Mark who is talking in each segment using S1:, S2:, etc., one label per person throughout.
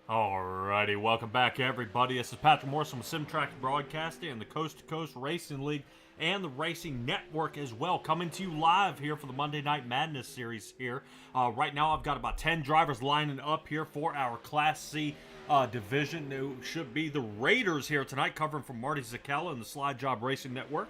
S1: Alrighty, welcome back everybody. This is Patrick Morrison with SimTrack Broadcasting and the Coast to Coast Racing League and the Racing Network as well, coming to you live here for the Monday Night Madness series here. Right now I've got about 10 drivers lining up here for our Class C division. It should be the Raiders here tonight, covering from Marty Zakella and the Slide Job Racing Network.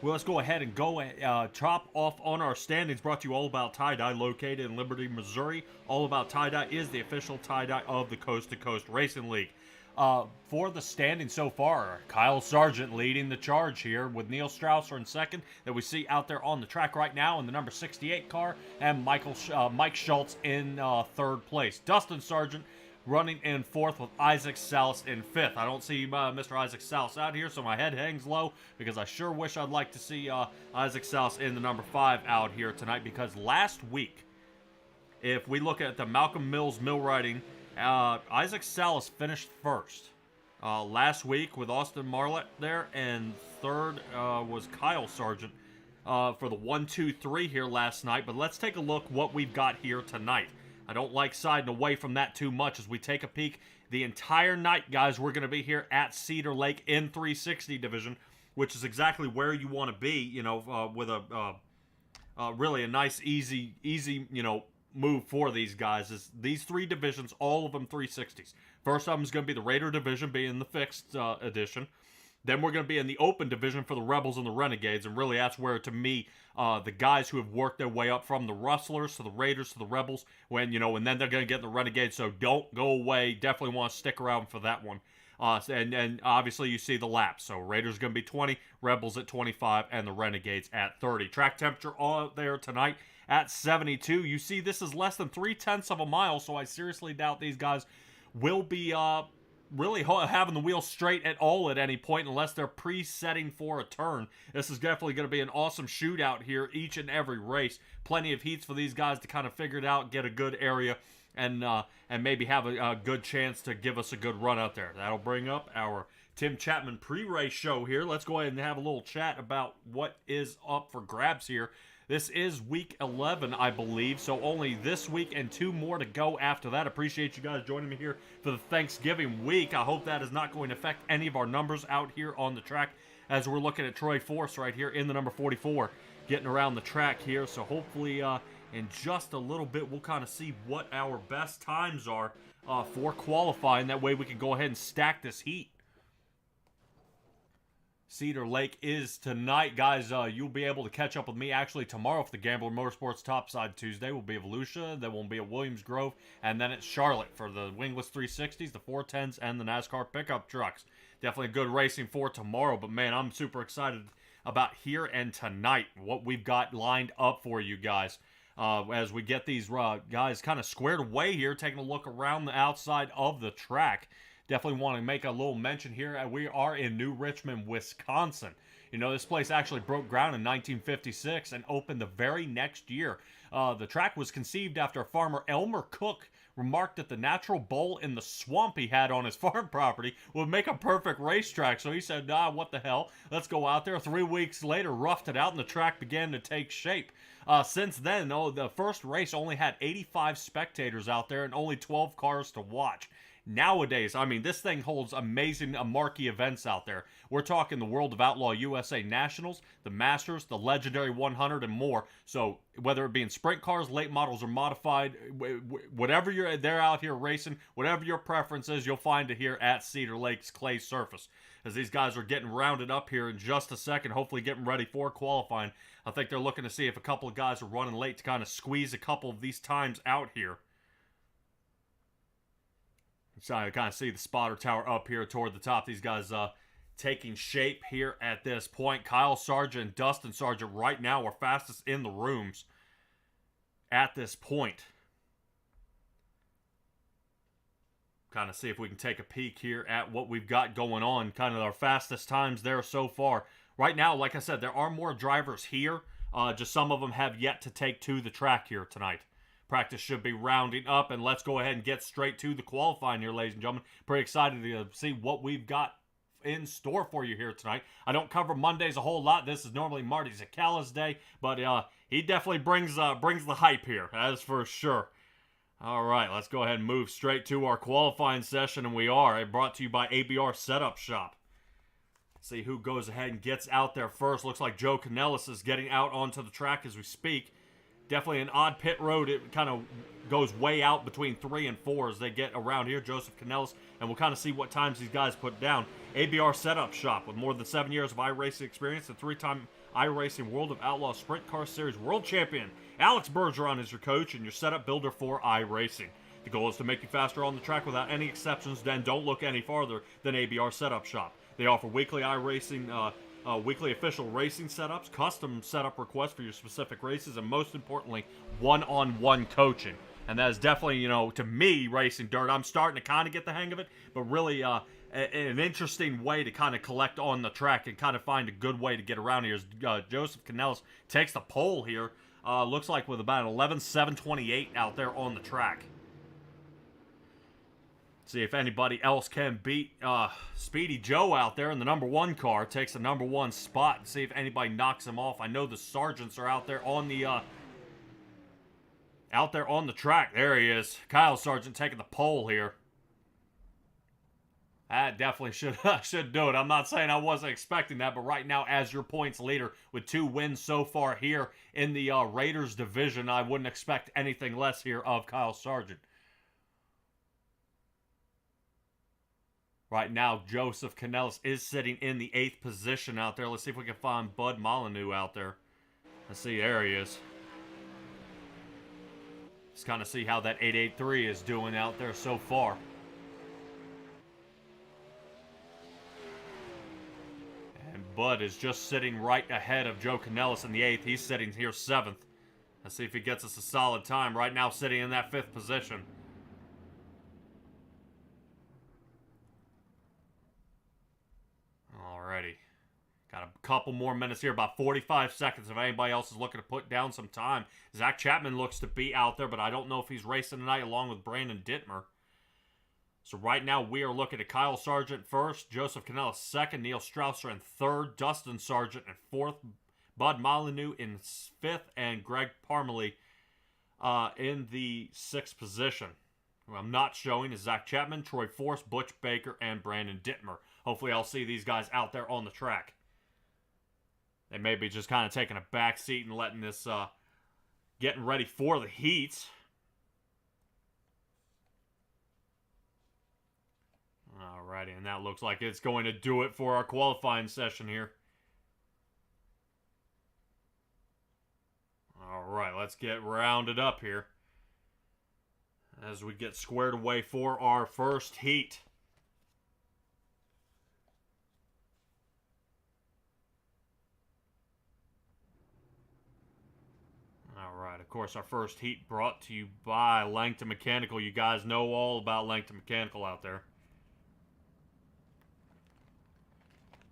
S1: Well, let's go ahead and go top off on our standings. Brought to you All About Tie-Dye, located in Liberty, Missouri. All About Tie-Dye is the official tie-dye of the Coast to Coast Racing League. For the standings so far, Kyle Sargent leading the charge here with Neil Strausser in second, that we see out there on the track right now in the number 68 car, and Mike Schultz in third place. Dustin Sargent running in fourth with Isaac Salas in fifth. I don't see Mr. Isaac Salas out here, so my head hangs low because I sure wish I'd like to see Isaac Salas in the number 5 out here tonight, because last week, if we look at the Malcolm Mills mill riding, Isaac Salas finished first last week with Austin Marlett there, and third was Kyle Sargent for the 1, 2, 3 here last night. But let's take a look what we've got here tonight. I don't like siding away from that too much as we take a peek. The entire night, guys, we're going to be here at Cedar Lake in 360 division, which is exactly where you want to be, you know, with a really a nice, easy, you know, move for these guys. Is these 3 divisions, all of them 360s. First of them is going to be the Raider division, being the fixed edition. Then we're going to be in the open division for the Rebels and the Renegades, and really that's where, to me, the guys who have worked their way up from the Rustlers to the Raiders to the Rebels, and then they're going to get the Renegades, so don't go away. Definitely want to stick around for that one. And obviously you see the laps. So Raiders going to be 20, Rebels at 25, and the Renegades at 30. Track temperature all there tonight at 72. You see this is less than 3/10 of a mile, so I seriously doubt these guys will be really having the wheel straight at all at any point unless they're pre-setting for a turn. This is definitely going to be an awesome shootout here each and every race. Plenty of heats for these guys to kind of figure it out, get a good area, and maybe have a good chance to give us a good run out there. That'll bring up our Tim Chapman pre-race show here. Let's go ahead and have a little chat about what is up for grabs here. This is week 11, I believe, so only this week and 2 more to go after that. Appreciate you guys joining me here for the Thanksgiving week. I hope that is not going to affect any of our numbers out here on the track, as we're looking at Troy Force right here in the number 44, getting around the track here. So hopefully in just a little bit we'll kind of see what our best times are for qualifying. That way we can go ahead and stack this heat. Cedar Lake is tonight, guys. You'll be able to catch up with me actually tomorrow for the Gambler Motorsports Topside Tuesday. We'll be at Volusia, then we'll be at Williams Grove, and then at Charlotte for the Wingless 360s, the 410s, and the NASCAR pickup trucks. Definitely good racing for tomorrow, but man, I'm super excited about here and tonight, what we've got lined up for you guys. As we get these guys kind of squared away here, taking a look around the outside of the track. Definitely want to make a little mention here. We are in New Richmond, Wisconsin. You know, this place actually broke ground in 1956 and opened the very next year. The track was conceived after farmer Elmer Cook remarked that the natural bowl in the swamp he had on his farm property would make a perfect racetrack. So he said, what the hell? Let's go out there. 3 weeks later, roughed it out, and the track began to take shape. Since then, the first race only had 85 spectators out there and only 12 cars to watch. Nowadays, I mean, this thing holds amazing marquee events out there. We're talking the World of Outlaw USA Nationals, the Masters, the Legendary 100, and more. So whether it be in sprint cars, late models, or modified, whatever they're out here racing, whatever your preference is, you'll find it here at Cedar Lake's clay surface. As these guys are getting rounded up here in just a second, hopefully getting ready for qualifying. I think they're looking to see if a couple of guys are running late to kind of squeeze a couple of these times out here. So I kind of see the spotter tower up here toward the top. These guys taking shape here at this point. Kyle Sargent and Dustin Sargent right now are fastest in the rooms at this point. Kind of see if we can take a peek here at what we've got going on. Kind of our fastest times there so far. Right now, like I said, there are more drivers here. Just some of them have yet to take to the track here tonight. Practice should be rounding up, and let's go ahead and get straight to the qualifying here, ladies and gentlemen. Pretty excited to see what we've got in store for you here tonight. I don't cover Mondays a whole lot. This is normally Marty Zacalla's day, but he definitely brings the hype here, that's for sure. All right, let's go ahead and move straight to our qualifying session, and we are. Brought to you by ABR Setup Shop. See who goes ahead and gets out there first. Looks like Joe Canellis is getting out onto the track as we speak. Definitely an odd pit road. It kind of goes way out between 3 and 4 as they get around here. Joseph Canellis, and we'll kind of see what times these guys put down. ABR Setup Shop, with more than 7 years of iRacing experience and 3-time iRacing World of Outlaw Sprint Car Series World Champion. Alex Bergeron is your coach and your setup builder for iRacing. The goal is to make you faster on the track without any exceptions. Then don't look any farther than ABR Setup Shop. They offer weekly iRacing, weekly official racing setups, custom setup requests for your specific races, and most importantly, one-on-one coaching. And that is definitely, to me, racing dirt. I'm starting to kind of get the hang of it, but really an interesting way to kind of collect on the track and kind of find a good way to get around here. Joseph Canellis takes the pole here, looks like with about 11.728 out there on the track. See if anybody else can beat Speedy Joe out there in the number 1 car. Takes the number 1 spot and see if anybody knocks him off. I know the Sargents are out there on the track. There he is. Kyle Sargent taking the pole here. That definitely should do it. I'm not saying I wasn't expecting that, but right now, as your points leader with 2 wins so far here in the Raiders division, I wouldn't expect anything less here of Kyle Sargent. Right now, Joseph Canellis is sitting in the 8th position out there. Let's see if we can find Bud Molyneux out there. Let's see, there he is. Just kind of see how that 883 is doing out there so far. And Bud is just sitting right ahead of Joe Canellis in the 8th. He's sitting here 7th. Let's see if he gets us a solid time. Right now, sitting in that 5th position. Alrighty. Got a couple more minutes here, about 45 seconds if anybody else is looking to put down some time. Zach Chapman looks to be out there, but I don't know if he's racing tonight along with Brandon Dittmer. So right now we are looking at Kyle Sargent first, Joseph Canellis second, Neil Strausser in third, Dustin Sargent in fourth, Bud Molyneux in fifth, and Greg Parmalee in the 6th position. Who I'm not showing is Zach Chapman, Troy Force, Butch Baker, and Brandon Dittmer. Hopefully I'll see these guys out there on the track. They may be just kind of taking a back seat and letting this, getting ready for the heats. Alrighty, and that looks like it's going to do it for our qualifying session here. Alright, let's get rounded up here as we get squared away for our first heat. Alright, of course, our first heat brought to you by Langton Mechanical. You guys know all about Langton Mechanical out there.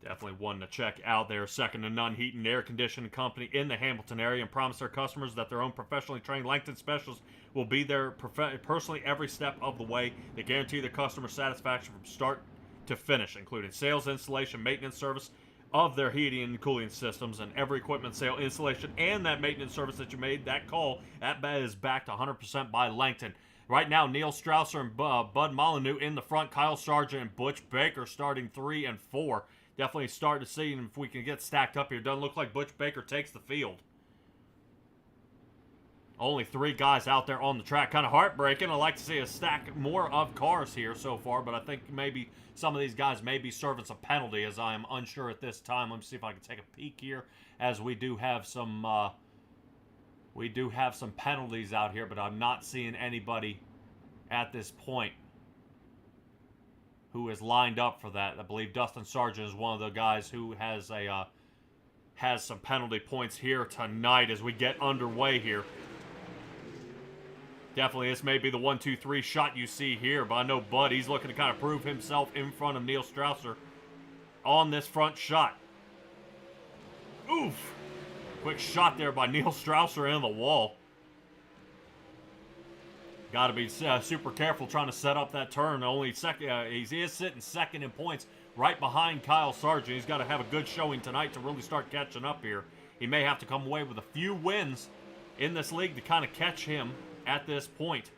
S1: Definitely one to check out there. Second to none heat and air conditioning company in the Hamilton area, and promise their customers that their own professionally trained Langton specialists will be there personally every step of the way. They guarantee their customer satisfaction from start to finish, including sales, installation, maintenance service of their heating and cooling systems, and every equipment sale, installation, and that maintenance service that you made, that call, that is backed 100% by Langton. Right now, Neil Strausser and Bud Molyneux in the front, Kyle Sargent and Butch Baker starting 3 and 4. Definitely start to see if we can get stacked up here. Doesn't look like Butch Baker takes the field. Only 3 guys out there on the track. Kind of heartbreaking. I'd like to see a stack more of cars here so far, but I think maybe some of these guys may be serving some penalty, as I am unsure at this time. Let me see if I can take a peek here, as we do have some penalties out here, but I'm not seeing anybody at this point who is lined up for that. I believe Dustin Sargent is one of the guys who has some penalty points here tonight as we get underway here. Definitely, this may be the 1-2-3 shot you see here, but I know Bud, he's looking to kind of prove himself in front of Neil Strausser on this front shot. Oof! Quick shot there by Neil Strausser into the wall. Got to be super careful trying to set up that turn. Only second, he is sitting second in points, right behind Kyle Sargent. He's got to have a good showing tonight to really start catching up here. He may have to come away with a few wins in this league to kind of catch him at this point.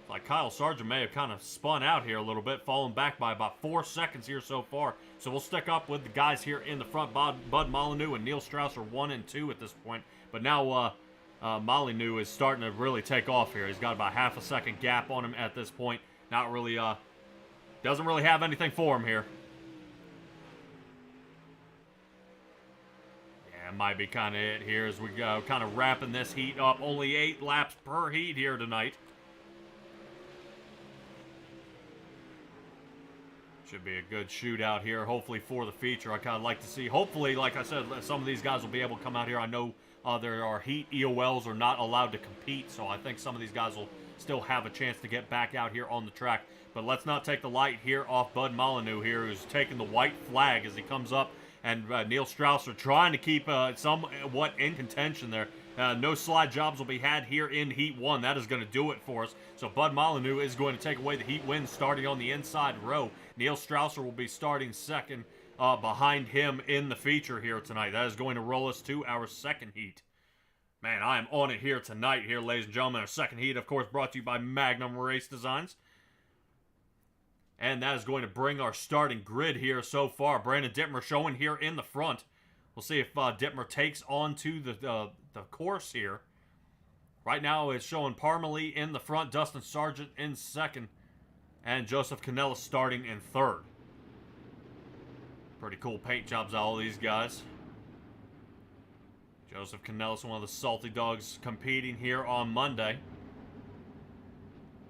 S1: Like Kyle Sargent may have kind of spun out here a little bit, falling back by about 4 seconds here so far. So we'll stick up with the guys here in the front. Bud Molyneux and Neil Strauss are 1 and 2 at this point. But now Molyneux is starting to really take off here. He's got about half a second gap on him at this point. Not really, doesn't really have anything for him here. Yeah, might be kind of it here as we go, kind of wrapping this heat up. Only 8 laps per heat here tonight. Should be a good shootout here, hopefully, for the feature. I kind of like to see, hopefully, like I said, some of these guys will be able to come out here. I know there are heat EOLs are not allowed to compete, so I think some of these guys will still have a chance to get back out here on the track. But let's not take the light here off Bud Molyneux here, who's taking the white flag as he comes up. And Neil Strauss are trying to keep somewhat in contention there. No slide jobs will be had here in Heat 1. That is going to do it for us. So Bud Molyneux is going to take away the Heat win starting on the inside row. Neil Strausser will be starting second behind him in the feature here tonight. That is going to roll us to our second heat. Man, I am on it here tonight here, ladies and gentlemen. Our second heat, of course, brought to you by Magnum Race Designs. And that is going to bring our starting grid here so far. Brandon Dittmer showing here in the front. We'll see if Dittmer takes on to the course here. Right now it's showing Parmalee in the front, Dustin Sargent in second, and Joseph Canellis starting in third. Pretty cool paint jobs, all these guys. Joseph Canellis, one of the salty dogs competing here on Monday.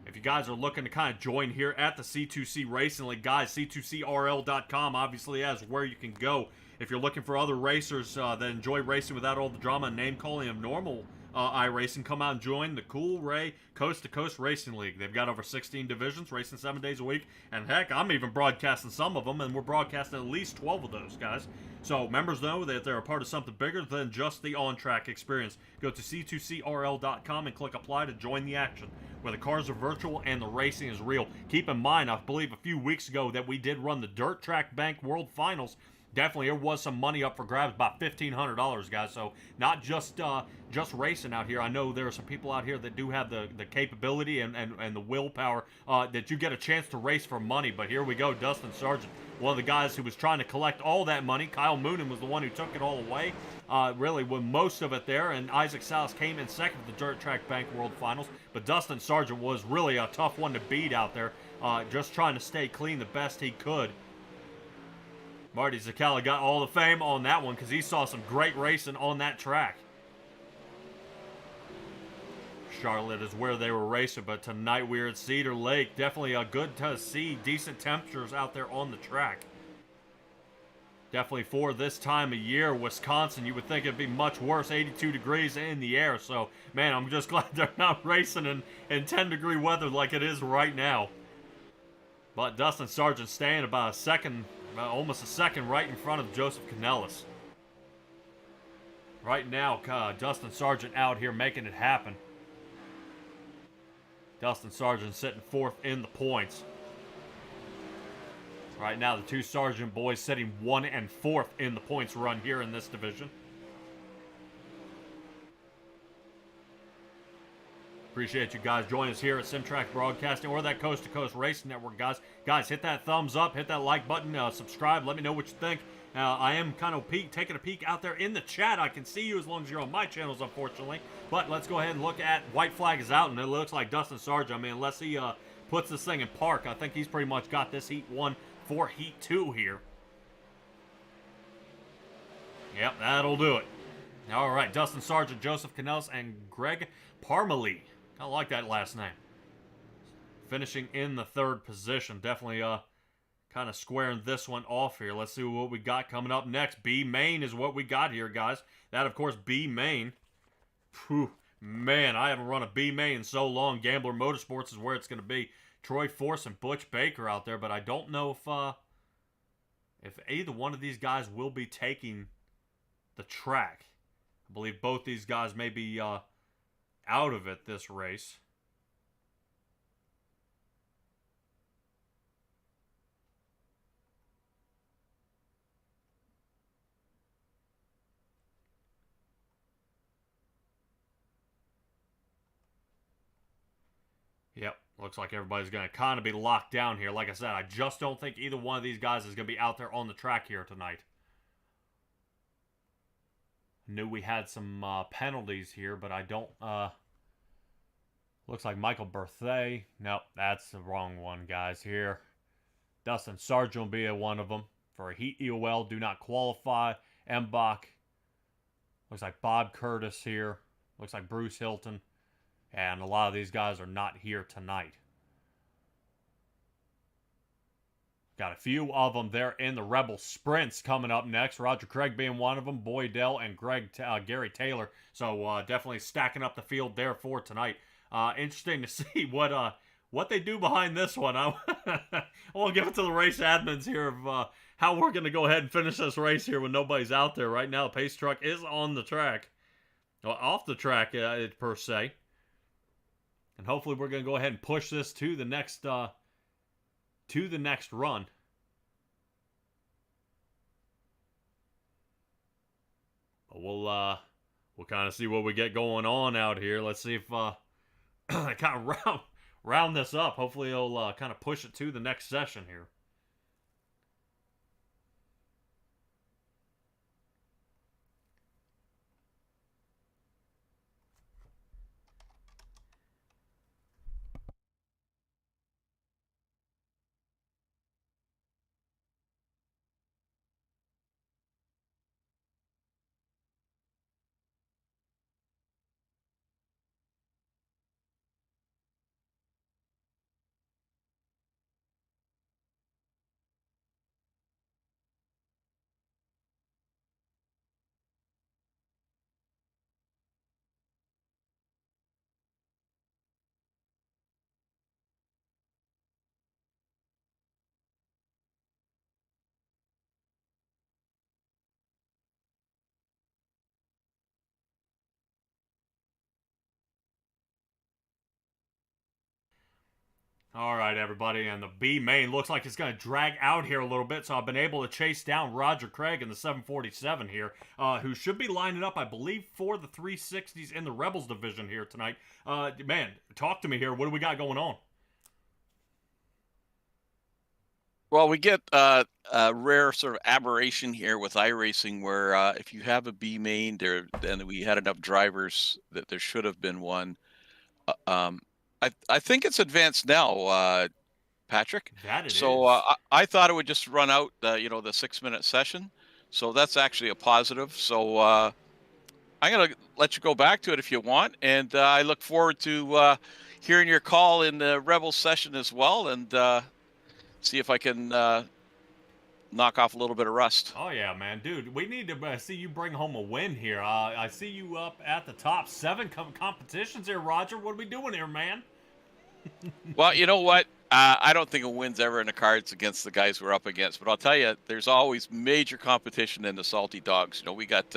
S1: If you guys are looking to kind of join here at the C2C Racing League, guys, C2CRL.com obviously is where you can go. If you're looking for other racers that enjoy racing without all the drama and name-calling of normal iRacing, come out and join the Cool Ray Coast to Coast Racing League. They've got over 16 divisions, racing 7 days a week, and heck, I'm even broadcasting some of them, and we're broadcasting at least 12 of those, guys. So members know that they're a part of something bigger than just the on-track experience. Go to C2CRL.com and click Apply to join the action, where the cars are virtual and the racing is real. Keep in mind, I believe a few weeks ago that we did run the Dirt Track Bank World Finals. Definitely, there was some money up for grabs, about $1,500, guys. So not just racing out here. I know there are some people out here that do have the capability and the willpower that you get a chance to race for money. But here we go, Dustin Sargent, one of the guys who was trying to collect all that money. Kyle Moonen was the one who took it all away, really, with most of it there. And Isaac Salas came in second at the Dirt Track Bank World Finals. But Dustin Sargent was really a tough one to beat out there, just trying to stay clean the best he could. Marty Zacala got all the fame on that one because he saw some great racing on that track. Charlotte is where they were racing, but tonight we're at Cedar Lake. Definitely good to see decent temperatures out there on the track. Definitely for this time of year, Wisconsin, you would think it'd be much worse, 82 degrees in the air. So, man, I'm just glad they're not racing in 10-degree weather like it is right now. But Dustin Sargent staying about a second, almost a second right in front of Joseph Canellis. Right now, Dustin Sargent out here making it happen. Dustin Sargent sitting fourth in the points. Right now, the two Sargent boys sitting 1 and 4th in the points run here in this division. Appreciate you guys joining us here at SimTrack Broadcasting or that Coast to Coast Racing Network, guys. Guys, hit that thumbs up, hit that like button, subscribe. Let me know what you think. I am kind of taking a peek out there in the chat. I can see you as long as you're on my channels, unfortunately. But let's go ahead and look at white flag is out, and it looks like Dustin Sargent. I mean, unless he puts this thing in park, I think he's pretty much got this Heat 1 for Heat 2 here. Yep, that'll do it. All right, Dustin Sargent, Joseph Canellis, and Greg Parmalee. I like that last name. Finishing in the 3rd position. Definitely kind of squaring this one off here. Let's see what we got coming up next. B Main is what we got here, guys. That, of course, B Main. Whew, man, I haven't run a B Main in so long. Gambler Motorsports is where it's going to be. Troy Force and Butch Baker out there, but I don't know if either one of these guys will be taking the track. I believe both these guys may be out of it this race. Yep, Looks like everybody's going to kind of be locked down here. Like I said, I just don't think either one of these guys is going to be out there on the track here tonight. Knew we had some penalties here, but I don't... looks like Michael Berthet. Nope, that's the wrong one, guys, here. Dustin Sargent will be one of them. For a Heat EOL, do not qualify. Mbach. Looks like Bob Curtis here. Looks like Bruce Hilton. And a lot of these guys are not here tonight. Got a few of them there in the Rebel Sprints coming up next. Roger Craig being one of them. Boydell and Gary Taylor. So definitely stacking up the field there for tonight. Interesting to see what they do behind this one. I want to give it to the race admins here of how we're going to go ahead and finish this race here when nobody's out there. Right now, the pace truck is on the track. Well, off the track, per se. And hopefully we're going to go ahead and push this to the next run. But we'll kind of see what we get going on out here. Let's see if I kind of round this up. Hopefully it'll kind of push it to the next session here. All right, everybody, and the B main looks like it's going to drag out here a little bit, so I've been able to chase down Roger Craig in the 747 here, who should be lining up, I believe, for the 360s in the Rebels division here tonight. Man, talk to me here. What do we got going on?
S2: Well, we get a rare sort of aberration here with iRacing where if you have a B main, then we had enough drivers that there should have been one. I think it's advanced now, Patrick.
S1: That it
S2: so,
S1: is.
S2: I thought it would just run out, the 6-minute session. So that's actually a positive. So I'm going to let you go back to it if you want. And I look forward to hearing your call in the Rebels session as well, and see if I can knock off a little bit of rust.
S1: Oh, yeah, man. Dude, we need to see you bring home a win here. I see you up at the top 7 competitions here, Roger. What are we doing here, man?
S2: Well, you know what? I don't think a win's ever in the cards against the guys we're up against. But I'll tell you, there's always major competition in the Salty Dogs. We got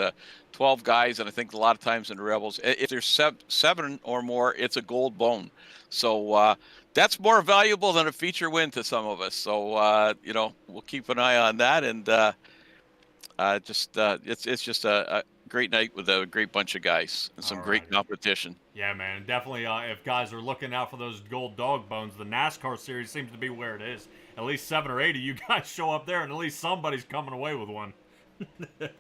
S2: 12 guys, and I think a lot of times in the Rebels, if there's 7 or more, it's a gold bone. So that's more valuable than a feature win to some of us. So, we'll keep an eye on that. And it's just a great night with a great bunch of guys and some great competition.
S1: Yeah, man. Definitely, if guys are looking out for those gold dog bones, the NASCAR series seems to be where it is. At least 7 or 8 of you guys show up there, and at least somebody's coming away with one.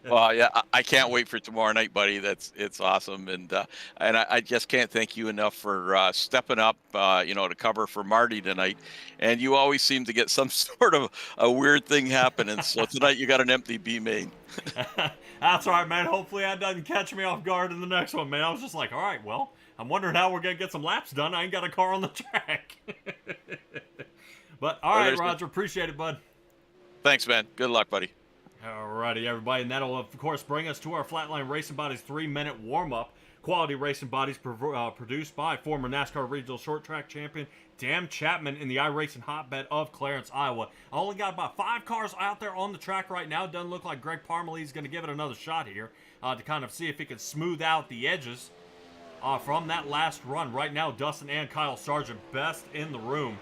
S2: Well, yeah, I can't wait for tomorrow night, buddy. It's awesome, and I just can't thank you enough for stepping up, to cover for Marty tonight. And you always seem to get some sort of a weird thing happening. So tonight you got an empty B main.
S1: That's all right, man. Hopefully that doesn't catch me off guard in the next one, man. I was just like, all right, well, I'm wondering how we're gonna get some laps done. I ain't got a car on the track. But all right, Roger, appreciate it, bud.
S2: Thanks, man. Good luck, buddy.
S1: Alrighty, everybody, and that'll, of course, bring us to our Flatline Racing Bodies 3-minute warm-up. Quality racing bodies produced by former NASCAR Regional Short Track Champion Dan Chapman in the iRacing hotbed of Clarence, Iowa. I only got about 5 cars out there on the track right now. Doesn't look like Greg Parmalee is going to give it another shot here to kind of see if he can smooth out the edges from that last run. Right now, Dustin and Kyle Sargent best in the room.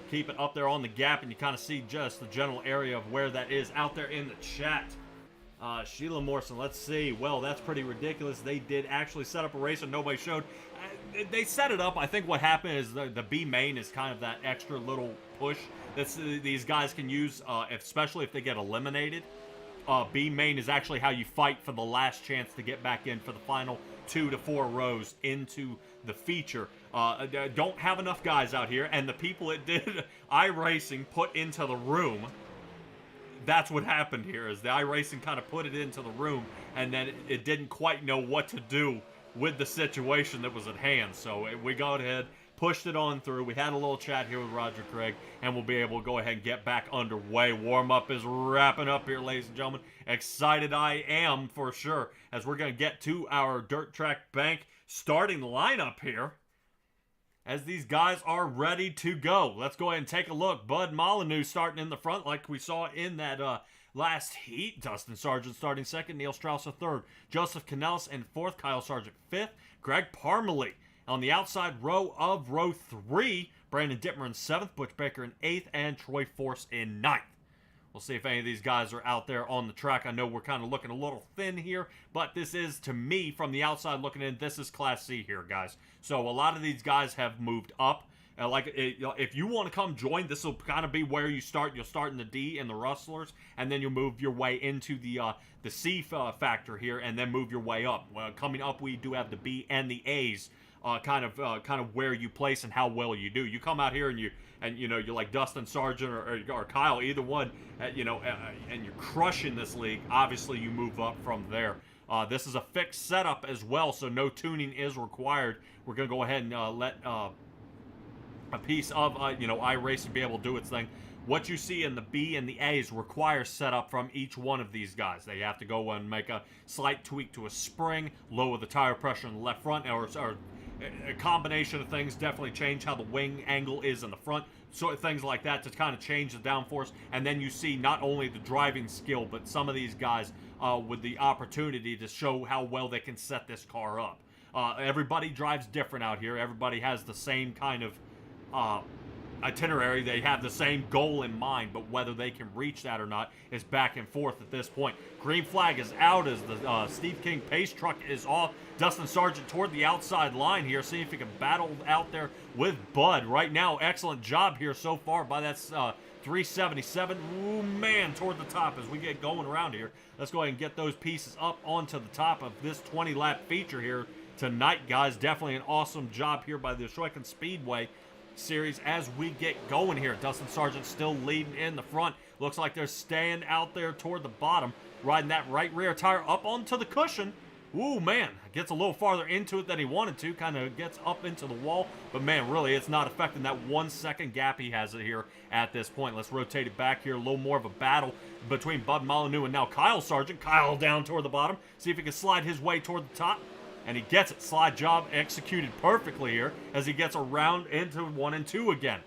S1: Keep it up there on the gap, and you kind of see just the general area of where that is out there in the chat. Sheila Morrison, let's see. Well, that's pretty ridiculous. They did actually set up a race and nobody showed. they set it up. I think what happened is the B main is kind of that extra little push that these guys can use, especially if they get eliminated. B main is actually how you fight for the last chance to get back in for the final 2 to 4 rows into the feature. Don't have enough guys out here, and the people it did iRacing put into the room. That's what happened here, is the iRacing kind of put it into the room, and then it didn't quite know what to do with the situation that was at hand. So we go ahead, pushed it on through. We had a little chat here with Roger Craig, and we'll be able to go ahead and get back underway. Warm-up is wrapping up here, ladies and gentlemen. Excited I am, for sure, as we're going to get to our Dirt Track Bank starting lineup here, as these guys are ready to go. Let's go ahead and take a look. Bud Molyneux starting in the front like we saw in that last heat. Dustin Sargent starting second. Neil Strauss a third. Joseph Canellis in fourth. Kyle Sargent fifth. Greg Parmalee on the outside row of row 3. Brandon Dittmer in seventh. Butch Baker in eighth. And Troy Force in ninth. We'll see if any of these guys are out there on the track. I know we're kind of looking a little thin here, but this is, to me, from the outside looking in, this is Class C here, guys. So a lot of these guys have moved up. If you want to come join, this will kind of be where you start. You'll start in the D and the Rustlers, and then you'll move your way into the C factor here, and then move your way up. Coming up, we do have the B and the A's. Kind of where you place and how well you do. You come out here and you're like Dustin Sargent or Kyle, either one, and you're crushing this league. Obviously, you move up from there. This is a fixed setup as well, so no tuning is required. We're gonna go ahead and let a piece of iRacing be able to do its thing. What you see in the B and the A's requires setup from each one of these guys. They have to go and make a slight tweak to a spring, lower the tire pressure in the left front, or a combination of things. Definitely change how the wing angle is in the front, so things like that to kind of change the downforce. And then you see not only the driving skill, but some of these guys with the opportunity to show how well they can set this car up. Everybody drives different out here. Everybody has the same kind of itinerary. They have the same goal in mind, but whether they can reach that or not is back and forth at this point. Green flag is out as the Steve King pace truck is off. Dustin Sargent toward the outside line here, seeing if he can battle out there with Bud. Right now, excellent job here so far by that 377. Ooh, man, toward the top as we get going around here. Let's go ahead and get those pieces up onto the top of this 20-lap feature here tonight, guys. Definitely an awesome job here by the Shweken Speedway Series as we get going here. Dustin Sargent still leading in the front. Looks like they're staying out there toward the bottom, riding that right rear tire up onto the cushion. Ooh, man, gets a little farther into it than he wanted to, kind of gets up into the wall, but man, really, it's not affecting that 1 second gap he has here at this point. Let's rotate it back here, a little more of a battle between Bud Molyneux and now Kyle Sargent. Kyle down toward the bottom, see if he can slide his way toward the top. And he gets it. Slide job executed perfectly here as he gets around into 1 and 2 again.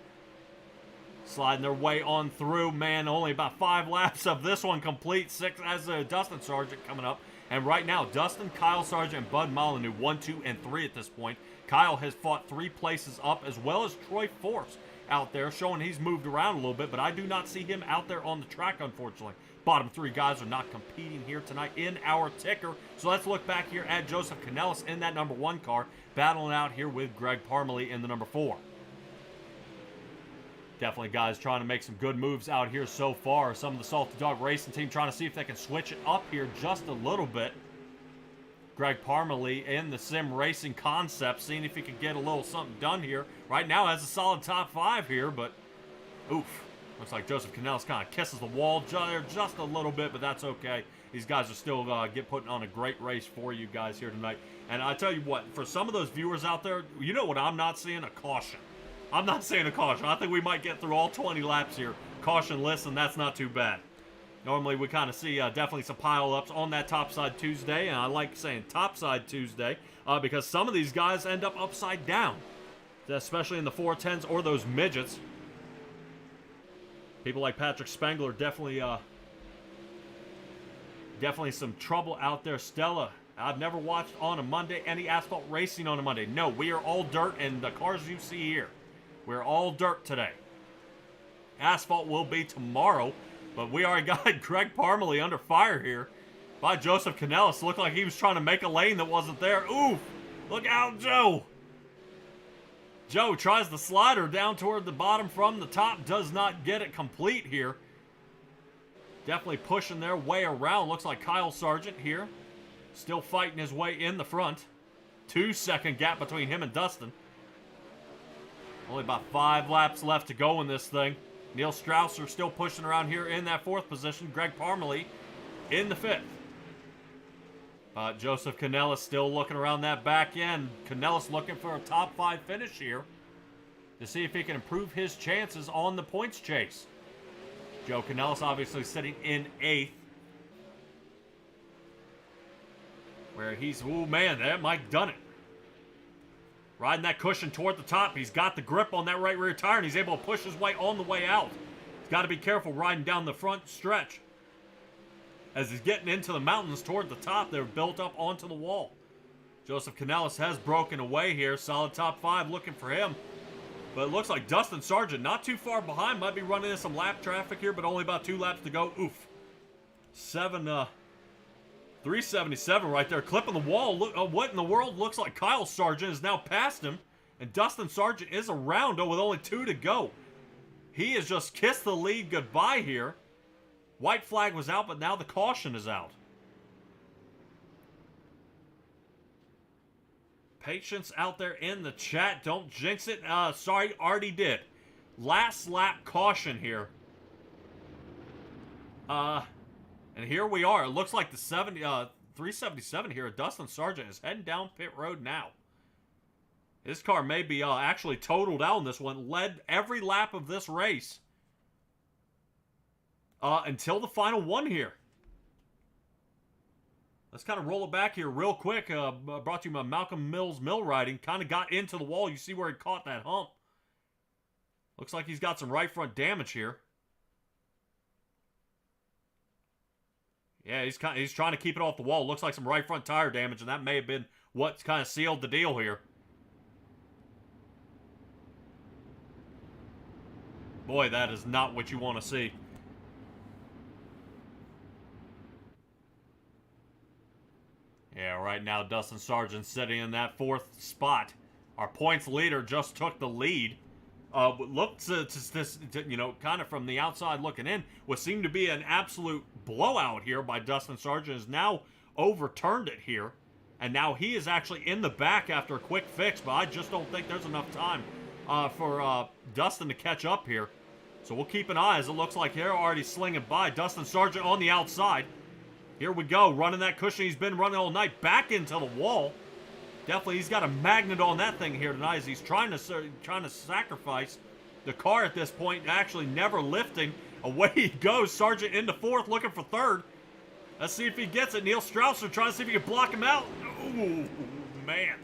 S1: Sliding their way on through. Man, only about 5 laps of this one complete. 6 as Dustin Sargent coming up. And right now, Dustin, Kyle Sargent, and Bud Molyneux 1, 2, and 3 at this point. Kyle has fought 3 places up, as well as Troy Force out there, showing he's moved around a little bit, but I do not see him out there on the track, unfortunately. Bottom 3 guys are not competing here tonight in our ticker. So let's look back here at Joseph Canellis in that number 1 car, battling out here with Greg Parmalee in the number 4. Definitely guys trying to make some good moves out here so far. Some of the Salty Dog Racing team trying to see if they can switch it up here just a little bit. Greg Parmalee in the sim racing concept, seeing if he could get a little something done here. Right now has a solid top 5 here, but oof. Looks like Joseph Canellis kind of kisses the wall just a little bit, but that's okay. These guys are still putting on a great race for you guys here tonight. And I tell you what, for some of those viewers out there, you know what I'm not seeing? A caution. I'm not seeing a caution. I think we might get through all 20 laps here cautionless, and that's not too bad. Normally we kind of see definitely some pile-ups on that Topside Tuesday, and I like saying Topside Tuesday because some of these guys end up upside down, especially in the 410s or those midgets. People like Patrick Spengler definitely some trouble out there. Stella, I've never watched on a Monday any asphalt racing on a Monday. No, we are all dirt, and the cars you see here, we're all dirt today. Asphalt will be tomorrow, but we already got Greg Parmalee under fire here by Joseph Canellis. Looked like he was trying to make a lane that wasn't there. Oof! Look out, Joe! Joe tries the slider down toward the bottom from the top. Does not get it complete here. Definitely pushing their way around. Looks like Kyle Sargent here. Still fighting his way in the front. 2-second gap between him and Dustin. Only about 5 laps left to go in this thing. Neil Strausser still pushing around here in that 4th position. Greg Parmalee in the 5th. Joseph Canellis still looking around that back end. Canellis looking for a top 5 finish here to see if he can improve his chances on the points chase. Joe Canellis obviously sitting in 8th. Where he's, oh man, that Mike done it. Riding that cushion toward the top. He's got the grip on that right rear tire, and he's able to push his way on the way out. He's got to be careful riding down the front stretch. As he's getting into the mountains toward the top, they're built up onto the wall. Joseph Canellis has broken away here. Solid top 5 looking for him. But it looks like Dustin Sargent not too far behind. Might be running into some lap traffic here, but only about 2 laps to go. Oof. 377 right there, clipping the wall. Look, what in the world? Looks like Kyle Sargent is now past him, and Dustin Sargent is around with only 2 to go. He has just kissed the lead goodbye here. White flag was out, but now the caution is out. Patience out there in the chat. Don't jinx it. Sorry, already did. Last lap caution here. And here we are. It looks like the 377 here. Dustin Sargent is heading down pit road now. This car may be actually totaled out on this one. Led every lap of this race until the final one here. Let's kind of roll it back here real quick. Brought to you by Malcolm Mills Mill Riding. Kind of got into the wall. You see where he caught that hump. Looks like he's got some right front damage here. Yeah, he's trying to keep it off the wall. Looks like some right front tire damage, and that may have been what kind of sealed the deal here. Boy, that is not what you want to see. Yeah, right now Dustin Sargent sitting in that 4th spot. Our points leader just took the lead. Looked to you know, kind of from the outside looking in, what seemed to be an absolute blowout here by Dustin Sargent has now overturned it here. And now he is actually in the back after a quick fix, but I just don't think there's enough time for Dustin to catch up here. So we'll keep an eye as it looks like they're already slinging by. Dustin Sargent on the outside. Here we go, running that cushion he's been running all night back into the wall. Definitely, he's got a magnet on that thing here tonight as he's trying to sacrifice the car at this point, actually never lifting. Away he goes, Sargent into 4th, looking for 3rd. Let's see if he gets it. Neil Strausser trying to see if he can block him out. Ooh, man.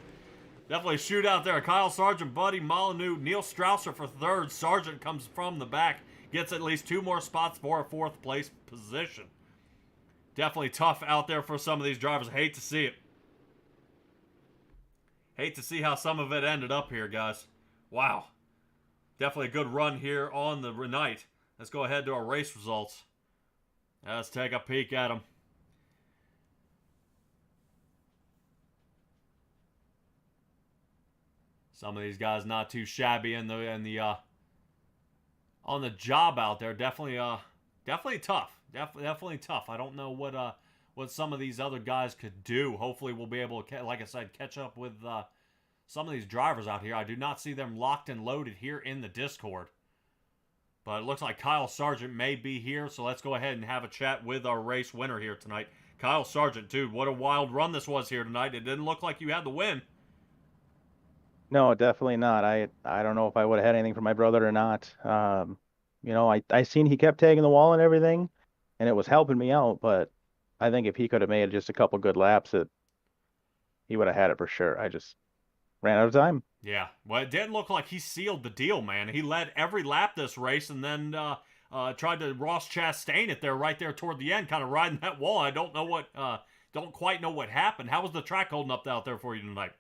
S1: Definitely a shootout there. Kyle Sargent, Buddy Molyneux, Neil Strausser for 3rd. Sargent comes from the back, gets at least 2 more spots for a 4th place position. Definitely tough out there for some of these drivers. I hate to see it. Hate to see how some of it ended up here, guys. Wow. Definitely a good run here on the night. Let's go ahead to our race results. Let's take a peek at them. Some of these guys not too shabby on the job out there. Definitely tough. Definitely tough. I don't know what some of these other guys could do. Hopefully we'll be able to, like I said, catch up with some of these drivers out here. I do not see them locked and loaded here in the Discord. But it looks like Kyle Sargent may be here, so let's go ahead and have a chat with our race winner here tonight. Kyle Sargent, dude, what a wild run this was here tonight. It didn't look like you had the win.
S3: No, definitely not. I don't know if I would have had anything for my brother or not. You know, I seen he kept tagging the wall and everything, and it was helping me out, but I think if he could have made just a couple good laps, he would have had it for sure. I just ran out of time.
S1: Yeah, well, it didn't look like he sealed the deal, man. He led every lap this race and then tried to Ross Chastain it there right there toward the end, kind of riding that wall. I don't quite know what happened. How was the track holding up out there for you tonight?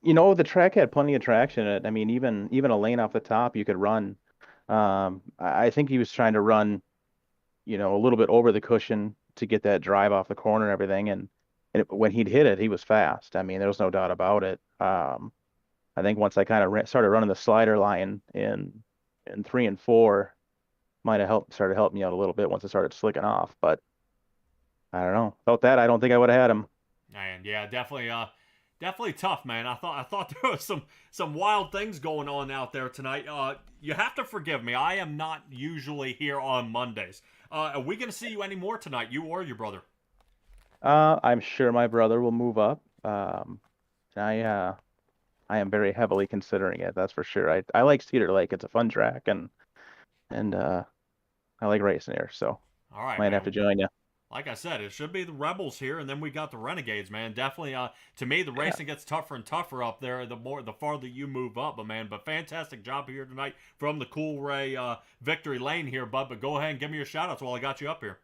S3: You know, the track had plenty of traction in it. I mean, even a lane off the top you could run. I think he was trying to run, you know, a little bit over the cushion to get that drive off the corner and everything. And when he'd hit it, he was fast. I mean, there was no doubt about it. I think once I kind of started running the slider line in 3 and 4, might have helped me out a little bit once I started slicking off. But I don't know. Without that, I don't think I would have had him.
S1: And yeah, definitely tough, man. I thought there was some wild things going on out there tonight. You have to forgive me. I am not usually here on Mondays. Are we gonna see you any more tonight, you or your brother?
S3: I'm sure my brother will move up. I am very heavily considering it. That's for sure. I like Cedar Lake. It's a fun track, and I like racing here, so
S1: All right,
S3: might have to
S1: man.
S3: join you.
S1: Like I said, it should be the Rebels here, and then we got the Renegades, man. Definitely, to me, the
S3: Yeah.
S1: racing gets tougher and tougher up there the farther you move up, but fantastic job here tonight from the Cool Ray Victory Lane here, bud. But go ahead and give me your shout outs while I got you up here.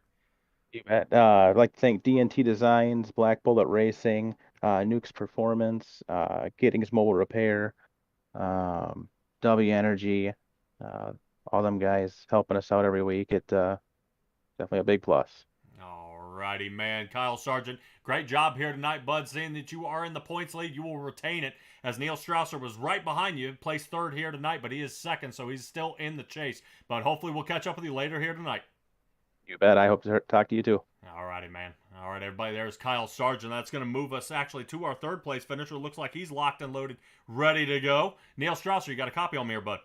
S3: You bet. I'd like to thank DNT Designs, Black Bullet Racing, Nuke's Performance, Giddings Mobile Repair, um, W Energy, uh, all them guys helping us out every week. It definitely a big plus.
S1: Alrighty, man. Kyle Sargent, great job here tonight, bud. Seeing that you are in the points lead, you will retain it. As Neil Strausser was right behind you, placed third here tonight, but he is second, so he's still in the chase. But hopefully we'll catch up with you later here tonight.
S3: You bet. I hope to talk to you too.
S1: Alrighty, man. All right, everybody. There's Kyle Sargent. That's going to move us actually to our third place finisher. Looks like he's locked and loaded, ready to go. Neil Strausser, you got a copy on me here, bud?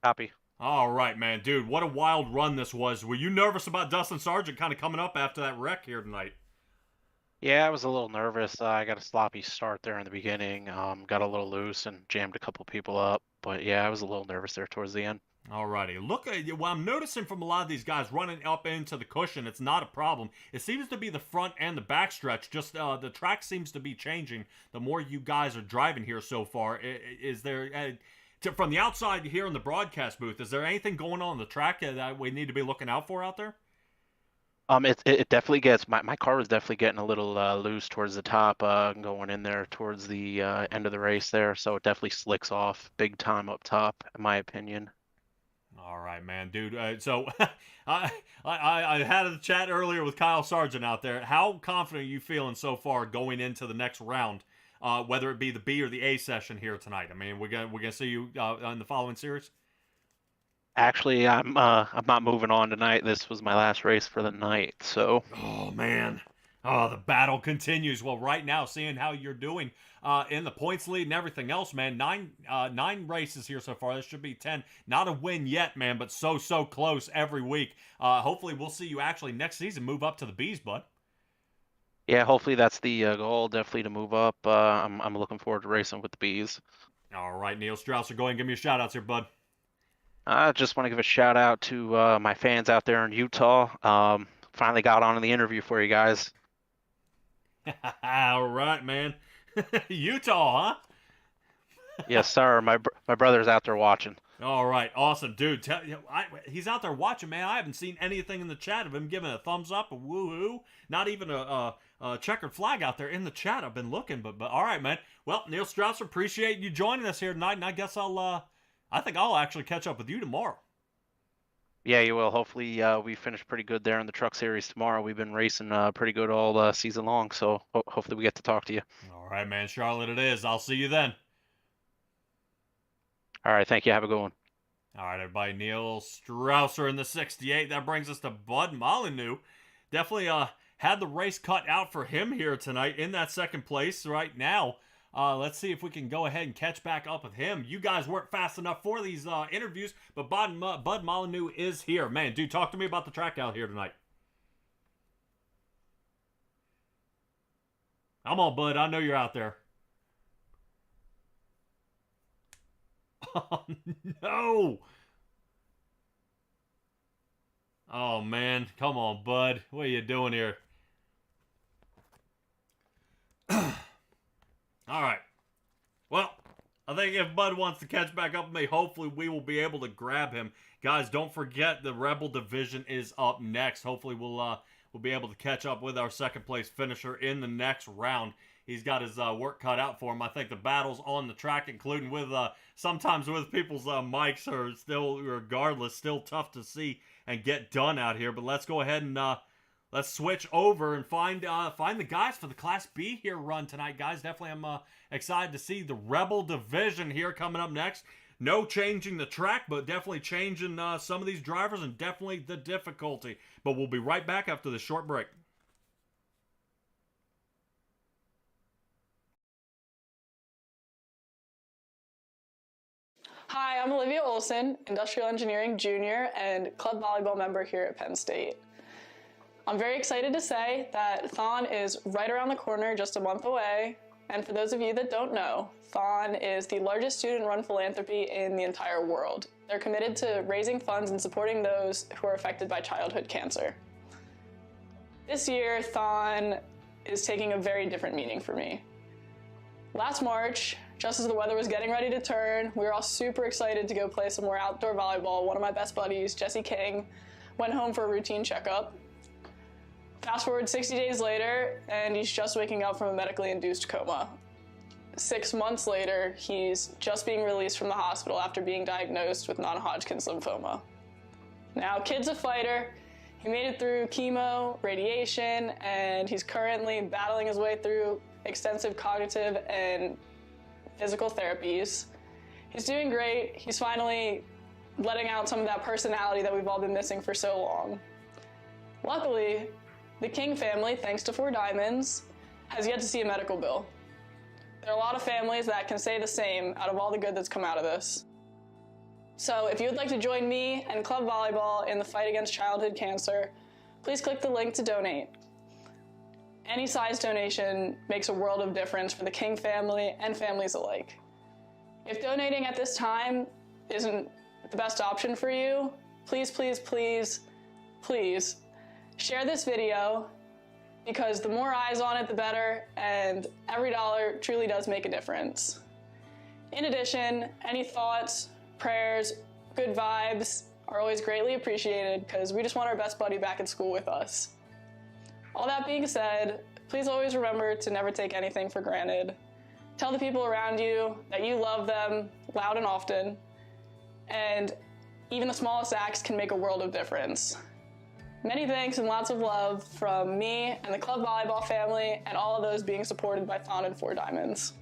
S4: Copy.
S1: All right, man. Dude, what a wild run this was. Were you nervous about Dustin Sargent kind of coming up after that wreck here tonight?
S4: Yeah, I was a little nervous. I got a sloppy start there in the beginning. Got a little loose and jammed a couple people up. But yeah, I was a little nervous there towards the end.
S1: Alrighty, look at what I'm noticing from a lot of these guys running up into the cushion. It's not a problem. It seems to be the front and the back stretch. Just the track seems to be changing the more you guys are driving here so far. Is there from the outside here in the broadcast booth? Is there anything going on the track that we need to be looking out for out there?
S4: It definitely gets my car was definitely getting a little loose towards the top, going in there towards the end of the race there. So it definitely slicks off big time up top, in my opinion.
S1: All right, man, dude. So I had a chat earlier with Kyle Sargent out there. How confident are you feeling so far going into the next round, whether it be the B or the A session here tonight? I mean, we're gonna see you in the following series.
S4: Actually, I'm not moving on tonight. This was my last race for the night, so
S1: Oh man. Oh, the battle continues. Well, right now, seeing how you're doing in the points lead and everything else, man. Nine races here so far. This should be 10. Not a win yet, man, but so close every week. Hopefully, we'll see you actually next season move up to the B's, bud.
S4: yeah, hopefully that's the goal. Definitely to move up. I'm looking forward to racing with the bees.
S1: All right, Neil Strausser, go ahead and give me a shout outs here, bud.
S4: I just want to give a shout out to my fans out there in Utah. Finally got on in the interview for you guys.
S1: All right, man. Utah, huh?
S4: Yes, sir. My brother's out there watching.
S1: All right, awesome, dude. He's out there watching, man. I haven't seen anything in the chat of him giving a thumbs up, a woohoo. Not even a checkered flag out there in the chat. I've been looking, but all right, man. Well, Neil Strausser, appreciate you joining us here tonight, and I guess I think I'll actually catch up with you tomorrow.
S4: Yeah, you will. Hopefully, we finish pretty good there in the truck series tomorrow. We've been racing pretty good all season long, so hopefully we get to talk to you.
S1: All right, man. Charlotte it is. I'll see you then.
S4: All right, thank you. Have a good one.
S1: All right, everybody. Neil Strausser in the 68. That brings us to Bud Molyneux. Definitely had the race cut out for him here tonight in that second place right now. Let's see if we can go ahead and catch back up with him. You guys weren't fast enough for these interviews, but Bud Molyneux is here. Man, dude, talk to me about the track out here tonight. Come on, Bud. I know you're out there. Oh, no. Oh, man. Come on, Bud. What are you doing here? All right. Well, I think if Bud wants to catch back up with me, hopefully we will be able to grab him. Guys, don't forget the Rebel Division is up next. Hopefully we'll be able to catch up with our second place finisher in the next round. He's got his work cut out for him. I think the battles on the track, including with sometimes with people's mics, are still, regardless, still tough to see and get done out here. But let's go ahead and let's switch over and find the guys for the Class B here run tonight, guys. Definitely I'm excited to see the Rebel Division here coming up next. No changing the track, but definitely changing some of these drivers and definitely the difficulty. But we'll be right back after this short break.
S5: Hi, I'm Olivia Olson, Industrial Engineering Junior and club volleyball member here at Penn State. I'm very excited to say that Thon is right around the corner, just a month away. And for those of you that don't know, Thon is the largest student-run philanthropy in the entire world. They're committed to raising funds and supporting those who are affected by childhood cancer. This year, Thon is taking a very different meaning for me. Last March, just as the weather was getting ready to turn, we were all super excited to go play some more outdoor volleyball. One of my best buddies, Jesse King, went home for a routine checkup. Fast forward 60 days later, and he's just waking up from a medically induced coma. 6 months later, he's just being released from the hospital after being diagnosed with non-Hodgkin's lymphoma. Now, kid's a fighter. He made it through chemo, radiation, and he's currently battling his way through extensive cognitive and physical therapies. He's doing great. He's finally letting out some of that personality that we've all been missing for so long. Luckily, the King family, thanks to Four Diamonds, has yet to see a medical bill. There are a lot of families that can say the same out of all the good that's come out of this. So if you would like to join me and club volleyball in the fight against childhood cancer, please click the link to donate. Any size donation makes a world of difference for the King family and families alike. If donating at this time isn't the best option for you, please, please, please, please share this video, because the more eyes on it, the better, and every dollar truly does make a difference. In addition, any thoughts, prayers, good vibes are always greatly appreciated, because we just want our best buddy back at school with us. All that being said, please always remember to never take anything for granted. Tell the people around you that you love them loud and often, and even the smallest acts can make a world of difference. Many thanks and lots of love from me and the club volleyball family and all of those being supported by Thon and Four Diamonds.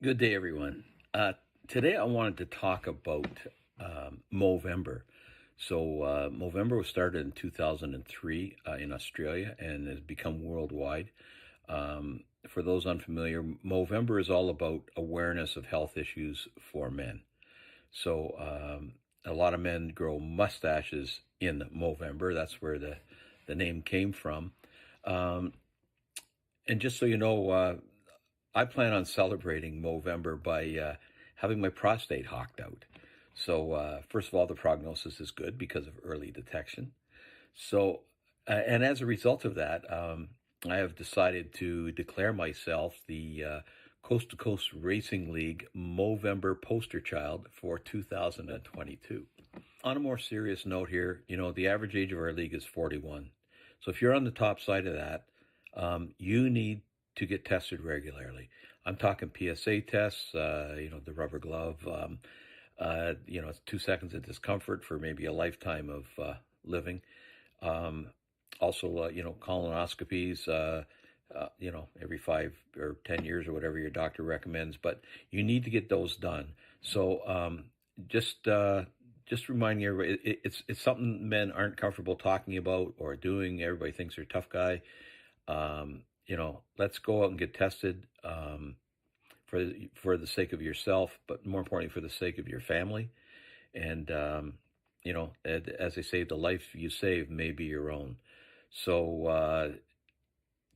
S6: Good day, everyone. Today I wanted to talk about Movember. So, Movember was started in 2003 in Australia and has become worldwide. For those unfamiliar, Movember is all about awareness of health issues for men. So, a lot of men grow mustaches in Movember. That's where the name came from. Um, and just so you know, I plan on celebrating Movember by having my prostate hocked out. So, first of all, the prognosis is good because of early detection. So, and as a result of that, I have decided to declare myself the Coast to Coast Racing League Movember poster child for 2022. On a more serious note here, the average age of our league is 41. So if you're on the top side of that, you need to get tested regularly. I'm talking PSA tests, the rubber glove, it's 2 seconds of discomfort for maybe a lifetime of living. Um, Also, colonoscopies, every 5 or 10 years or whatever your doctor recommends, but you need to get those done. So, just reminding everybody, it's something men aren't comfortable talking about or doing. Everybody thinks they're a tough guy. Let's go out and get tested, for the sake of yourself, but more importantly, for the sake of your family. And as they say, the life you save may be your own. So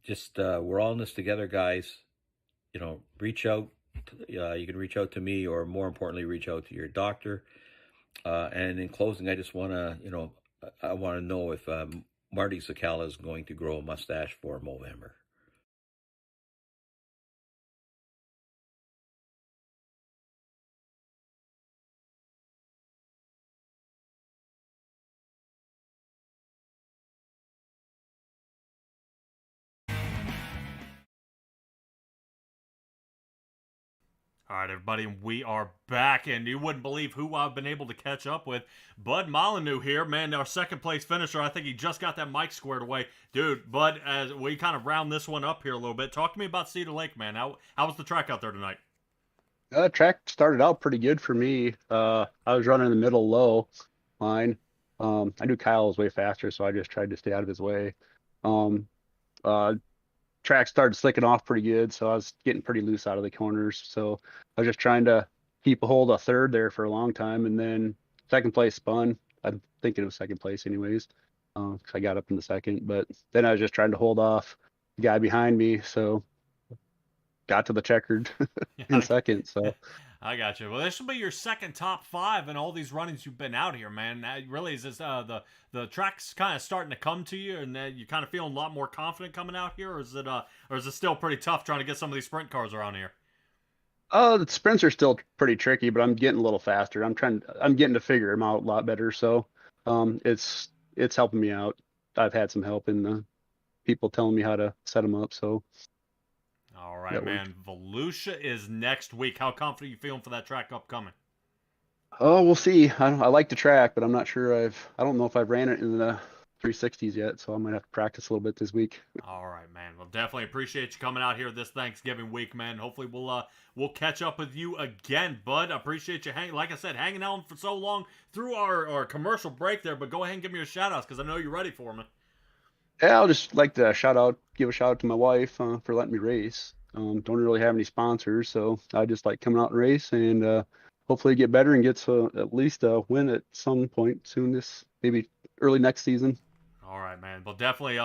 S6: just we're all in this together, guys. Reach out. You can reach out to me, or more importantly, reach out to your doctor. And in closing, I just want to, I want to know if Marty Sakala is going to grow a mustache for Movember.
S1: All right, everybody, we are back, and you wouldn't believe who I've been able to catch up with. Bud Molyneux here, man, our second place finisher. I think he just got that mic squared away. Dude, Bud, as we kind of round this one up here a little bit, talk to me about Cedar Lake, man. How was the track out there tonight?
S7: Track started out pretty good for me. I was running the middle low line. I knew Kyle was way faster, so I just tried to stay out of his way. Um, uh, Track started slicking off pretty good, so I was getting pretty loose out of the corners. So I was just trying to keep a hold of third there for a long time, and then second place spun. I'm thinking it was second place anyways, 'cause I got up in the second. But then I was just trying to hold off the guy behind me, so got to the checkered in second. So.
S1: I got you. Well, this will be your second top five in all these runnings you've been out here, man. Really, is this the track's kind of starting to come to you, and you're kind of feeling a lot more confident coming out here, or is it still pretty tough trying to get some of these sprint cars around here?
S7: The sprints are still pretty tricky, but I'm getting a little faster. I'm getting to figure them out a lot better. So, it's helping me out. I've had some help in the people telling me how to set them up. So,
S1: All right, man. Volusia is next week. How confident are you feeling for that track upcoming?
S7: oh, we'll see. I like the track, but I'm not sure I don't know if I've ran it in the 360s yet. So I might have to practice a little bit this week.
S1: All right, man. Well, definitely appreciate you coming out here this Thanksgiving week, man. Hopefully, we'll catch up with you again, bud. I appreciate you like I said, hanging out for so long through our commercial break there. But go ahead and give me your shout outs because I know you're ready for me.
S7: Yeah, I'll just like to give a shout out to my wife for letting me race. Don't really have any sponsors, so I just like coming out and race and hopefully get better and get to at least a win at some point soon maybe early next season.
S1: All right, man. Well, definitely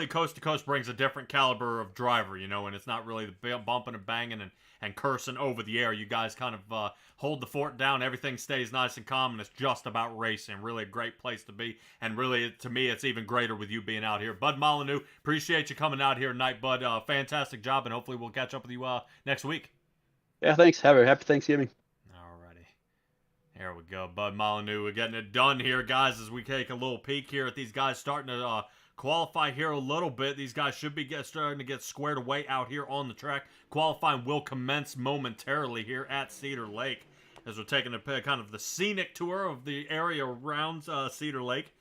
S1: Coast to Coast brings a different caliber of driver, and it's not really the bumping and banging and cursing over the air. You guys kind of hold the fort down. Everything stays nice and calm, and it's just about racing. Really a great place to be, and really, to me, it's even greater with you being out here. Bud Molyneux, appreciate you coming out here tonight, Bud. Fantastic job, and hopefully we'll catch up with you next week.
S7: Yeah, thanks. Have a happy Thanksgiving.
S1: There we go, Bud Molyneux. We're getting it done here, guys, as we take a little peek here at these guys starting to qualify here a little bit. These guys should be starting to get squared away out here on the track. Qualifying will commence momentarily here at Cedar Lake as we're taking a kind of the scenic tour of the area around Cedar Lake.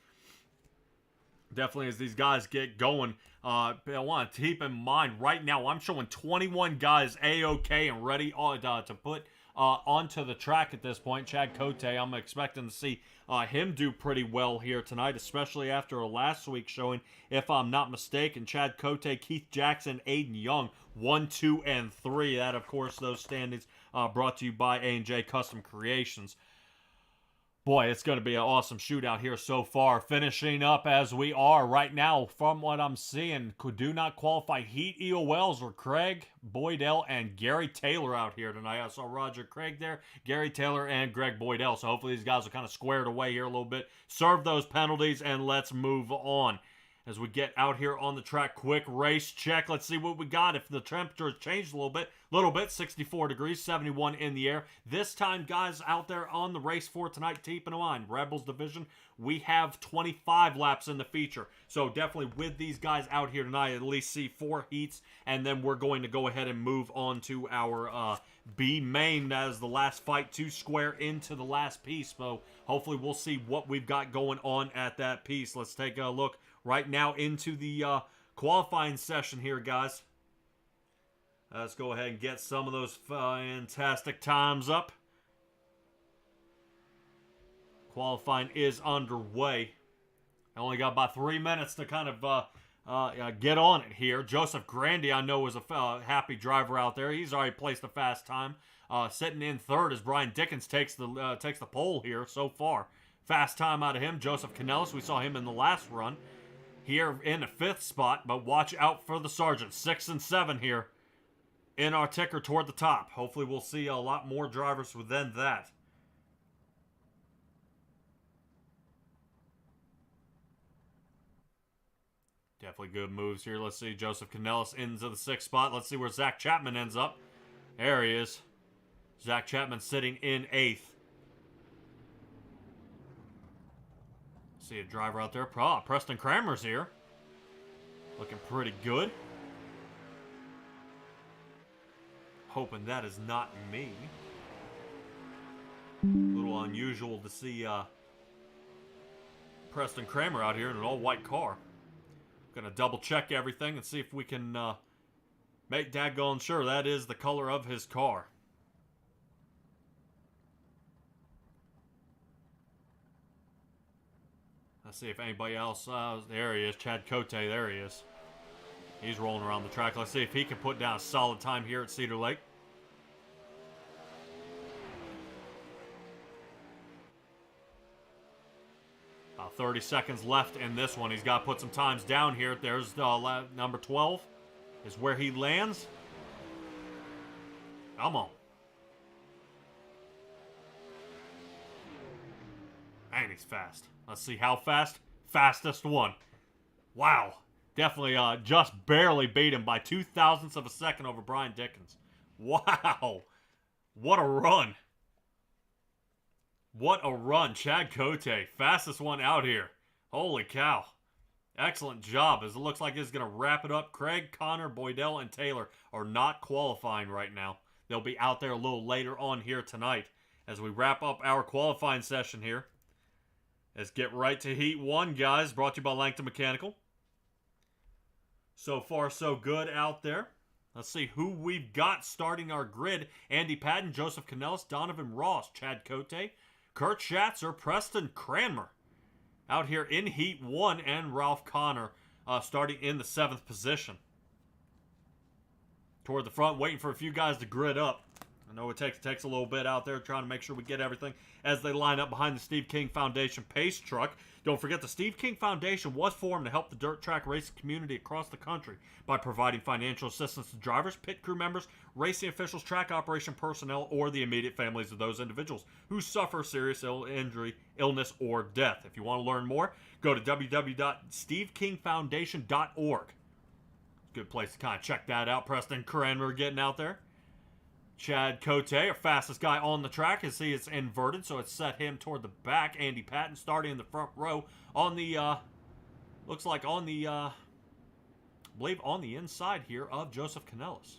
S1: Definitely as these guys get going, I want to keep in mind right now I'm showing 21 guys A-OK and ready to put onto the track at this point. Chad Cote, I'm expecting to see him do pretty well here tonight, especially after last week's showing. If I'm not mistaken, Chad Cote, Keith Jackson, Aiden Young, 1, 2, and 3. That, of course, those standings brought to you by A&J Custom Creations. Boy, it's going to be an awesome shootout here so far. Finishing up as we are right now, from what I'm seeing, do not qualify Heat EOLs or Craig Boydell and Gary Taylor out here tonight. I saw Roger Craig there, Gary Taylor, and Greg Boydell. So hopefully these guys are kind of squared away here a little bit. Serve those penalties, and let's move on. As we get out here on the track, quick race check. Let's see what we got. If the temperature has changed a little bit, 64 degrees, 71 in the air. This time, guys, out there on the race for tonight, keep in mind, Rebels Division, we have 25 laps in the feature. So definitely with these guys out here tonight, at least see 4 heats, and then we're going to go ahead and move on to our B main as the last fight to square into the last piece. So hopefully we'll see what we've got going on at that piece. Let's take a look right now into the qualifying session here, guys. Let's go ahead and get some of those fantastic times up. Qualifying is underway. I only got about 3 minutes to kind of get on it here. Joseph Grandy, I know, is a happy driver out there. He's already placed a fast time. Sitting in third as Brian Dickens takes the pole here so far. Fast time out of him. Joseph Canellis, we saw him in the last run. Here in the 5th spot, but watch out for the Sergeant. 6 and 7 here in our ticker toward the top. Hopefully we'll see a lot more drivers within that. Definitely good moves here. Let's see. Joseph Canellis into the 6th spot. Let's see where Zach Chapman ends up. There he is. Zach Chapman sitting in 8th. See a driver out there. Preston Kramer's here. Looking pretty good. Hoping that is not me. A little unusual to see Preston Kramer out here in an all-white car. Gonna double check everything and see if we can make daggone sure that is the color of his car. Let's see if anybody else, there he is, Chad Cote, there he is. He's rolling around the track. Let's see if he can put down a solid time here at Cedar Lake. 30 seconds left in this one. He's got to put some times down here. There's number 12 is where he lands. Come on. And he's fast. Let's see how fast. Fastest one. Wow. Definitely just barely beat him by 0.02 of a second over Brian Dickens. Wow. What a run. What a run. Chad Cote. Fastest one out here. Holy cow. Excellent job. As it looks like it's going to wrap it up. Craig, Connor, Boydell, and Taylor are not qualifying right now. They'll be out there a little later on here tonight as we wrap up our qualifying session here. Let's get right to Heat 1, guys. Brought to you by Langton Mechanical. So far, so good out there. Let's see who we've got starting our grid. Andy Patton, Joseph Canellis, Donovan Ross, Chad Cote, Kurt Schatzer, Preston Cranmer. Out here in Heat 1, and Ralph Connor starting in the 7th position. Toward the front, waiting for a few guys to grid up. I know it takes a little bit out there trying to make sure we get everything as they line up behind the Steve King Foundation pace truck. Don't forget the Steve King Foundation was formed to help the dirt track racing community across the country by providing financial assistance to drivers, pit crew members, racing officials, track operation personnel, or the immediate families of those individuals who suffer serious injury, illness, or death. If you want to learn more, go to www.stevekingfoundation.org. Good place to kind of check that out. Preston Cranmer getting out there. Chad Cote, our fastest guy on the track. You see it's inverted, so it's set him toward the back. Andy Patton starting in the front row on the, looks like on the, I believe on the inside here of Joseph Canellis.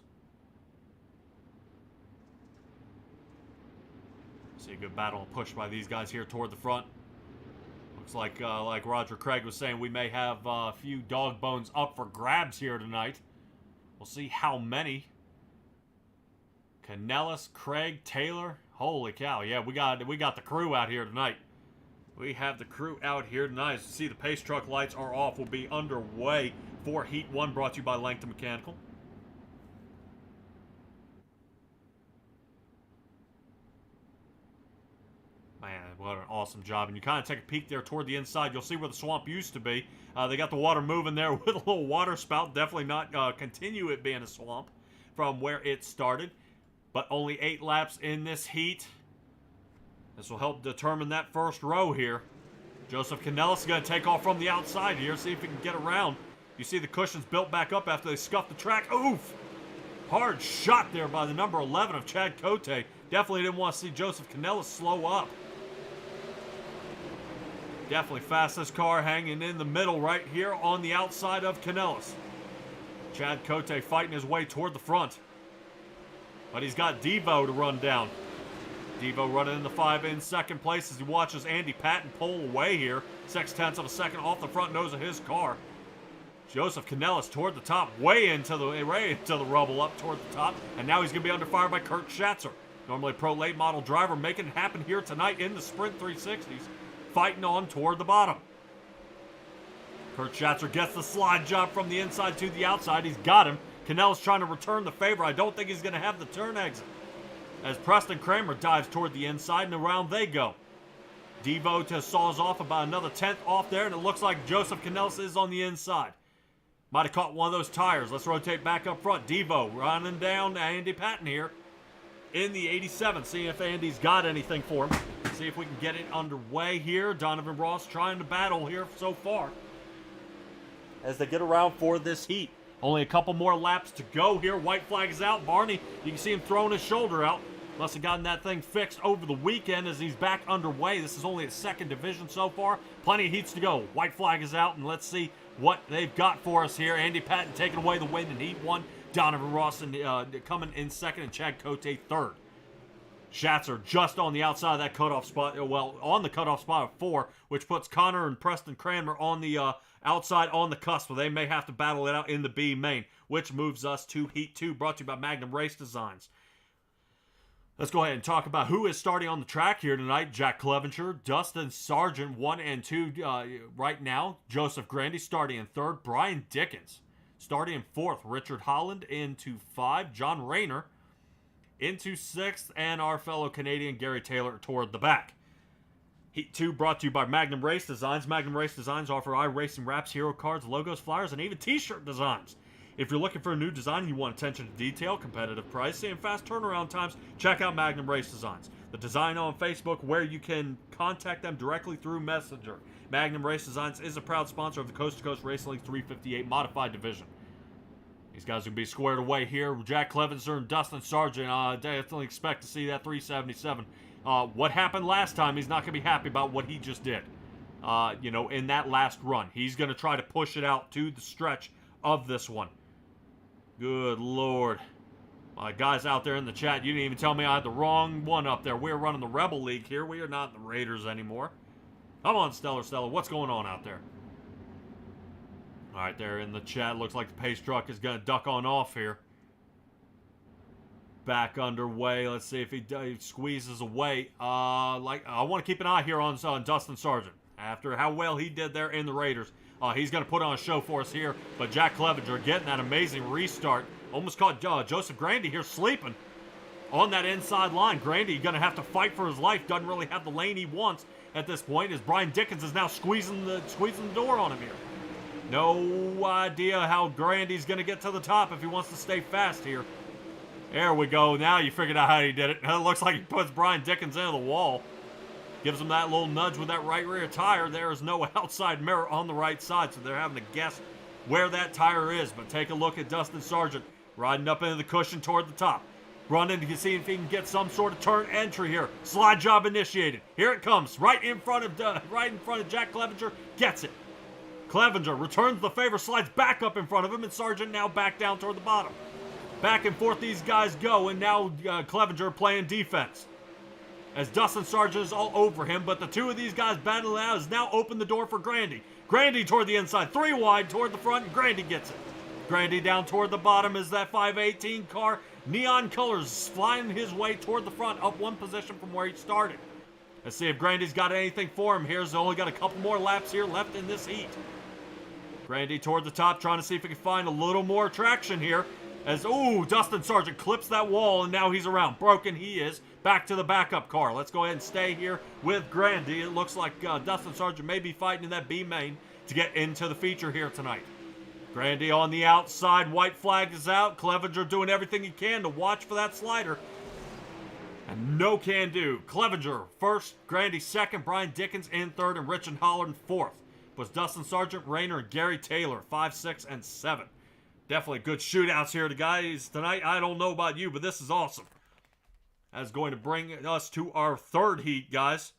S1: See a good battle and push by these guys here toward the front. Looks like Roger Craig was saying, we may have a few dog bones up for grabs here tonight. We'll see how many. Canellis, Craig, Taylor. Holy cow! Yeah, we got the crew out here tonight. We have the crew out here tonight. As you see, the pace truck lights are off. We'll be underway for Heat 1, brought to you by Langton Mechanical. Man, what an awesome job. And you kind of take a peek there toward the inside. You'll see where the swamp used to be. They got the water moving there with a little water spout. Definitely not continue it being a swamp from where it started. But only 8 laps in this heat. This will help determine that first row here. Joseph Canellis is going to take off from the outside here. See if he can get around. You see the cushions built back up after they scuffed the track. Oof! Hard shot there by the number 11 of Chad Cote. Definitely didn't want to see Joseph Canellis slow up. Definitely fastest car hanging in the middle right here on the outside of Canellis. Chad Cote fighting his way toward the front. But he's got Devo to run down. Devo running in the 5 in second place as he watches Andy Patton pull away here. 6/10 of a second off the front nose of his car. Joseph Canellis toward the top, way into the rubble up toward the top. And now he's going to be under fire by Kurt Schatzer. Normally pro late model driver, making it happen here tonight in the Sprint 360s. Fighting on toward the bottom. Kurt Schatzer gets the slide job from the inside to the outside. He's got him. Canellis trying to return the favor. I don't think he's going to have the turn exit. As Preston Kramer dives toward the inside, and around they go. Devo saws off about another 10th off there, and it looks like Joseph Canellis is on the inside. Might have caught one of those tires. Let's rotate back up front. Devo running down Andy Patton here in the 87. See if Andy's got anything for him. See if we can get it underway here. Donovan Ross trying to battle here so far as they get around for this heat. Only a couple more laps to go here. White flag is out. Barney, you can see him throwing his shoulder out. Must have gotten that thing fixed over the weekend as he's back underway. This is only a second division so far. Plenty of heats to go. White flag is out, and let's see what they've got for us here. Andy Patton taking away the win in Heat 1. Donovan Ross coming in second, and Chad Cote third. Schatzer just on the outside of that cutoff spot, well, on the cutoff spot of 4, which puts Connor and Preston Cranmer on the outside on the cusp, where they may have to battle it out in the B main, which moves us to Heat 2, brought to you by Magnum Race Designs. Let's go ahead and talk about who is starting on the track here tonight. Jack Clevenger, Dustin Sargent, 1 and 2 right now. Joseph Grandy starting in 3rd. Brian Dickens starting in 4th. Richard Holland into 5. John Rayner into 6th, and our fellow Canadian Gary Taylor toward the back. Heat 2 brought to you by Magnum Race Designs. Magnum Race Designs offer iRacing wraps, hero cards, logos, flyers, and even t-shirt designs. If you're looking for a new design and you want attention to detail, competitive pricing, and fast turnaround times, check out Magnum Race Designs. The design on Facebook, where you can contact them directly through Messenger. Magnum Race Designs is a proud sponsor of the Coast to Coast Racing League 358 Modified Division. These guys will be squared away here. Jack Clevenger and Dustin Sargent. Definitely expect to see that 377. What happened last time, he's not going to be happy about what he just did. In that last run. He's going to try to push it out to the stretch of this one. Good Lord. My guys out there in the chat, you didn't even tell me I had the wrong one up there. We're running the Rebel League here. We are not the Raiders anymore. Come on, Stellar. What's going on out there? All right, there in the chat, looks like the pace truck is going to duck on off here. Back underway. Let's see if he squeezes away. I want to keep an eye here on Dustin Sargent. After how well he did there in the Raiders, he's going to put on a show for us here. But Jack Clevenger getting that amazing restart. Almost caught Joseph Grandy here sleeping on that inside line. Grandy going to have to fight for his life. Doesn't really have the lane he wants at this point, as Brian Dickens is now squeezing the door on him here. No idea how Grandy's going to get to the top if he wants to stay fast here. There we go. Now you figured out how he did it. It looks like he puts Brian Dickens into the wall. Gives him that little nudge with that right rear tire. There is no outside mirror on the right side, so they're having to guess where that tire is. But take a look at Dustin Sargent riding up into the cushion toward the top. Running to see if he can get some sort of turn entry here. Slide job initiated. Here it comes, right in front of Jack Clevenger. Gets it. Clevenger returns the favor, slides back up in front of him, and Sargent now back down toward the bottom. Back and forth these guys go, and now Clevenger playing defense. as Dustin Sargent is all over him, but the two of these guys battling out has now opened the door for Grandy. Grandy toward the inside, 3 wide toward the front, and Grandy gets it. Grandy down toward the bottom as that 518 car, neon colors flying his way toward the front, up 1 position from where he started. Let's see if Grandy's got anything for him here. He's only got a couple more laps here left in this heat. Grandy toward the top, trying to see if he can find a little more traction here. As, Dustin Sargent clips that wall, and now he's around. Broken he is. Back to the backup car. Let's go ahead and stay here with Grandy. It looks like Dustin Sargent may be fighting in that B main to get into the feature here tonight. Grandy on the outside. White flag is out. Clevenger doing everything he can to watch for that slider. And no can do. Clevenger first, Grandy second, Brian Dickens in third, and Richard Holland fourth. Was Dustin Sargent, Rayner, and Gary Taylor, 5, 6, and 7. Definitely good shootouts here, the guys, tonight. I don't know about you, but this is awesome. That's going to bring us to our third heat, guys.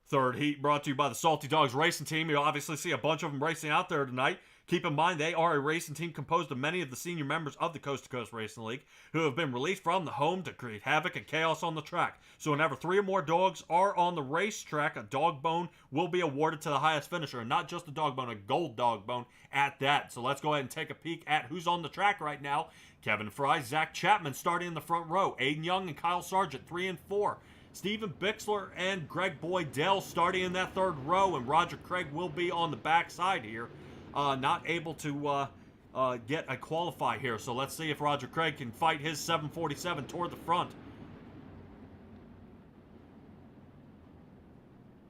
S1: Third heat brought to you by the Salty Dogs Racing Team. You'll obviously see a bunch of them racing out there tonight. Keep in mind, they are a racing team composed of many of the senior members of the Coast to Coast Racing League who have been released from the home to create havoc and chaos on the track. So whenever 3 or more dogs are on the racetrack, a dog bone will be awarded to the highest finisher. And not just a dog bone, a gold dog bone at that. So let's go ahead and take a peek at who's on the track right now. Kevin Fry, Zach Chapman starting in the front row. Aiden Young and Kyle Sargent, 3 and 4. Stephen Bixler and Greg Boydell starting in that third row. And Roger Craig will be on the backside here. Not able to get a qualify here. So let's see if Roger Craig can fight his 747 toward the front.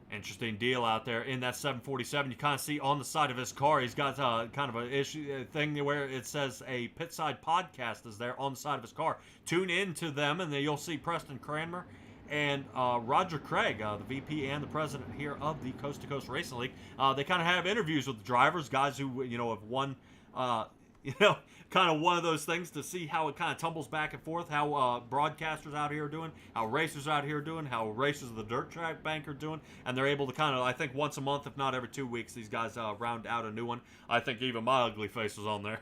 S1: Interesting deal out there in that 747. You kind of see on the side of his car, he's got kind of a thing where it says a pit side podcast is there on the side of his car. Tune in to them, and then you'll see Preston Cranmer and Roger Craig, the VP and the president here of the Coast to Coast Racing League. They kind of have interviews with the drivers, guys who, have won, kind of one of those things to see how it kind of tumbles back and forth, how broadcasters out here are doing, how racers out here are doing, how racers of the dirt track bank are doing, and they're able to kind of, I think once a month, if not every 2 weeks, these guys round out a new one. I think even my ugly face was on there.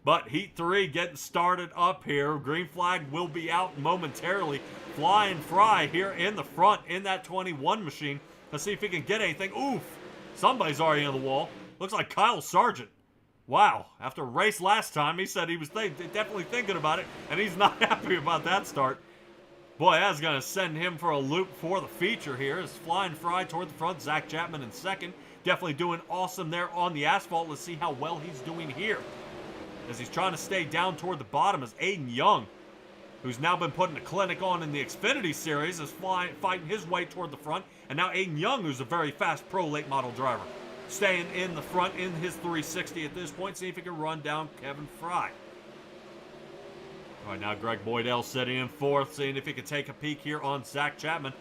S1: But Heat 3 getting started up here. Green flag will be out momentarily. Flying Fry here in the front in that 21 machine. Let's see if he can get anything. Oof. Somebody's already on the wall. Looks like Kyle Sargent. Wow. After a race last time, he said he was definitely thinking about it, and he's not happy about that start. Boy, that's going to send him for a loop for the feature here. As Flying Fry toward the front. Zach Chapman in second. Definitely doing awesome there on the asphalt. Let's see how well he's doing here, as he's trying to stay down toward the bottom. As Aiden Young, who's now been putting a clinic on in the Xfinity Series, is fighting his way toward the front. And now Aiden Young, who's a very fast pro late model driver, staying in the front in his 360 at this point. See if he can run down Kevin Fry. All right, now Greg Boydell sitting in fourth, seeing if he can take a peek here on Zach Chapman.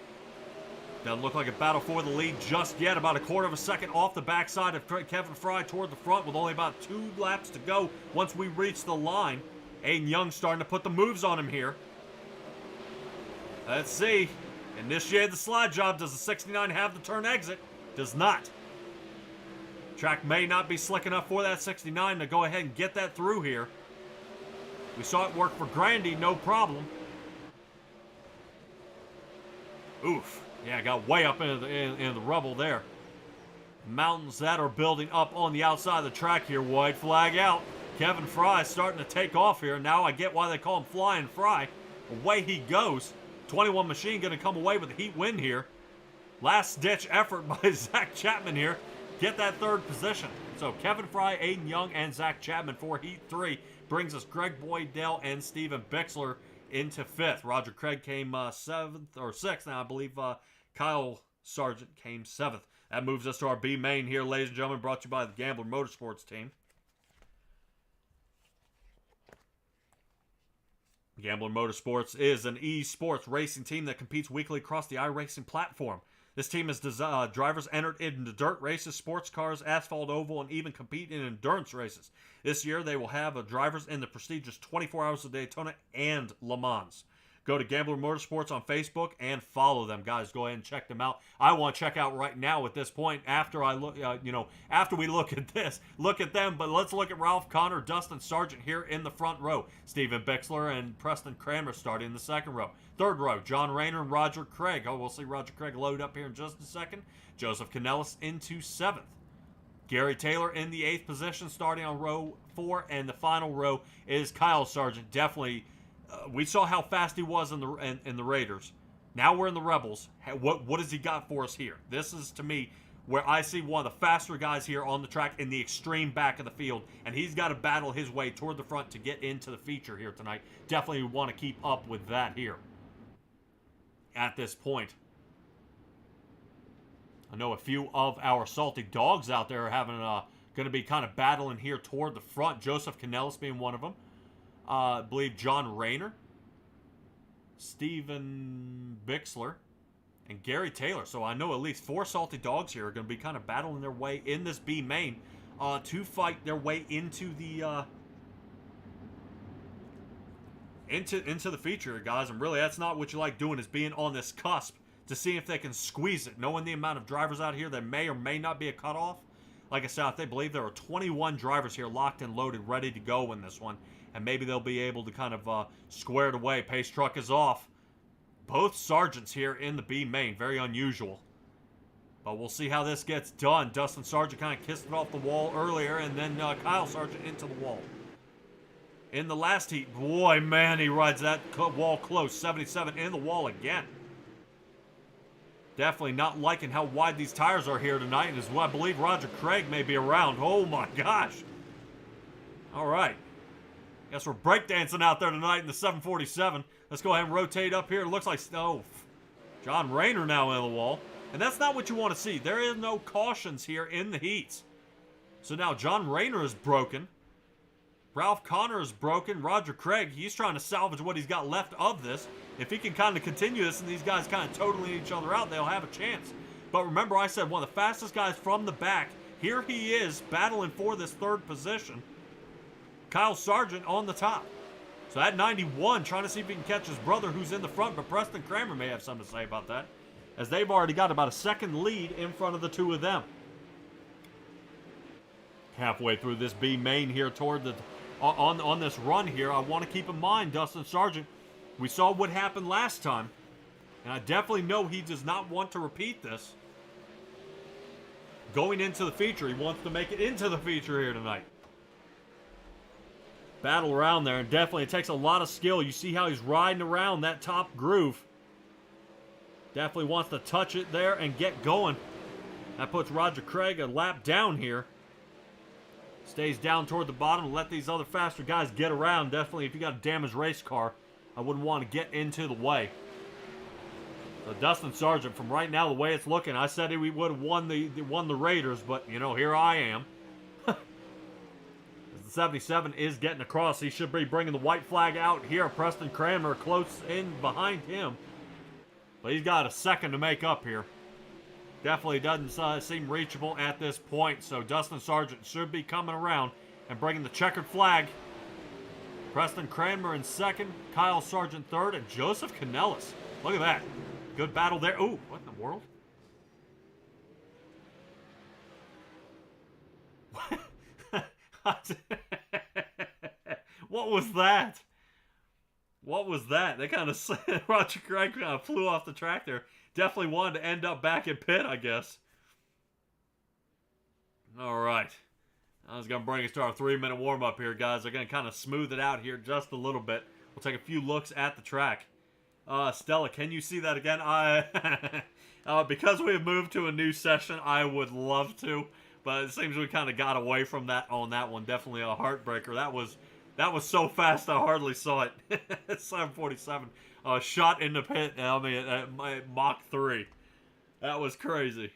S1: Doesn't look like a battle for the lead just yet. About a quarter of a second off the backside of Kevin Fry toward the front, with only about 2 laps to go once we reach the line. Aiden Young starting to put the moves on him here. Let's see. Initiate the slide job. Does the 69 have the turn exit? Does not. Track may not be slick enough for that 69 to go ahead and get that through here. We saw it work for Grandy, no problem. Oof. Yeah, got way up in the rubble there. Mountains that are building up on the outside of the track here. White flag out. Kevin Fry starting to take off here. Now I get why they call him Flying Fry. Away he goes. 21 machine going to come away with a heat win here. Last ditch effort by Zach Chapman here. Get that third position. So Kevin Fry, Aiden Young, and Zach Chapman for Heat 3. Brings us Greg Boydell and Stephen Bixler into 5th. Roger Craig came 7th or 6th. Now I believe Kyle Sargent came 7th. That moves us to our B main here, ladies and gentlemen, brought to you by the Gambler Motorsports team. Gambler Motorsports is an esports racing team that competes weekly across the iRacing platform. This team has drivers entered into dirt races, sports cars, asphalt oval, and even compete in endurance races. This year, they will have drivers in the prestigious 24 Hours of Daytona and Le Mans. Go to Gambler Motorsports on Facebook and follow them, guys. Go ahead and check them out. I want to check out right now at this point after I look, after we look at this, look at them. But let's look at Ralph Connor, Dustin Sargent here in the front row. Steven Bixler and Preston Kramer starting in the second row. Third row, John Rayner and Roger Craig. Oh, we'll see Roger Craig load up here in just a second. Joseph Canellis into seventh. Gary Taylor in the 8th position, starting on row 4, and the final row is Kyle Sargent. Definitely, we saw how fast he was in the Raiders. Now we're in the Rebels. What has he got for us here? This is, to me, where I see one of the faster guys here on the track in the extreme back of the field, and he's got to battle his way toward the front to get into the feature here tonight. Definitely want to keep up with that here at this point. I know a few of our salty dogs out there are having going to be kind of battling here toward the front. Joseph Canellis being one of them. I believe John Rayner, Steven Bixler, and Gary Taylor. So I know at least 4 salty dogs here are going to be kind of battling their way in this B main to fight their way into the into the feature, guys. And really, that's not what you like doing, is being on this cusp to see if they can squeeze it, knowing the amount of drivers out here that may or may not be a cutoff. Like I said, they believe there are 21 drivers here locked and loaded, ready to go in this one. And maybe they'll be able to kind of square it away. Pace truck is off. Both Sargents here in the B main. Very unusual. But we'll see how this gets done. Dustin Sargent kind of kissed it off the wall earlier, and then Kyle Sargent into the wall. In the last heat, boy, man, he rides that wall close. 77 in the wall again. Definitely not liking how wide these tires are here tonight, and is what I believe Roger Craig may be around. Oh my gosh. All right. Guess we're breakdancing out there tonight in the 747. Let's go ahead and rotate up here. It looks like, oh, John Rayner now in the wall. And that's not what you want to see. There is no cautions here in the heats. So now John Rayner is broken. Ralph Connor is broken. Roger Craig, he's trying to salvage what he's got left of this. If he can kind of continue this and these guys kind of totaling each other out, they'll have a chance. But remember, I said one of the fastest guys from the back. Here he is battling for this 3rd position. Kyle Sargent on the top. So at 91, trying to see if he can catch his brother who's in the front. But Preston Kramer may have something to say about that, as they've already got about a 2nd lead in front of the 2 of them. Halfway through this B main here toward the on this run here, I want to keep in mind Dustin Sargent. We saw what happened last time, and I definitely know he does not want to repeat this. Going into the feature, he wants to make it into the feature here tonight. Battle around there, and definitely it takes a lot of skill. You see how he's riding around that top groove. Definitely wants to touch it there and get going. That puts Roger Craig a lap down here. Stays down toward the bottom to let these other faster guys get around. Definitely, if you got a damaged race car, I wouldn't want to get into the way. So Dustin Sargent, from right now, the way it's looking, I said we would have won the Raiders, but, you know, here I am. The 77 is getting across. He should be bringing the white flag out here. Preston Kramer close in behind him. But he's got a 2nd to make up here. Definitely doesn't seem reachable at this point. So Dustin Sargent should be coming around and bringing the checkered flag. Preston Kramer in 2nd, Kyle Sargent 3rd, and Joseph Canellis. Look at that. Good battle there. Ooh, what in the world? What was that? What was that? They kind of Roger Craig kind of flew off the track there. Definitely wanted to end up back in pit, I guess. All right. I was going to bring us to our 3-minute warm-up here, guys. They're going to kind of smooth it out here just a little bit. We'll take a few looks at the track. Stella, can you see that again? Because we have moved to a new session, I would love to. But it seems we kind of got away from that on that one. Definitely a heartbreaker. That was so fast I hardly saw it. 747. Shot in the pit. I mean, at Mach 3. That was crazy.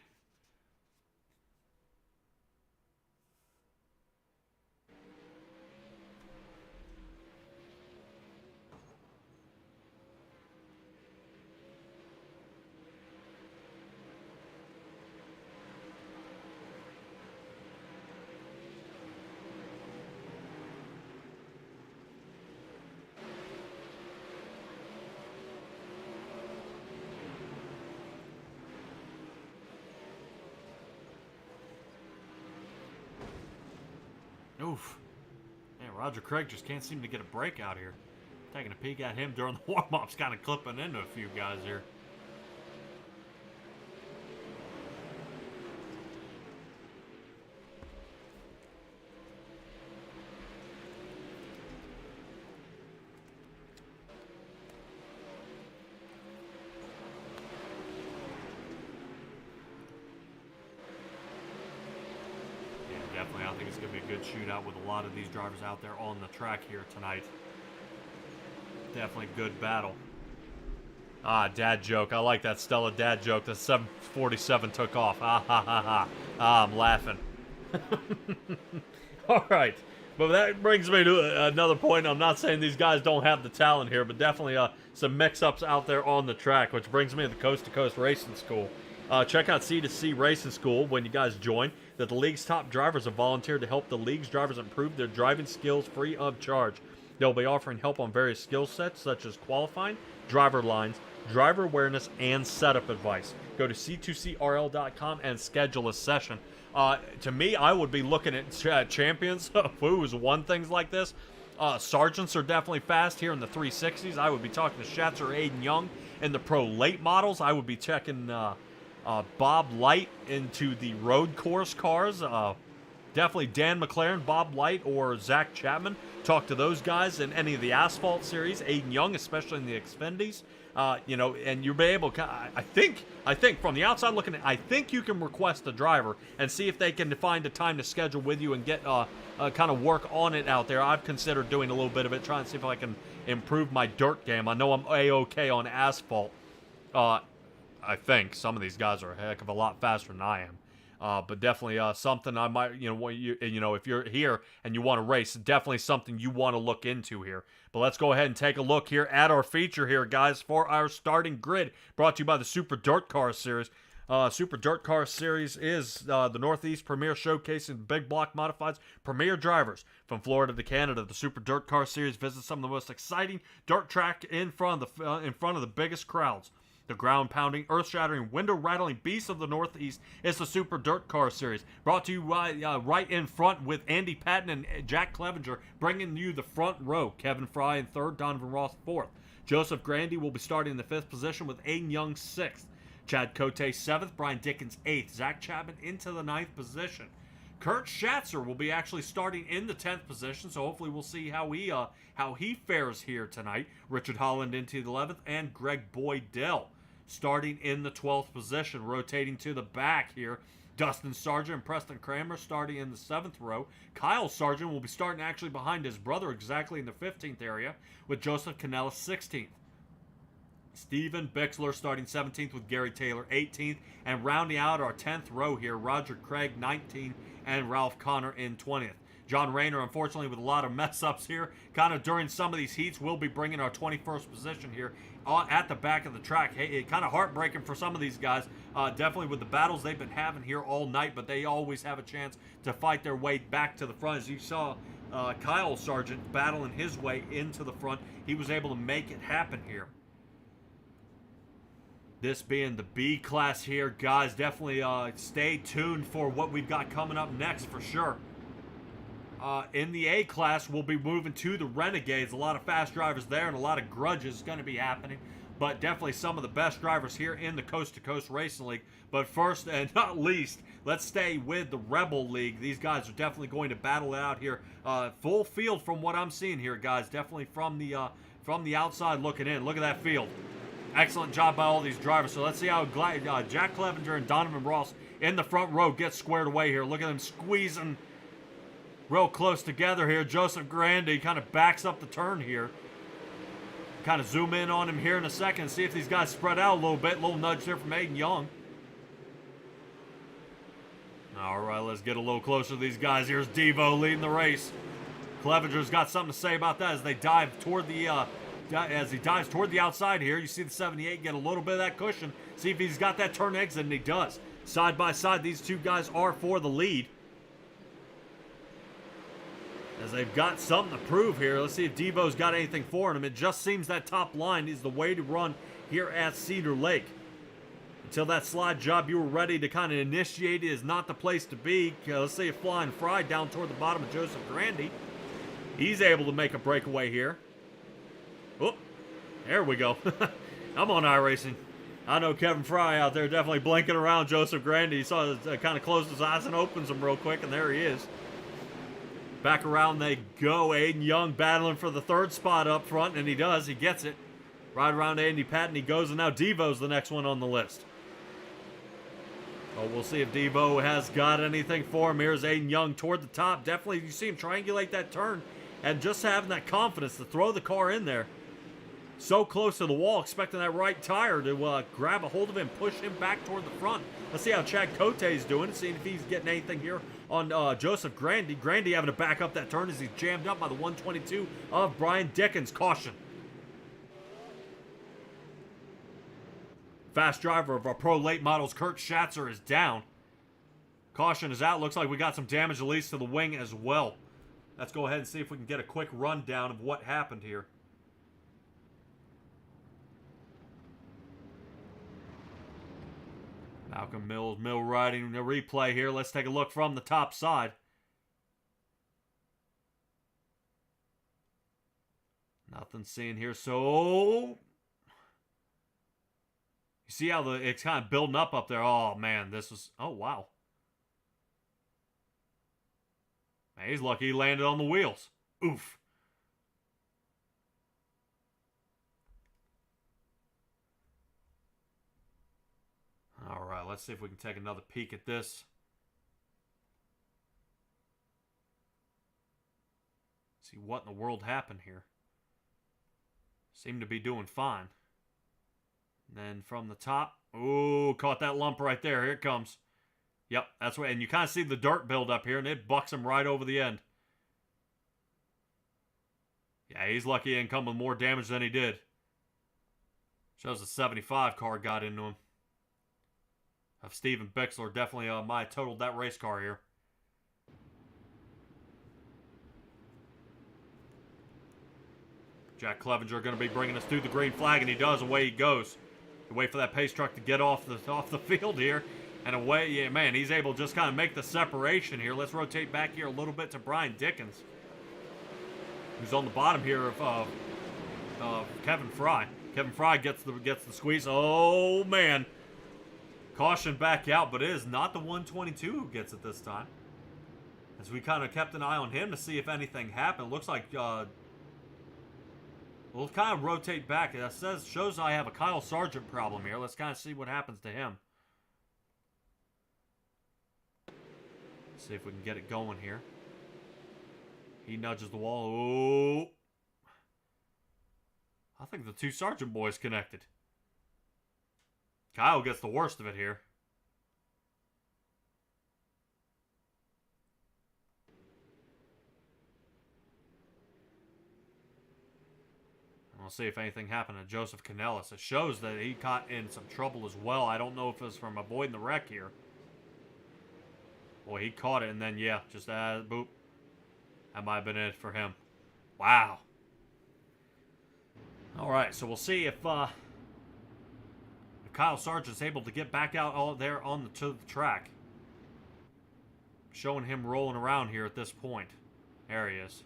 S1: Oof. Man, Roger Craig just can't seem to get a break out here. Taking a peek at him during the warm-ups, kind of clipping into a few guys here. Definitely, I think it's going to be a good shootout with a lot of these drivers out there on the track here tonight. Definitely good battle. Ah, dad joke. I like that Stella dad joke. The 747 took off. Ah, ha, ha, ha. Ah, I'm laughing. All right. But that brings me to another point. I'm not saying these guys don't have the talent here, but definitely some mix-ups out there on the track, which brings me to the Coast to Coast Racing School. Check out C2C Racing School when you guys join. That the league's top drivers have volunteered to help the league's drivers improve their driving skills free of charge. They'll be offering help on various skill sets such as qualifying, driver lines, driver awareness, and setup advice. Go to c2crl.com and schedule a session. To me, I would be looking at champions who's won things like this. Sergeants are definitely fast here in the 360s. I would be talking to Schatz or Aiden Young. In the pro late models, I would be checking Bob Light into the road course cars. Definitely Dan McLaren, Bob Light, or Zach Chapman. Talk to those guys in any of the asphalt series. Aiden Young, especially in the Xfindies. And you'll be able. I think from the outside looking at, I think you can request a driver and see if they can find a time to schedule with you and get kind of work on it out there. I've considered doing a little bit of it, trying to see if I can improve my dirt game. I know I'm a-okay on asphalt. I think some of these guys are a heck of a lot faster than I am. But definitely something I might, if you're here and you want to race, definitely something you want to look into here. But let's go ahead and take a look here at our feature here, guys, for our starting grid, brought to you by the Super Dirt Car Series. Super Dirt Car Series is the Northeast premier showcasing big block modifieds, premier drivers from Florida to Canada. The Super Dirt Car Series visits some of the most exciting dirt track in front of the biggest crowds. The ground-pounding, earth-shattering, window-rattling beast of the Northeast is the Super Dirt Car Series, brought to you right in front with Andy Patton and Jack Clevenger, bringing you the front row. Kevin Fry in third, Donovan Ross fourth. Joseph Grandy will be starting in the fifth position with Aiden Young sixth. Chad Cote seventh, Brian Dickens eighth. Zach Chapman into the ninth position. Kurt Schatzer will be actually starting in the 10th position, so hopefully we'll see how he fares here tonight. Richard Holland into the 11th, and Greg Boydell starting in the 12th position. Rotating to the back here, Dustin Sargent and Preston Kramer starting in the 7th row. Kyle Sargent will be starting actually behind his brother exactly in the 15th area, with Joseph Canella 16th. Steven Bixler starting 17th with Gary Taylor 18th, and rounding out our 10th row here, Roger Craig 19th and Ralph Connor in 20th. John Rayner, unfortunately, with a lot of mess-ups here, kind of during some of these heats, will be bringing our 21st position here at the back of the track. Hey, it kind of heartbreaking for some of these guys, definitely with the battles they've been having here all night, but they always have a chance to fight their way back to the front. As you saw, Kyle Sargent battling his way into the front. He was able to make it happen here. This being the B class here, guys, definitely stay tuned for what we've got coming up next for sure. In the A class, we'll be moving to the Renegades. A lot of fast drivers there and a lot of grudges going to be happening. But definitely some of the best drivers here in the Coast to Coast Racing League. But first and not least, let's stay with the Rebel League. These guys are definitely going to battle it out here. Full field from what I'm seeing here, guys. Definitely from the outside looking in. Look at that field. Excellent job by all these drivers. So let's see how Jack Clevenger and Donovan Ross in the front row get squared away here. Look at them squeezing real close together here. Joseph Grandy kind of backs up the turn here. Kind of zoom in on him here in a second and see if these guys spread out a little bit. A little nudge there from Aiden Young. All right, let's get a little closer to these guys. Here's Devo leading the race. Clevenger's got something to say about that as they dive toward the as he dives toward the outside here. You see the 78 get a little bit of that cushion. See if he's got that turn exit, and he does. Side by side, these two guys are for the lead. As they've got something to prove here. Let's see if Devo's got anything for him. It just seems that top line is the way to run here at Cedar Lake. Until that slide job you were ready to kind of initiate is not the place to be. Let's see if Flying Fry down toward the bottom of Joseph Grandy. He's able to make a breakaway here. Oh, there we go. I'm on iRacing. I know Kevin Fry out there definitely blinking around Joseph Grandy. He saw kind of closed his eyes and opens them real quick, and there he is. Back around they go. Aiden Young battling for the third spot up front, and he does. He gets it. Right around Andy Patton he goes, and now Devo's the next one on the list. Oh, we'll see if Devo has got anything for him. Here's Aiden Young toward the top. Definitely, you see him triangulate that turn, and just having that confidence to throw the car in there. So close to the wall, expecting that right tire to grab a hold of him, push him back toward the front. Let's see how Chad Cote's doing, seeing if he's getting anything here on Joseph Grandy. Grandy having to back up that turn as he's jammed up by the 122 of Brian Dickens. Caution. Fast driver of our Pro Late Models, Kurt Schatzer, is down. Caution is out. Looks like we got some damage, at least to the wing as well. Let's go ahead and see if we can get a quick rundown of what happened here. Malcolm Mills, mill riding the replay here. Let's take a look from the top side. Nothing seen here, so... You see how it's kind of building up there? Oh, man, this was... Oh, wow. Man, he's lucky he landed on the wheels. Oof. All right, let's see if we can take another peek at this. See what in the world happened here. Seemed to be doing fine. And then from the top, ooh, caught that lump right there. Here it comes. Yep, that's what, and you kind of see the dirt build up here, and it bucks him right over the end. Yeah, he's lucky he didn't come with more damage than he did. Shows the 75 car got into him. Of Steven Bixler, definitely my totaled that race car here. Jack Clevenger going to be bringing us through the green flag, and he does. Away he goes. You wait for that pace truck to get off the field here, and away. Yeah, man, he's able to just kind of make the separation here. Let's rotate back here a little bit to Brian Dickens, who's on the bottom here of Kevin Fry. Kevin Fry gets the squeeze. Oh man. Caution back out, but it is not the 122 who gets it this time. As we kind of kept an eye on him to see if anything happened. Looks like we'll kind of rotate back. It shows I have a Kyle Sargent problem here. Let's kind of see what happens to him. See if we can get it going here. He nudges the wall. Oh. I think the two Sargent boys connected. Kyle gets the worst of it here. We'll see if anything happened to Joseph Canellis. It shows that he got in some trouble as well. I don't know if it's from avoiding the wreck here. Boy, he caught it, and then, yeah, just boop. That might have been it for him. Wow. All right, so we'll see if Kyle Sargent's able to get back out all there to the track. Showing him rolling around here at this point. There he is.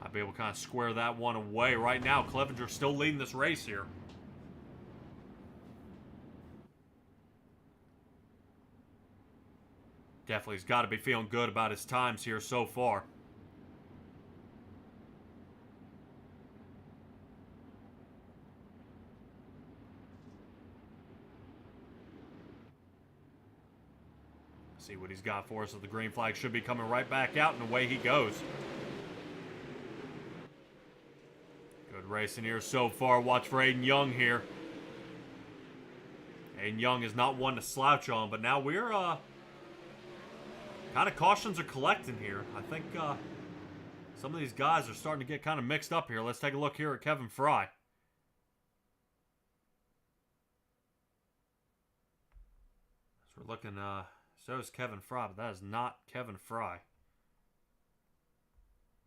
S1: I'll be able to kind of square that one away. Right now, Clevenger's still leading this race here. Definitely has got to be feeling good about his times here so far. See what he's got for us. So the green flag should be coming right back out, and away he goes. Good racing here so far. Watch for Aiden Young here. Aiden Young is not one to slouch on, but now we're kind of cautions are collecting here. I think some of these guys are starting to get kind of mixed up here. Let's take a look here at Kevin Fry. So we're looking, so is Kevin Fry, but that is not Kevin Fry.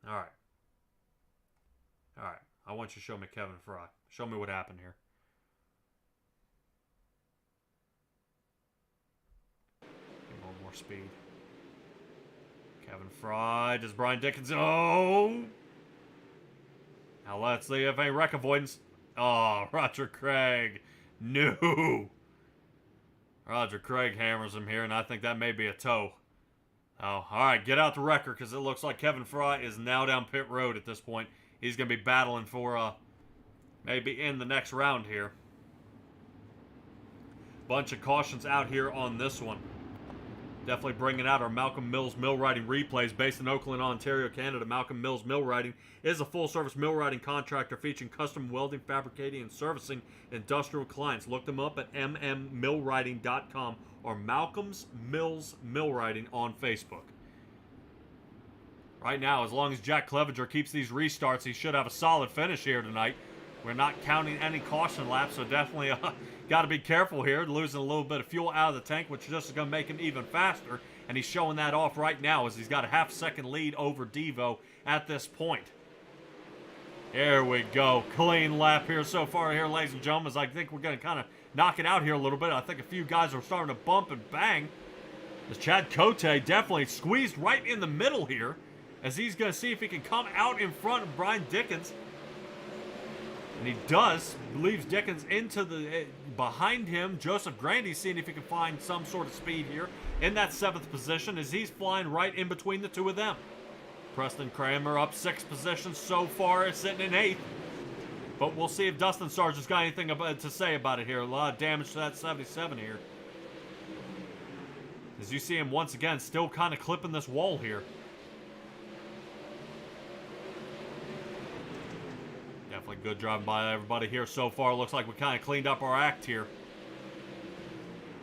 S1: All right. All right. I want you to show me Kevin Fry. Show me what happened here. speed. Kevin Fry, does Brian Dickens, oh! Now let's see if any wreck avoidance. Oh, Roger Craig, no! Roger Craig hammers him here, and I think that may be a tow. Oh, alright, get out the wrecker, because it looks like Kevin Fry is now down pit road at this point. He's going to be battling for, maybe in the next round here. Bunch of cautions out here on this one. Definitely bringing out our Malcolm Mills mill riding replays based in Oakland, Ontario, Canada. Malcolm Mills Mill Riding is a full-service mill riding contractor featuring custom welding, fabricating, and servicing industrial clients. Look them up at mmmillwriting.com or Malcolm's Mills Mill Riding on Facebook. Right now, as long as Jack Clevenger keeps these restarts, he should have a solid finish here tonight. We're not counting any caution laps, so definitely got to be careful here. Losing a little bit of fuel out of the tank, which just is going to make him even faster. And he's showing that off right now as he's got a half-second lead over Devo at this point. There we go. Clean lap here so far here, ladies and gentlemen, as I think we're going to kind of knock it out here a little bit. I think a few guys are starting to bump and bang. As Chad Cote definitely squeezed right in the middle here, as he's going to see if he can come out in front of Brian Dickens. And he does. Leaves Dickens into the behind him. Joseph Grandy seeing if he can find some sort of speed here in that 7th position as he's flying right in between the two of them. Preston Kramer up 6 positions so far, sitting in 8th. But we'll see if Dustin Sargent's got anything to say about it here. A lot of damage to that 77 here. As you see him once again still kind of clipping this wall here. Definitely good driving by everybody here so far. Looks like we kind of cleaned up our act here.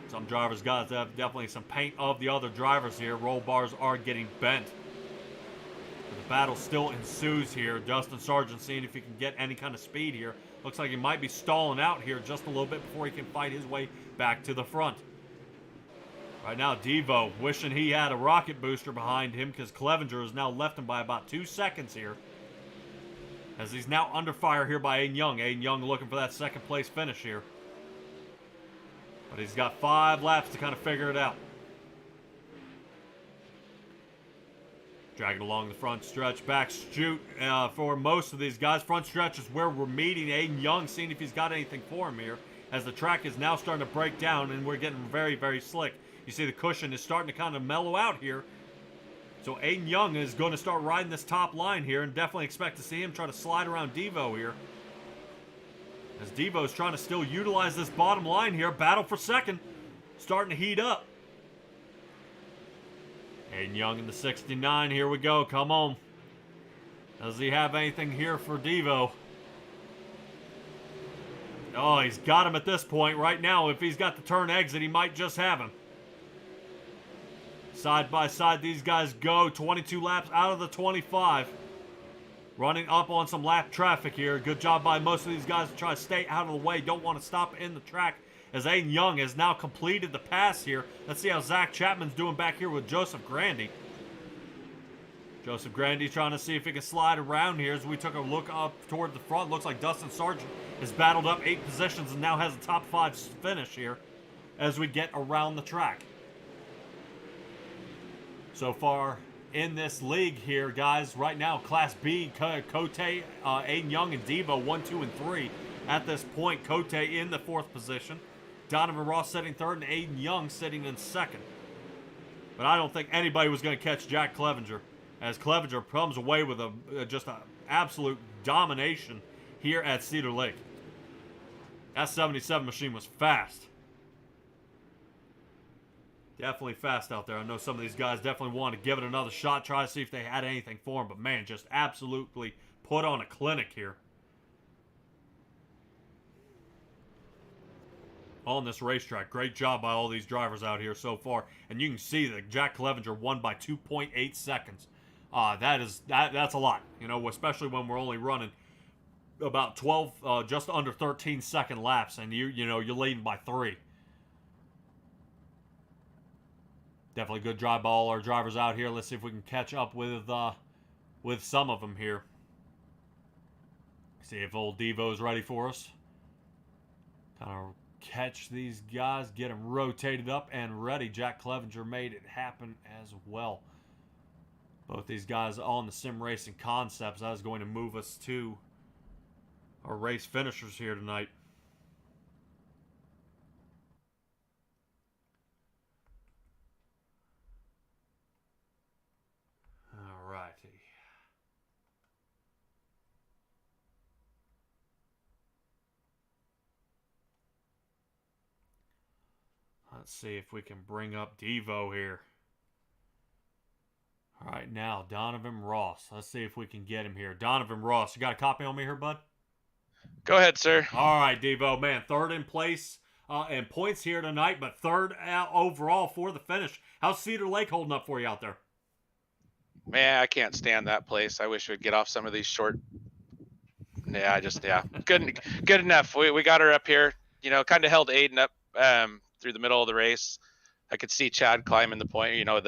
S1: Some drivers got definitely some paint of the other drivers here. Roll bars are getting bent. But the battle still ensues here. Dustin Sargent seeing if he can get any kind of speed here. Looks like he might be stalling out here just a little bit before he can fight his way back to the front. Right now, Devo wishing he had a rocket booster behind him because Clevenger has now left him by about 2 seconds here. As he's now under fire here by Aiden Young. Aiden Young looking for that 2nd place finish here. But he's got 5 laps to kind of figure it out. Dragging along the front stretch, back shoot for most of these guys. Front stretch is where we're meeting Aiden Young, seeing if he's got anything for him here. As the track is now starting to break down and we're getting very, very slick. You see the cushion is starting to kind of mellow out here. So Aiden Young is going to start riding this top line here and definitely expect to see him try to slide around Devo here. As Devo's trying to still utilize this bottom line here. Battle for 2nd. Starting to heat up. Aiden Young in the 69. Here we go. Come on. Does he have anything here for Devo? Oh, he's got him at this point. Right now, if he's got the turn exit, he might just have him. Side by side, these guys go 22 laps out of the 25. Running up on some lap traffic here. Good job by most of these guys to try to stay out of the way. Don't want to stop in the track as Aiden Young has now completed the pass here. Let's see how Zach Chapman's doing back here with Joseph Grandy. Joseph Grandy trying to see if he can slide around here as we took a look up toward the front. Looks like Dustin Sargent has battled up 8 positions and now has a top 5 finish here as we get around the track. So far in this league here, guys, right now, Class B, Cote, Aiden Young, and Devo, 1, 2, and 3. At this point, Cote in the 4th position. Donovan Ross sitting 3rd, and Aiden Young sitting in 2nd. But I don't think anybody was going to catch Jack Clevenger, as Clevenger comes away with just an absolute domination here at Cedar Lake. That 77 machine was fast. Definitely fast out there. I know some of these guys definitely wanted to give it another shot, try to see if they had anything for him. But, man, just absolutely put on a clinic here on this racetrack. Great job by all these drivers out here so far. And you can see that Jack Clevenger won by 2.8 seconds. That's a lot, you know, especially when we're only running about 12, just under 13-second laps, and you're leading by 3. Definitely good drive by all our drivers out here. Let's see if we can catch up with some of them here. See if old Devo's ready for us. Kind of catch these guys, get them rotated up and ready. Jack Clevenger made it happen as well. Both these guys on the sim racing concepts. That is going to move us to our race finishers here tonight. All righty. Let's see if we can bring up Devo here. All right, now Donovan Ross. Let's see if we can get him here. Donovan Ross, you got a copy on me here, bud?
S8: Go ahead, sir.
S1: All right, Devo, man, third in place and points here tonight, but third overall for the finish. How's Cedar Lake holding up for you out there?
S8: Man, I can't stand that place. I wish we'd get off some of these short. Yeah, good enough. We got her up here. You know, kind of held Aiden up through the middle of the race. I could see Chad climbing the point. You know,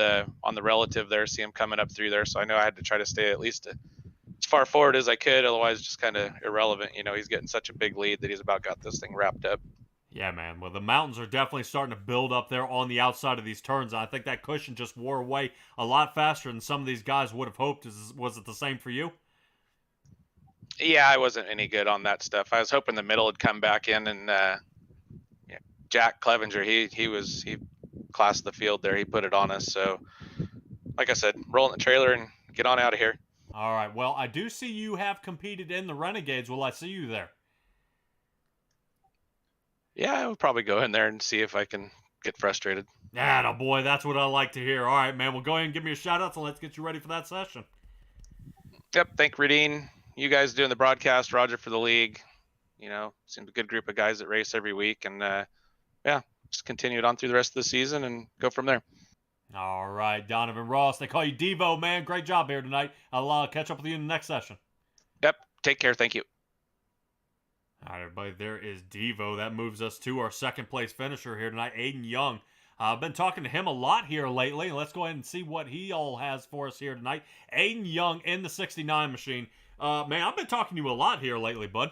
S8: on the relative there, see him coming up through there. So I know I had to try to stay at least as far forward as I could. Otherwise, just kind of irrelevant. You know, he's getting such a big lead that he's about got this thing wrapped up.
S1: Yeah, man. Well, the mountains are definitely starting to build up there on the outside of these turns. I think that cushion just wore away a lot faster than some of these guys would have hoped. Was it the same for you?
S8: Yeah, I wasn't any good on that stuff. I was hoping the middle would come back in, and yeah, Jack Clevenger, he classed the field there. He put it on us. So, like I said, roll in the trailer and get on out of here.
S1: All right. Well, I do see you have competed in the Renegades. Will I see you there?
S8: Yeah, I would probably go in there and see if I can get frustrated.
S1: Ah, boy, that's what I like to hear. All right, man. Well, go ahead and give me a shout out, and let's get you ready for that session.
S8: Yep. Thank Radine. You guys doing the broadcast, Roger for the league. You know, seems a good group of guys that race every week, and yeah, just continue it on through the rest of the season and go from there.
S1: All right, Donovan Ross. They call you Devo, man. Great job here tonight. I'll catch up with you in the next session.
S8: Yep. Take care. Thank you.
S1: All right, everybody, there is Devo. That moves us to our second place finisher here tonight, Aiden Young. I've been talking to him a lot here lately, and let's go ahead and see what he all has for us here tonight. Aiden Young in the 69 machine. Man, I've been talking to you a lot here lately, bud.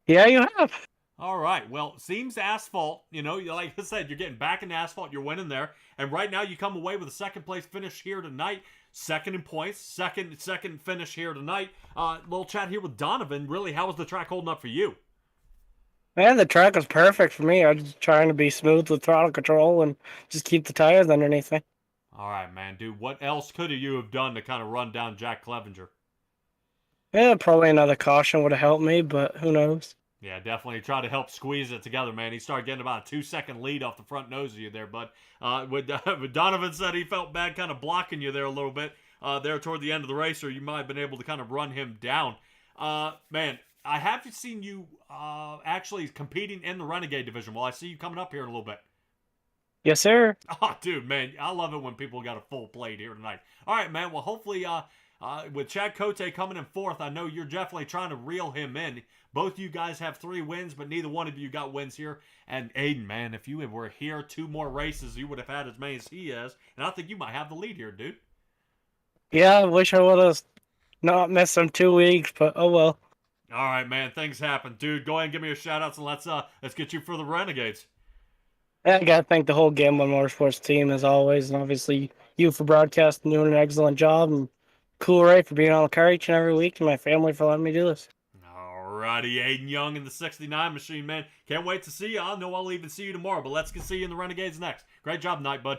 S9: Yeah, you have.
S1: All right, well, seems asphalt, you know, like I said, you're getting back in asphalt, you're winning there, and right now you come away with a second place finish here tonight. Second in points, second finish here tonight. Little chat here with Donovan. Really, how was the track holding up for you?
S9: Man, the track was perfect for me. I was just trying to be smooth with throttle control and just keep the tires underneath me.
S1: All right, man, dude. What else could you have done to kind of run down Jack Clevenger?
S9: Yeah, probably another caution would have helped me, but who knows?
S1: Yeah, definitely try to help squeeze it together, man. He started getting about a 2-second lead off the front nose of you there, bud. When Donovan said he felt bad kind of blocking you there a little bit there toward the end of the race, or you might have been able to kind of run him down. Man, I have seen you actually competing in the Renegade division. Well, I see you coming up here in a little bit.
S9: Yes, sir.
S1: Oh, dude, man, I love it when people got a full plate here tonight. All right, man, well, hopefully with Chad Cote coming in fourth, I know you're definitely trying to reel him in. Both you guys have 3 wins, but neither one of you got wins here. And Aiden, man, if you were here 2 more races, you would have had as many as he has. And I think you might have the lead here, dude.
S9: Yeah, I wish I would have not missed them 2 weeks, but oh well.
S1: All right, man, things happen. Dude, go ahead and give me your shout-outs, and let's get you for the Renegades.
S9: Yeah, I gotta thank the whole Gambling Motorsports team as always, and obviously you for broadcasting, doing an excellent job, and Cool Ray for being on the car each and every week, and my family for letting me do this.
S1: Alrighty, Aiden Young in the 69 machine, man. Can't wait to see you. I know I'll even see you tomorrow, but let's see you in the Renegades next. Great job tonight, bud.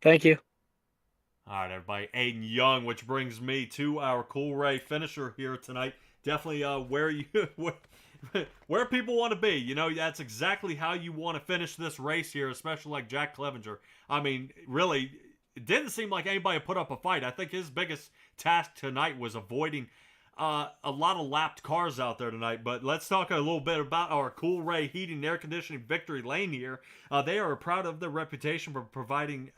S9: Thank you.
S1: All right, everybody. Aiden Young, which brings me to our Cool Ray finisher here tonight. Definitely where people want to be. You know, that's exactly how you want to finish this race here, especially like Jack Clevenger. I mean, really, it didn't seem like anybody put up a fight. I think his biggest task tonight was avoiding a lot of lapped cars out there tonight. But let's talk a little bit about our Cool Ray Heating and Air Conditioning Victory Lane here. They are proud of their reputation for providing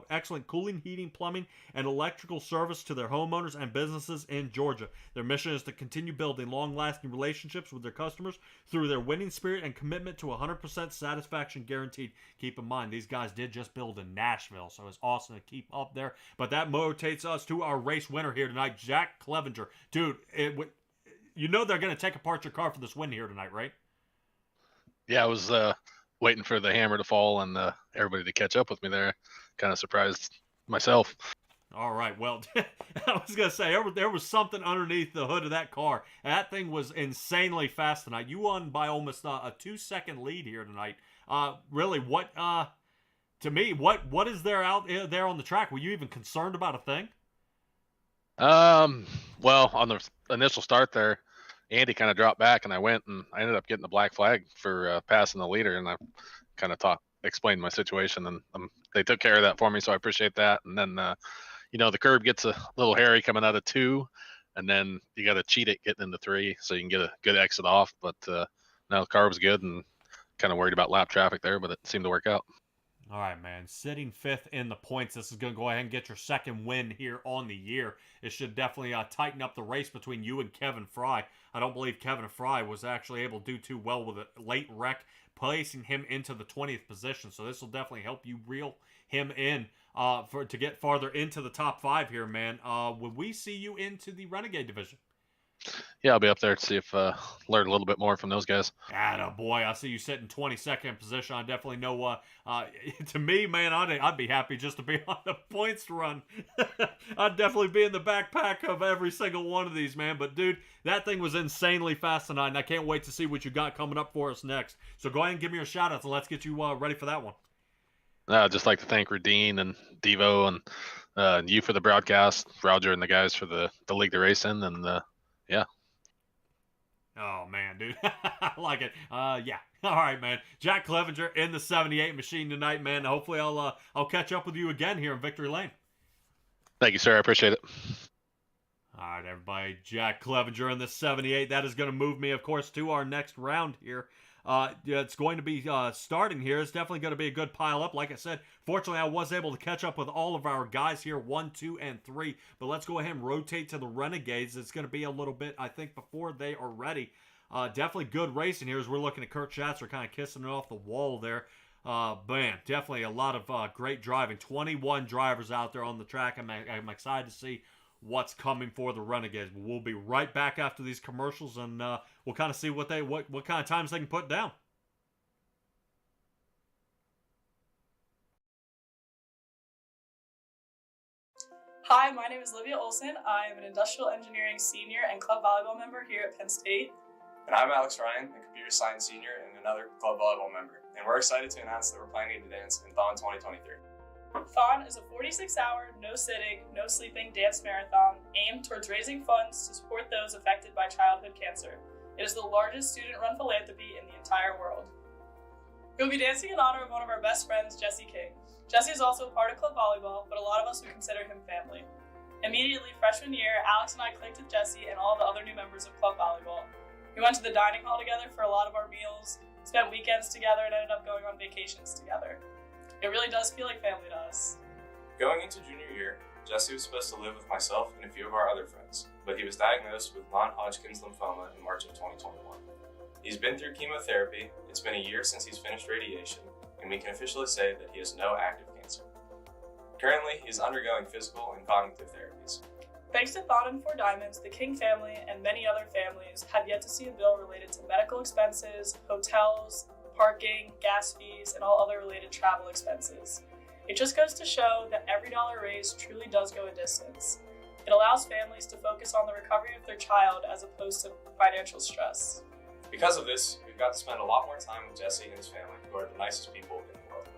S1: excellent cooling, heating, plumbing, and electrical service to their homeowners and businesses in Georgia. Their mission is to continue building long-lasting relationships with their customers through their winning spirit and commitment to 100% satisfaction guaranteed. Keep in mind, these guys did just build in Nashville, so it's awesome to keep up there. But that motivates us to our race winner here tonight, Jack Clevenger. Dude, you know they're going to take apart your car for this win here tonight, right?
S10: Yeah, I was waiting for the hammer to fall and everybody to catch up with me there. Kind of surprised myself.
S1: All right. Well, I was gonna say there was something underneath the hood of that car. That thing was insanely fast tonight. You won by almost a 2-second lead here tonight. Really, what? To me, what is there out there on the track? Were you even concerned about a thing?
S10: Well, on the initial start there, Andy kind of dropped back, and I ended up getting the black flag for passing the leader, and I kind of explained my situation, and they took care of that for me, so I appreciate that. And then, the curb gets a little hairy coming out of 2, and then you got to cheat it getting into 3, so you can get a good exit off. But now the car was good, and kind of worried about lap traffic there, but it seemed to work out.
S1: All right, man. Sitting 5th in the points. This is going to go ahead and get your second win here on the year. It should definitely tighten up the race between you and Kevin Fry. I don't believe Kevin Fry was actually able to do too well with a late wreck, placing him into the 20th position. So this will definitely help you reel him in to get farther into the top 5 here, man. Will we see you into the Renegade division?
S10: Yeah, I'll be up there to see if learn a little bit more from those guys.
S1: Boy, I see you sitting 22nd position. I definitely know. To me, man, I'd be happy just to be on the points run. I'd definitely be in the backpack of every single one of these, man. But dude, that thing was insanely fast tonight, and I can't wait to see what you got coming up for us next. So go ahead and give me your shout outs, and let's get you ready for that one.
S10: I'd just like to thank Radine and Devo and you for the broadcast, Roger and the guys for the league to race in, and yeah.
S1: Oh, man, dude. I like it. Yeah. All right, man. Jack Clevenger in the 78 machine tonight, man. Hopefully I'll catch up with you again here in Victory Lane. Thank you, sir. I appreciate it. All right, everybody. Jack Clevenger in the 78. That is going to move me, of course, to our next round here. It's going to be starting here. It's definitely going to be a good pile up. Like I said, fortunately, I was able to catch up with all of our guys here, 1, 2, and 3. But let's go ahead and rotate to the Renegades. It's going to be a little bit, I think, before they are ready. Definitely good racing here as we're looking at Kurt Schatzer kind of kissing it off the wall there. Man, definitely a lot of great driving. 21 drivers out there on the track. I'm excited to see what's coming for the Renegades. We'll be right back after these commercials, and we'll kind of see what kind of times they can put down.
S5: Hi, my name is Livia Olson. I am an industrial engineering senior and club volleyball member here at Penn State.
S11: And I'm Alex Ryan, a computer science senior and another club volleyball member. And we're excited to announce that we're planning to dance in Thon 2023.
S5: Thon is a 46-hour, no-sitting, no-sleeping dance marathon aimed towards raising funds to support those affected by childhood cancer. It is the largest student-run philanthropy in the entire world. We'll be dancing in honor of one of our best friends, Jesse King. Jesse is also a part of club volleyball, but a lot of us would consider him family. Immediately, freshman year, Alex and I clicked with Jesse and all the other new members of club volleyball. We went to the dining hall together for a lot of our meals, spent weekends together, and ended up going on vacations together. It really does feel like family to us.
S11: Going into junior year, Jesse was supposed to live with myself and a few of our other friends, but he was diagnosed with non-Hodgkin's lymphoma in March of 2021. He's been through chemotherapy, it's been a year since he's finished radiation, and we can officially say that he has no active cancer. Currently, he's undergoing physical and cognitive therapies.
S5: Thanks to Thon and Four Diamonds, the King family and many other families have yet to see a bill related to medical expenses, hotels, parking, gas fees, and all other related travel expenses. It just goes to show that every dollar raised truly does go a distance. It allows families to focus on the recovery of their child as opposed to financial stress.
S11: Because of this, we've got to spend a lot more time with Jesse and his family, who are the nicest people in the world.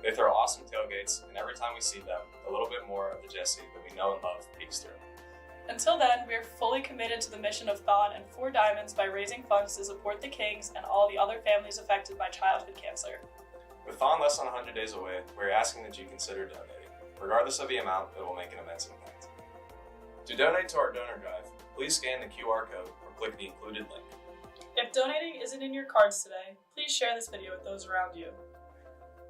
S11: They throw awesome tailgates, and every time we see them, a little bit more of the Jesse that we know and love peeks through.
S5: Until then, we are fully committed to the mission of Thon and Four Diamonds by raising funds to support the Kings and all the other families affected by childhood cancer.
S11: With Thon less than 100 days away, we're asking that you consider donating. Regardless of the amount, it will make an immense impact. To donate to our donor drive, please scan the QR code or click the included link.
S5: If donating isn't in your cards today, please share this video with those around you.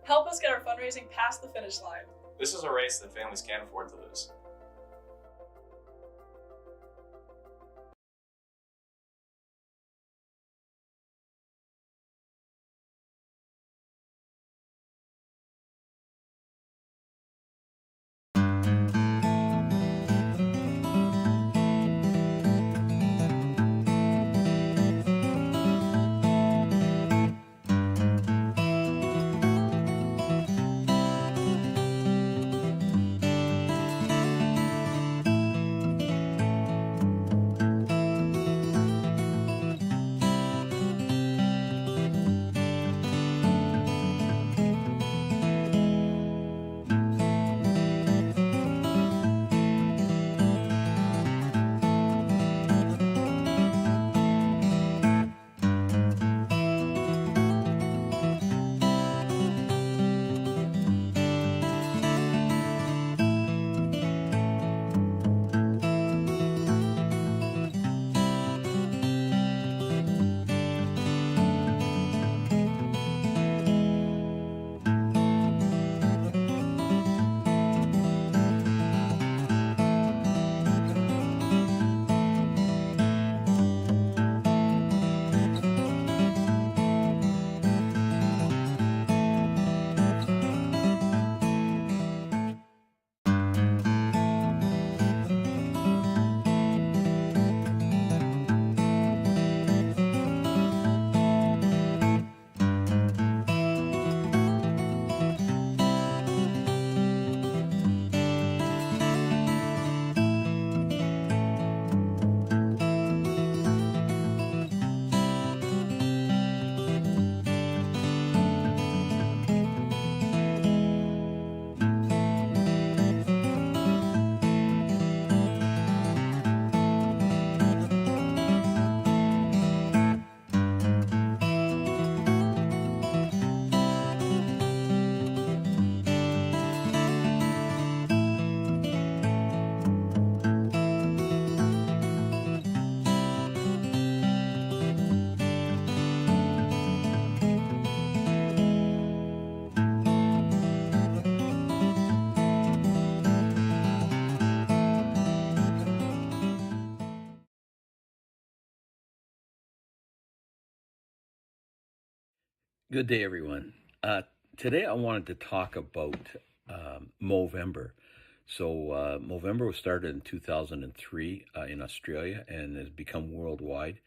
S5: Help us get our fundraising past the finish line.
S11: This is a race that families can't afford to lose.
S6: Good day, everyone. Today I wanted to talk about Movember. So Movember was started in 2003 in Australia and has become worldwide.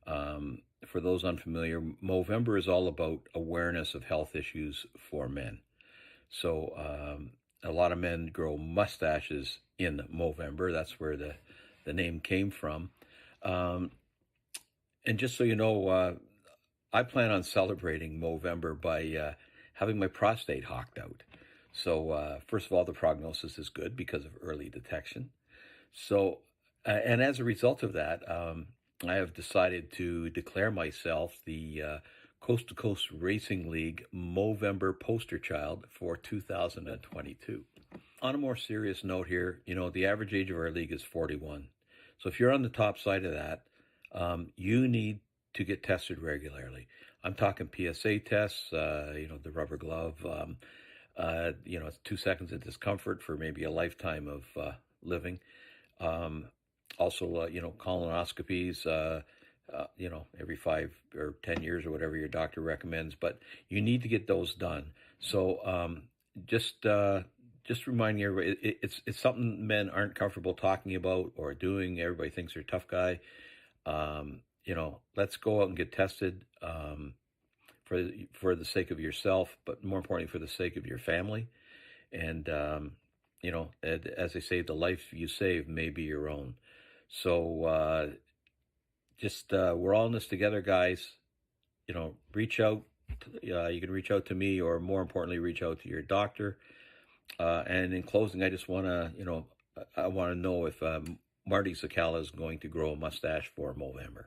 S6: For those unfamiliar, Movember is all about awareness of health issues for men. So a lot of men grow mustaches in Movember. That's where the name came from. And just so you know, I plan on celebrating Movember by having my prostate hocked out. So first of all, the prognosis is good because of early detection. So, and as a result of that, I have decided to declare myself the Coast to Coast Racing League Movember poster child for 2022. On a more serious note here, you know, the average age of our league is 41. So if you're on the top side of that, you need to get tested regularly. I'm talking PSA tests, the rubber glove, 2 seconds of discomfort for maybe a lifetime of living. Also, colonoscopies, every 5 or 10 years or whatever your doctor recommends, but you need to get those done. So just reminding everybody, it's something men aren't comfortable talking about or doing. Everybody thinks they're a tough guy. Let's go out and get tested for the sake of yourself, but more importantly, for the sake of your family. And, as they say, the life you save may be your own. So we're all in this together, guys. Reach out. You can reach out to me, or more importantly, reach out to your doctor. And in closing, I just want to, I want to know if Marty Sakala is going to grow a mustache for Movember.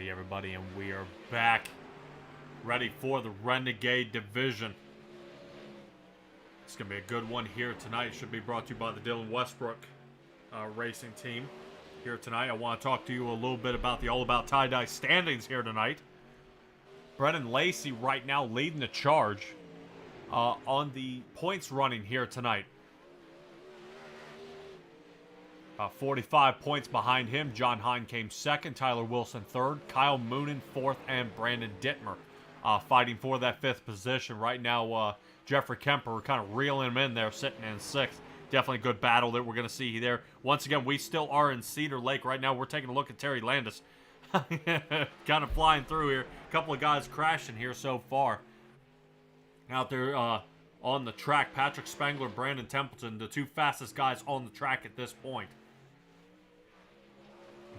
S1: Howdy, everybody, and we are back, ready for the Renegade Division. It's going to be a good one here tonight. Should be brought to you by the Dylan Westbrook racing team here tonight. I want to talk to you a little bit about the All About Tie-Dye standings here tonight. Brennan Lacey right now leading the charge on the points running here tonight. 45 points behind him. John Hine came second, Tyler Wilson third, Kyle Moonen fourth, and Brandon Dittmer fighting for that fifth position. Right now, Jeffrey Kemper, we're kind of reeling him in there, sitting in sixth. Definitely a good battle that we're going to see there. Once again, we still are in Cedar Lake right now. We're taking a look at Terry Landis. Kind of flying through here. A couple of guys crashing here so far. Out there on the track, Patrick Spangler, Brandon Templeton, the two fastest guys on the track at this point.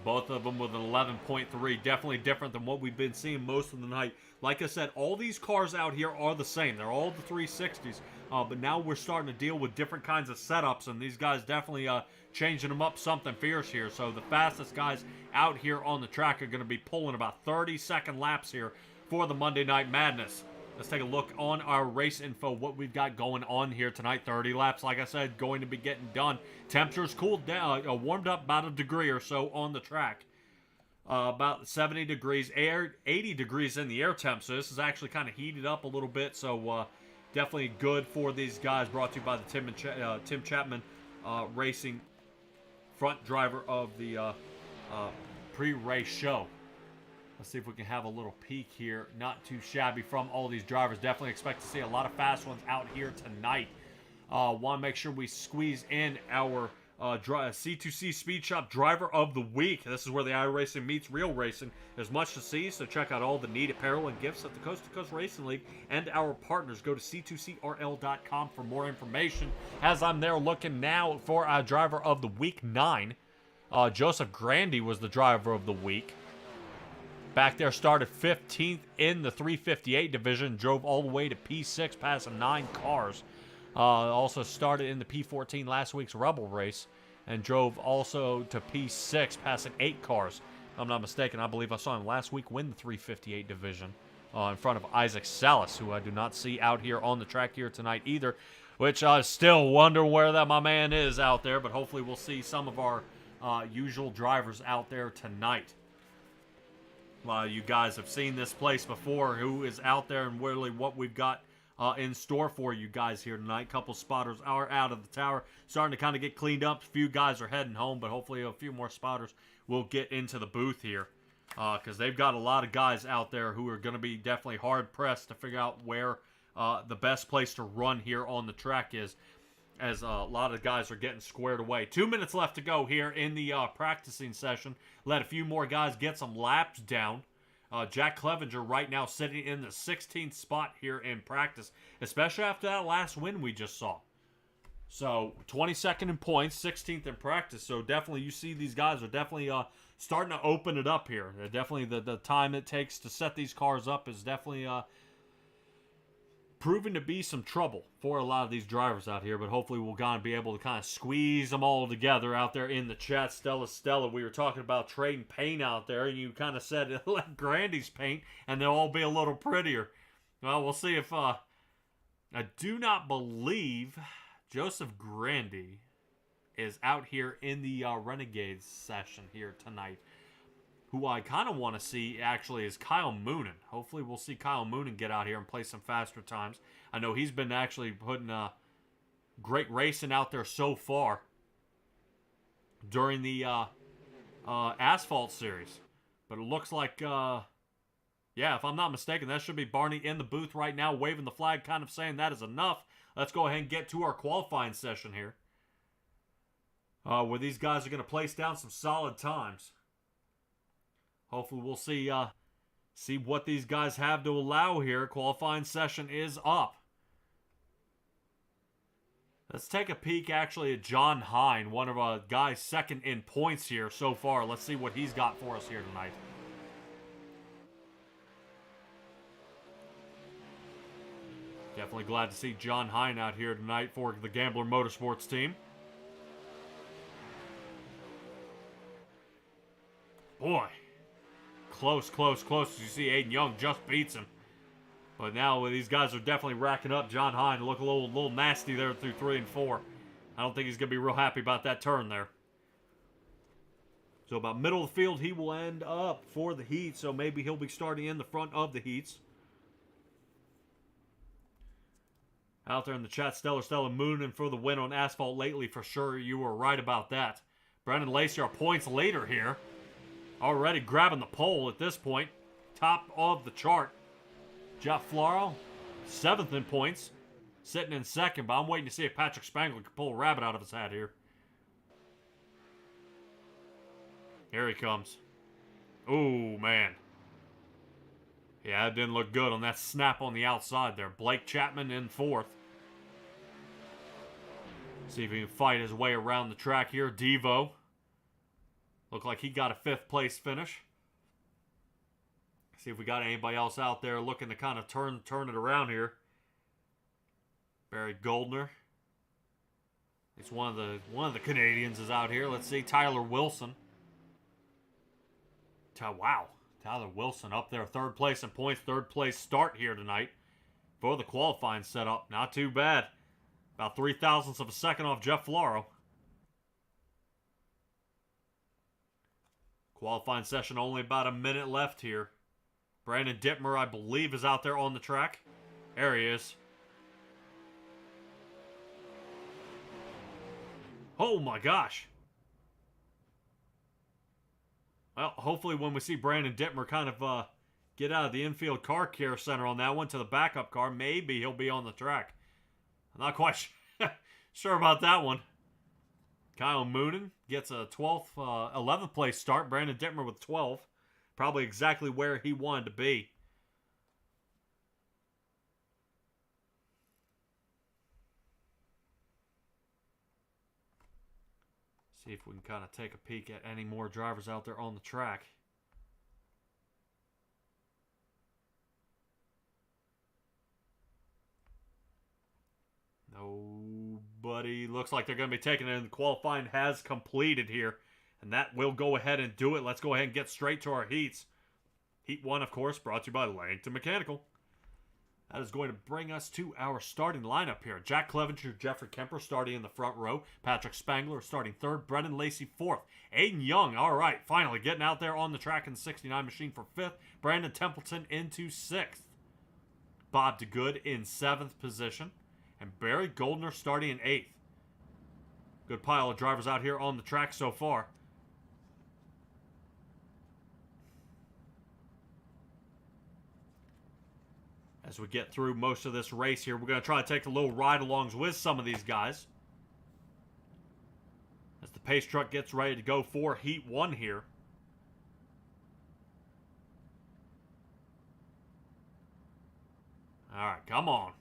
S1: Both of them with an 11.3. Definitely different than what we've been seeing most of the night. Like I said, all these cars out here are the same. They're all the 360s. But now we're starting to deal with different kinds of setups. And these guys definitely changing them up something fierce here. So the fastest guys out here on the track are going to be pulling about 30-second laps here for the Monday Night Madness. Let's take a look on our race info, what we've got going on here tonight. 30 laps, like I said, going to be getting done. Temperatures cooled down, warmed up about a degree or so on the track. About 70 degrees, 80 degrees in the air temp, so this is actually kind of heated up a little bit, so definitely good for these guys. Brought to you by the Tim Chapman Racing front driver of the pre-race show. Let's see if we can have a little peek here. Not too shabby from all these drivers. Definitely expect to see a lot of fast ones out here tonight. Want to make sure we squeeze in our C2C Speed Shop Driver of the Week. This is where the iRacing meets real racing. There's much to see, so check out all the neat apparel and gifts at the Coast to Coast Racing League and our partners. Go to c2crl.com for more information. As I'm there looking now for our Driver of the Week 9, Joseph Grandy was the Driver of the Week. Back there, started 15th in the 358 division, drove all the way to P6, passing 9 cars. Also started in the P14 last week's Rebel race, and drove also to P6, passing 8 cars. If I'm not mistaken, I believe I saw him last week win the 358 division in front of Isaac Salas, who I do not see out here on the track here tonight either, which I still wonder where that my man is out there, but hopefully we'll see some of our usual drivers out there tonight. You guys have seen this place before, who is out there and really what we've got in store for you guys here tonight. Couple spotters are out of the tower, starting to kind of get cleaned up. A few guys are heading home, but hopefully a few more spotters will get into the booth here, because they've got a lot of guys out there who are going to be definitely hard-pressed to figure out where the best place to run here on the track is, as a lot of guys are getting squared away. 2 minutes left to go here in the practicing session. Let a few more guys get some laps down. Jack Clevenger right now sitting in the 16th spot here in practice, especially after that last win we just saw. So 22nd in points, 16th in practice. So definitely you see these guys are definitely starting to open it up here. They're definitely the time it takes to set these cars up is definitely proven to be some trouble for a lot of these drivers out here, but hopefully we'll be able to kind of squeeze them all together out there in the chat. Stella, we were talking about trading paint out there, and you kind of said let Grandy's paint, and they'll all be a little prettier. Well, we'll see if I do not believe Joseph Grandy is out here in the Renegades session here tonight. Who I kind of want to see, actually, is Kyle Moonen. Hopefully we'll see Kyle Moonen get out here and play some faster times. I know he's been actually putting great racing out there so far during the Asphalt Series. But it looks like, yeah, if I'm not mistaken, that should be Barney in the booth right now, waving the flag, kind of saying that is enough. Let's go ahead and get to our qualifying session here, where these guys are going to place down some solid times. Hopefully we'll see what these guys have to allow here. Qualifying session is up. Let's take a peek actually at John Hine, one of our guys second in points here so far. Let's see what he's got for us here tonight. Definitely glad to see John Hine out here tonight for the Gambler Motorsports team. Boy. close. You see Aiden Young just beats him. But now these guys are definitely racking up. John Hine look a little nasty there through 3 and 4. I don't think he's going to be real happy about that turn there. So about middle of the field, he will end up for the heat. So maybe he'll be starting in the front of the heats. Out there in the chat, Stellar Moonin for the win on asphalt lately for sure. You were right about that. Brendan Lacey, our points leader here. Already grabbing the pole at this point. Top of the chart. Jeff Floro, 7th in points. Sitting in 2nd, but I'm waiting to see if Patrick Spangler can pull a rabbit out of his hat here. Here he comes. Ooh, man. Yeah, it didn't look good on that snap on the outside there. Blake Chapman in 4th. See if he can fight his way around the track here. Devo. Looked like he got a 5th place finish. See if we got anybody else out there looking to kind of turn it around here. Barry Goldner. It's one of the Canadians is out here. Let's see, Tyler Wilson. Wow, Tyler Wilson up there, 3rd place in points, 3rd place start here tonight for the qualifying setup. Not too bad. About 0.03 of a second off Jeff Floro. Qualifying session only about a minute left here. Brandon Dittmer, I believe, is out there on the track. There he is. Oh my gosh. Well, hopefully when we see Brandon Dittmer kind of get out of the infield car care center on that one to the backup car, maybe he'll be on the track. I'm not quite sure about that one. Kyle Moonen gets a 11th place start. Brandon Dittmer with 12. Probably exactly where he wanted to be. See if we can kind of take a peek at any more drivers out there on the track. Nobody. Looks like they're going to be taking it in. The qualifying has completed here. And that will go ahead and do it. Let's go ahead and get straight to our heats. Heat 1, of course, brought to you by Langton Mechanical. That is going to bring us to our starting lineup here. Jack Clevenger, Jeffrey Kemper starting in the front row. Patrick Spangler starting 3rd. Brendan Lacey 4th. Aiden Young, all right, finally getting out there on the track in the 69 machine for 5th. Brandon Templeton into 6th. Bob DeGood in 7th position. And Barry Goldner starting in 8th. Good pile of drivers out here on the track so far. As we get through most of this race here, we're going to try to take a little ride-alongs with some of these guys. As the pace truck gets ready to go for Heat 1 here. All right, come on.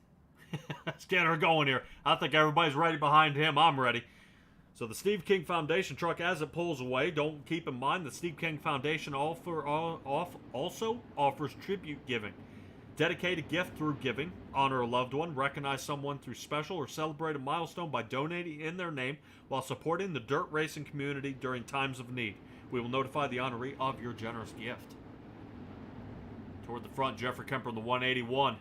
S1: Let's get her going here. I think everybody's ready behind him. I'm ready. So the Steve King Foundation truck, as it pulls away, don't keep in mind the Steve King Foundation also offers tribute giving. Dedicate a gift through giving, honor a loved one, recognize someone through special or celebrate a milestone by donating in their name while supporting the dirt racing community during times of need. We will notify the honoree of your generous gift. Toward the front, Jeffrey Kemper in the 181.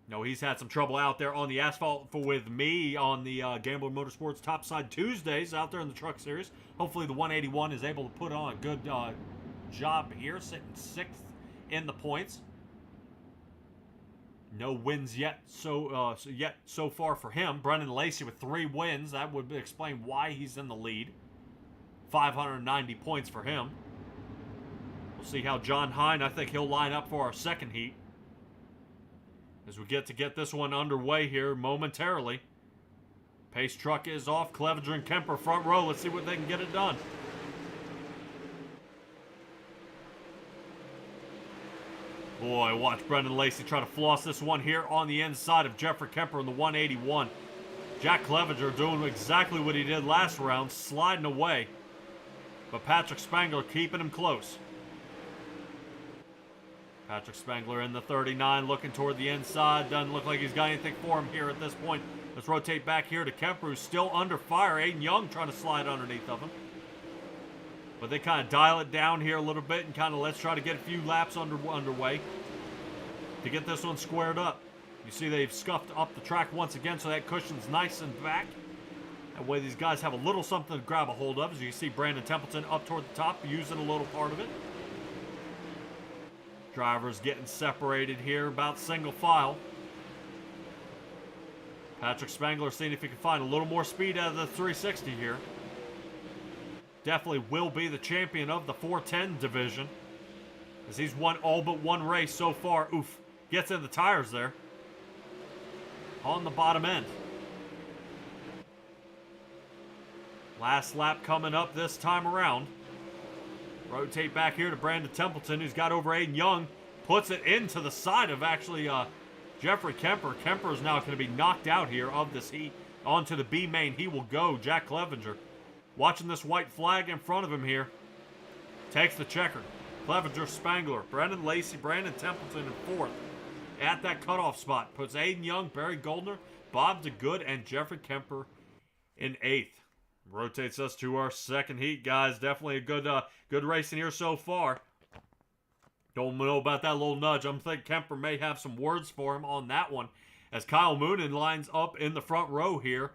S1: No, he's had some trouble out there on the asphalt with me on the Gambler Motorsports Topside Tuesdays out there in the Truck Series. Hopefully the 181 is able to put on a good job here, sitting 6th in the points. No wins yet so far for him. Brendan Lacey with 3 wins. That would explain why he's in the lead. 590 points for him. We'll see how John Hine, I think he'll line up for our second heat. As we get this one underway here momentarily. Pace truck is off. Clevenger and Kemper front row. Let's see what they can get it done. Boy, watch Brendan Lacey try to floss this one here on the inside of Jeffrey Kemper in the 181. Jack Clevenger doing exactly what he did last round, sliding away. But Patrick Spangler keeping him close. Patrick Spangler in the 39, looking toward the inside. Doesn't look like he's got anything for him here at this point. Let's rotate back here to Kemper, who's still under fire. Aiden Young trying to slide underneath of him. But they kind of dial it down here a little bit and kind of let's try to get a few laps underway to get this one squared up. You see they've scuffed up the track once again, so that cushion's nice and back. That way these guys have a little something to grab a hold of. As you can see Brandon Templeton up toward the top, using a little part of it. Drivers getting separated here, about single file. Patrick Spangler seeing if he can find a little more speed out of the 360 here. Definitely will be the champion of the 410 division, as he's won all but one race so far. Oof. Gets in the tires there. On the bottom end. Last lap coming up this time around. Rotate back here to Brandon Templeton, who's got over Aiden Young. Puts it into the side of actually Jeffrey Kemper. Kemper is now going to be knocked out here of this heat. Onto the B main he will go. Jack Clevenger watching this white flag in front of him here. Takes the checker. Clevenger, Spangler, Brendan Lacey, Brandon Templeton in fourth. At that cutoff spot. Puts Aiden Young, Barry Goldner, Bob DeGood, and Jeffrey Kemper in eighth. Rotates us to our second heat, guys. Definitely a good racing here so far. Don't know about that little nudge. I'm thinking Kemper may have some words for him on that one. As Kyle Moonen lines up in the front row here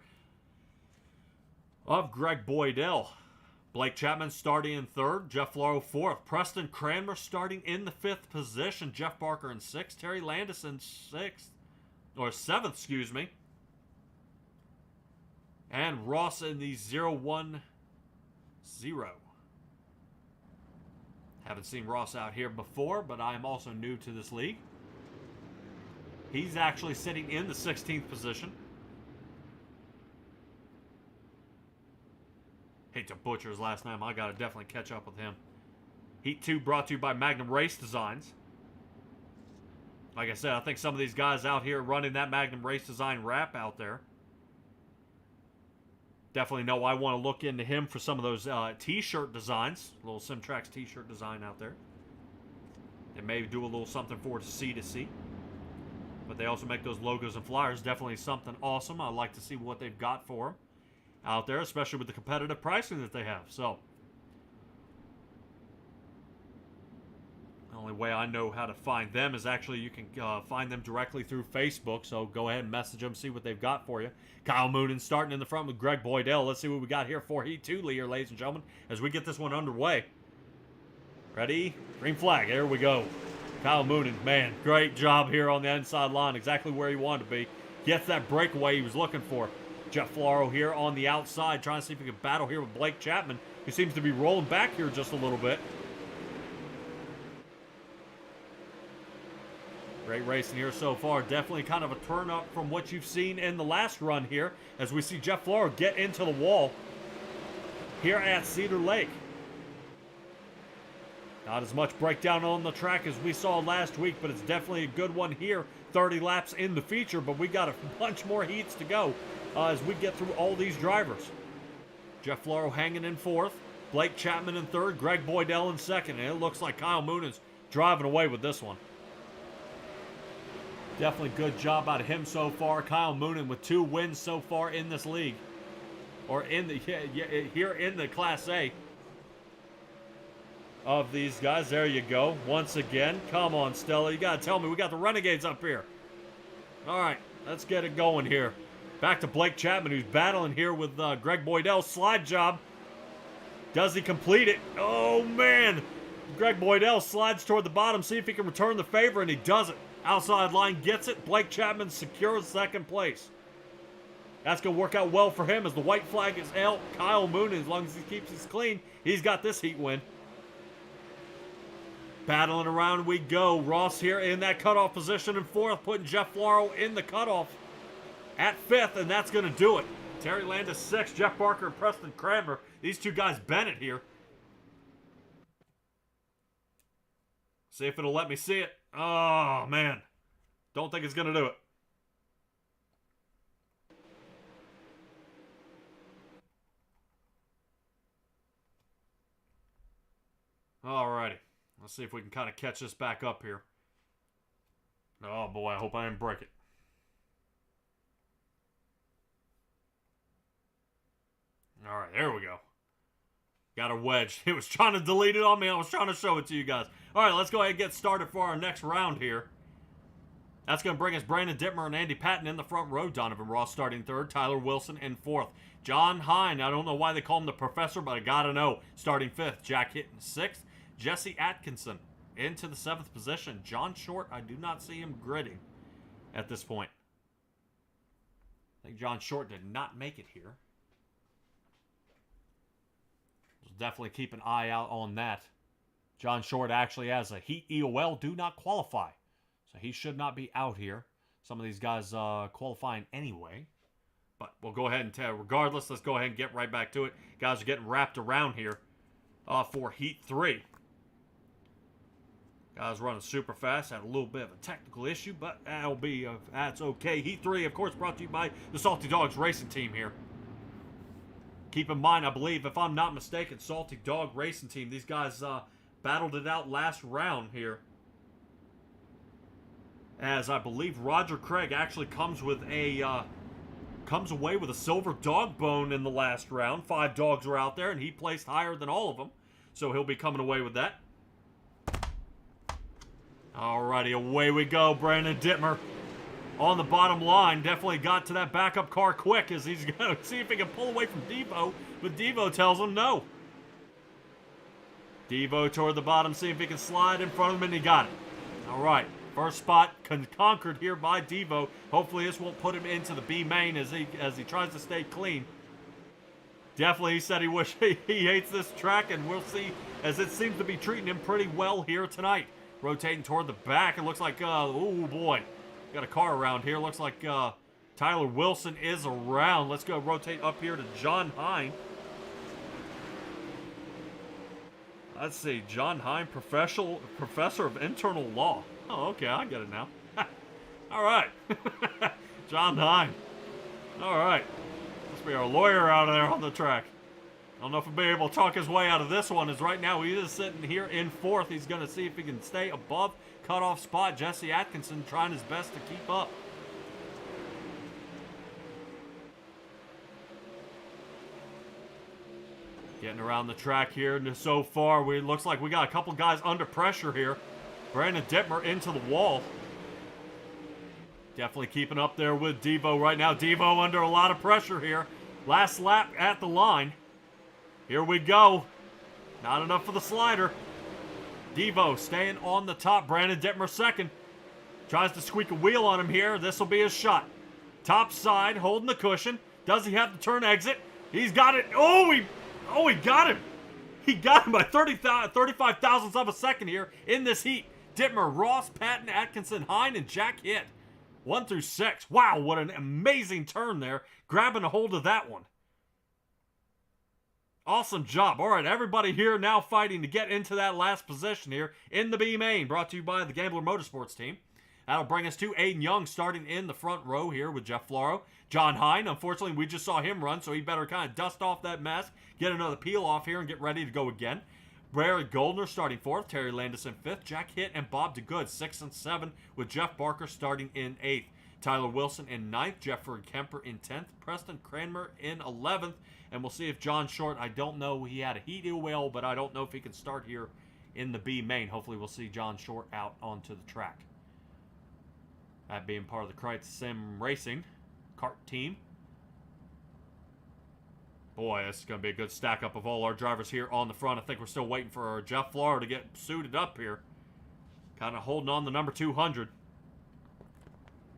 S1: of Greg Boydell. Blake Chapman starting in third. Jeff Floro fourth. Preston Cranmer starting in the fifth position. Jeff Barker in sixth. Terry Landis in seventh, excuse me. And Ross in the 0-1-0. Haven't seen Ross out here before, but I am also new to this league. He's actually sitting in the 16th position. Hate to butcher his last name. I got to definitely catch up with him. Heat 2 brought to you by Magnum Race Designs. Like I said, I think some of these guys out here running that Magnum Race Design wrap out there. Definitely know I want to look into him for some of those t-shirt designs. A little Simtrax t-shirt design out there. They may do a little something for C2C. But they also make those logos and flyers. Definitely something awesome. I'd like to see what they've got for them out there, especially with the competitive pricing that they have. So, the only way I know how to find them is actually you can find them directly through Facebook. So go ahead and message them, see what they've got for you. Kyle Moonen starting in the front with Greg Boydell. Let's see what we got here for Heat 2 here, ladies and gentlemen, as we get this one underway. Ready? Green flag. There we go. Kyle Moonen, man, great job here on the inside line. Exactly where he wanted to be. Gets that breakaway he was looking for. Jeff Floro here on the outside, trying to see if he can battle here with Blake Chapman, who seems to be rolling back here just a little bit. Great racing here so far. Definitely kind of a turn up from what you've seen in the last run here, as we see Jeff Floro get into the wall here at Cedar Lake. Not as much breakdown on the track as we saw last week, but it's definitely a good one here. 30 laps in the feature, but we got a bunch more heats to go as we get through all these drivers. Jeff Floro hanging in fourth. Blake Chapman in third. Greg Boydell in second. And it looks like Kyle Moonen's driving away with this one. Definitely good job out of him so far. Kyle Moonen with 2 wins so far in this league. Or in the here in the Class A of these guys. There you go. Once again. Come on, Stella. You got to tell me we got the Renegades up here. All right. Let's get it going here. Back to Blake Chapman, who's battling here with Greg Boydell. Slide job. Does he complete it? Oh, man. Greg Boydell slides toward the bottom. See if he can return the favor, and he does it. Outside line gets it. Blake Chapman secures second place. That's going to work out well for him as the white flag is out. Kyle Moonen, as long as he keeps his clean, he's got this heat win. Battling around we go. Ross here in that cutoff position in fourth, putting Jeff Floro in the cutoff at fifth, and that's going to do it. Terry Landis sixth, Jeff Barker and Preston Cranmer. These two guys Bennett here. See if it'll let me see it. Oh, man. Don't think it's going to do it. Alrighty. Let's see if we can kind of catch this back up here. Oh, boy. I hope I didn't break it. All right, there we go. Got a wedge. It was trying to delete it on me. I was trying to show it to you guys. All right, let's go ahead and get started for our next round here. That's going to bring us Brandon Dittmer and Andy Patton in the front row. Donovan Ross starting third. Tyler Wilson in fourth. John Hine, I don't know why they call him the professor, but I got to know, starting fifth. Jack Hitton sixth. Jesse Atkinson into the seventh position. John Short, I do not see him gritting at this point. I think John Short did not make it here. Definitely keep an eye out on that. John Short actually has a Heat EOL, do not qualify. So he should not be out here. Some of these guys qualifying anyway. But we'll go ahead and tell. Regardless, let's go ahead and get right back to it. Guys are getting wrapped around here for Heat 3. Guys running super fast. Had a little bit of a technical issue, but that's okay. Heat 3, of course, brought to you by the Salty Dogs Racing Team here. Keep in mind, I believe, if I'm not mistaken, Salty Dog Racing Team, these guys battled it out last round here. As I believe Roger Craig actually comes away with a silver dog bone in the last round. 5 dogs were out there, and he placed higher than all of them. So he'll be coming away with that. Alrighty, away we go. Brandon Dittmer on the bottom line. Definitely got to that backup car quick as he's going to see if he can pull away from Devo. But Devo tells him no. Devo toward the bottom, see if he can slide in front of him, and he got it. Alright, first spot conquered here by Devo. Hopefully this won't put him into the B main as he tries to stay clean. Definitely he said he hates this track, and we'll see as it seems to be treating him pretty well here tonight. Rotating toward the back, it looks like, oh boy. Got a car around here. Looks like Tyler Wilson is around. Let's go rotate up here to John Hine. Let's see. John Hine, professor of internal law. Oh, okay. I get it now. All right. John Hine. All right. Must be our lawyer out there on the track. I don't know if he'll be able to talk his way out of this one, as right now he is sitting here in fourth. He's going to see if he can stay above cutoff spot. Jesse Atkinson trying his best to keep up. Getting around the track here. And so far, it looks like we got a couple guys under pressure here. Brandon Dittmer into the wall. Definitely keeping up there with Devo right now. Devo under a lot of pressure here. Last lap at the line. Here we go. Not enough for the slider. Devo staying on the top. Brandon Dittmer second. Tries to squeak a wheel on him here. This will be his shot. Top side, holding the cushion. Does he have the turn exit? He's got it. Oh, he got him. He got him by 35 thousandths of a second here in this heat. Dittmer, Ross, Patton, Atkinson, Hine, and Jack Hitt. 1 through 6. Wow, what an amazing turn there. Grabbing a hold of that one. Awesome job. All right, everybody here now fighting to get into that last position here in the B main. Brought to you by the Gambler Motorsports team. That'll bring us to Aiden Young starting in the front row here with Jeff Floro. John Hine, unfortunately, we just saw him run, so he better kind of dust off that mask, get another peel off here, and get ready to go again. Barry Goldner starting fourth. Terry Landis in fifth. Jack Hitt and Bob DeGood 6 and 7, with Jeff Barker starting in eighth. Tyler Wilson in 9th, Jeffrey Kemper in 10th, Preston Cranmer in 11th, and we'll see if John Short, I don't know, he had a heat wheel, but I don't know if he can start here in the B main. Hopefully we'll see John Short out onto the track. That being part of the Kreitz Sim Racing kart team. Boy, this is going to be a good stack up of all our drivers here on the front. I think we're still waiting for Jeff Floro to get suited up here. Kind of holding on the number 200.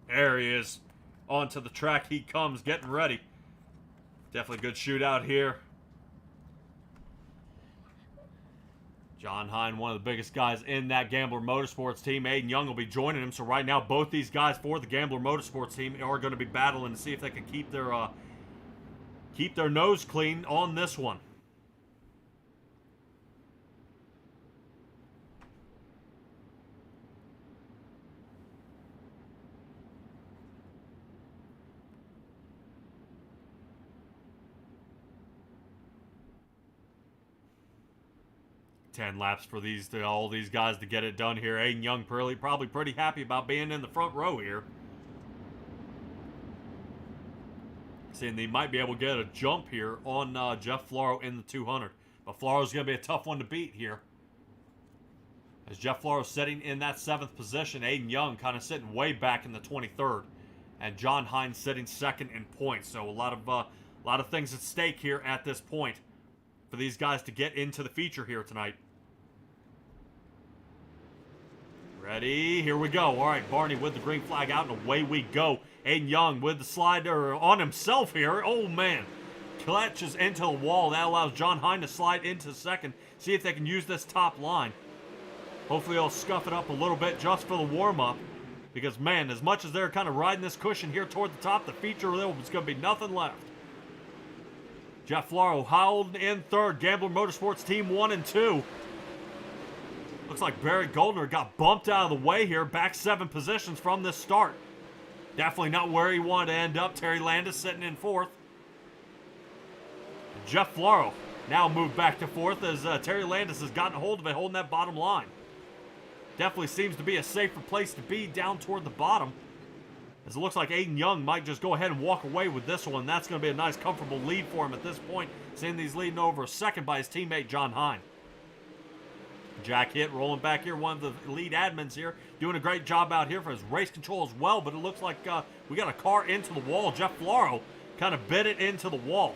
S1: There he is. Onto the track he comes, getting ready. Definitely good shootout here. John Hine, one of the biggest guys in that Gambler Motorsports team. Aiden Young will be joining him. So right now, both these guys for the Gambler Motorsports team are going to be battling to see if they can keep their nose clean on this one. Ten laps for all these guys to get it done here. Aiden Young probably pretty happy about being in the front row here. Seeing they might be able to get a jump here on Jeff Floro in the 200. But Flaro's going to be a tough one to beat here. As Jeff Floro sitting in that 7th position, Aiden Young kind of sitting way back in the 23rd. And John Hines sitting 2nd in points. So a lot of things at stake here at this point for these guys to get into the feature here tonight. Ready? Here we go. All right, Barney with the green flag out, and away we go. Aiden Young with the slider on himself here. Oh, man. Clutches into the wall. That allows John Hine to slide into 2nd. See if they can use this top line. Hopefully they'll scuff it up a little bit just for the warm-up. Because, man, as much as they're kind of riding this cushion here toward the top, the feature there is going to be nothing left. Jeff Floro howled in 3rd. Gambler Motorsports Team 1 and 2. Looks like Barry Goldner got bumped out of the way here. Back 7 positions from this start. Definitely not where he wanted to end up. Terry Landis sitting in 4th. Jeff Floro now moved back to 4th as Terry Landis has gotten a hold of it, holding that bottom line. Definitely seems to be a safer place to be down toward the bottom. As it looks like Aiden Young might just go ahead and walk away with this one. That's going to be a nice, comfortable lead for him at this point. Seeing he's leading over a 2nd by his teammate, John Hine. Jack Hitt rolling back here, one of the lead admins here. Doing a great job out here for his race control as well. But it looks like we got a car into the wall. Jeff Floro kind of bit it into the wall.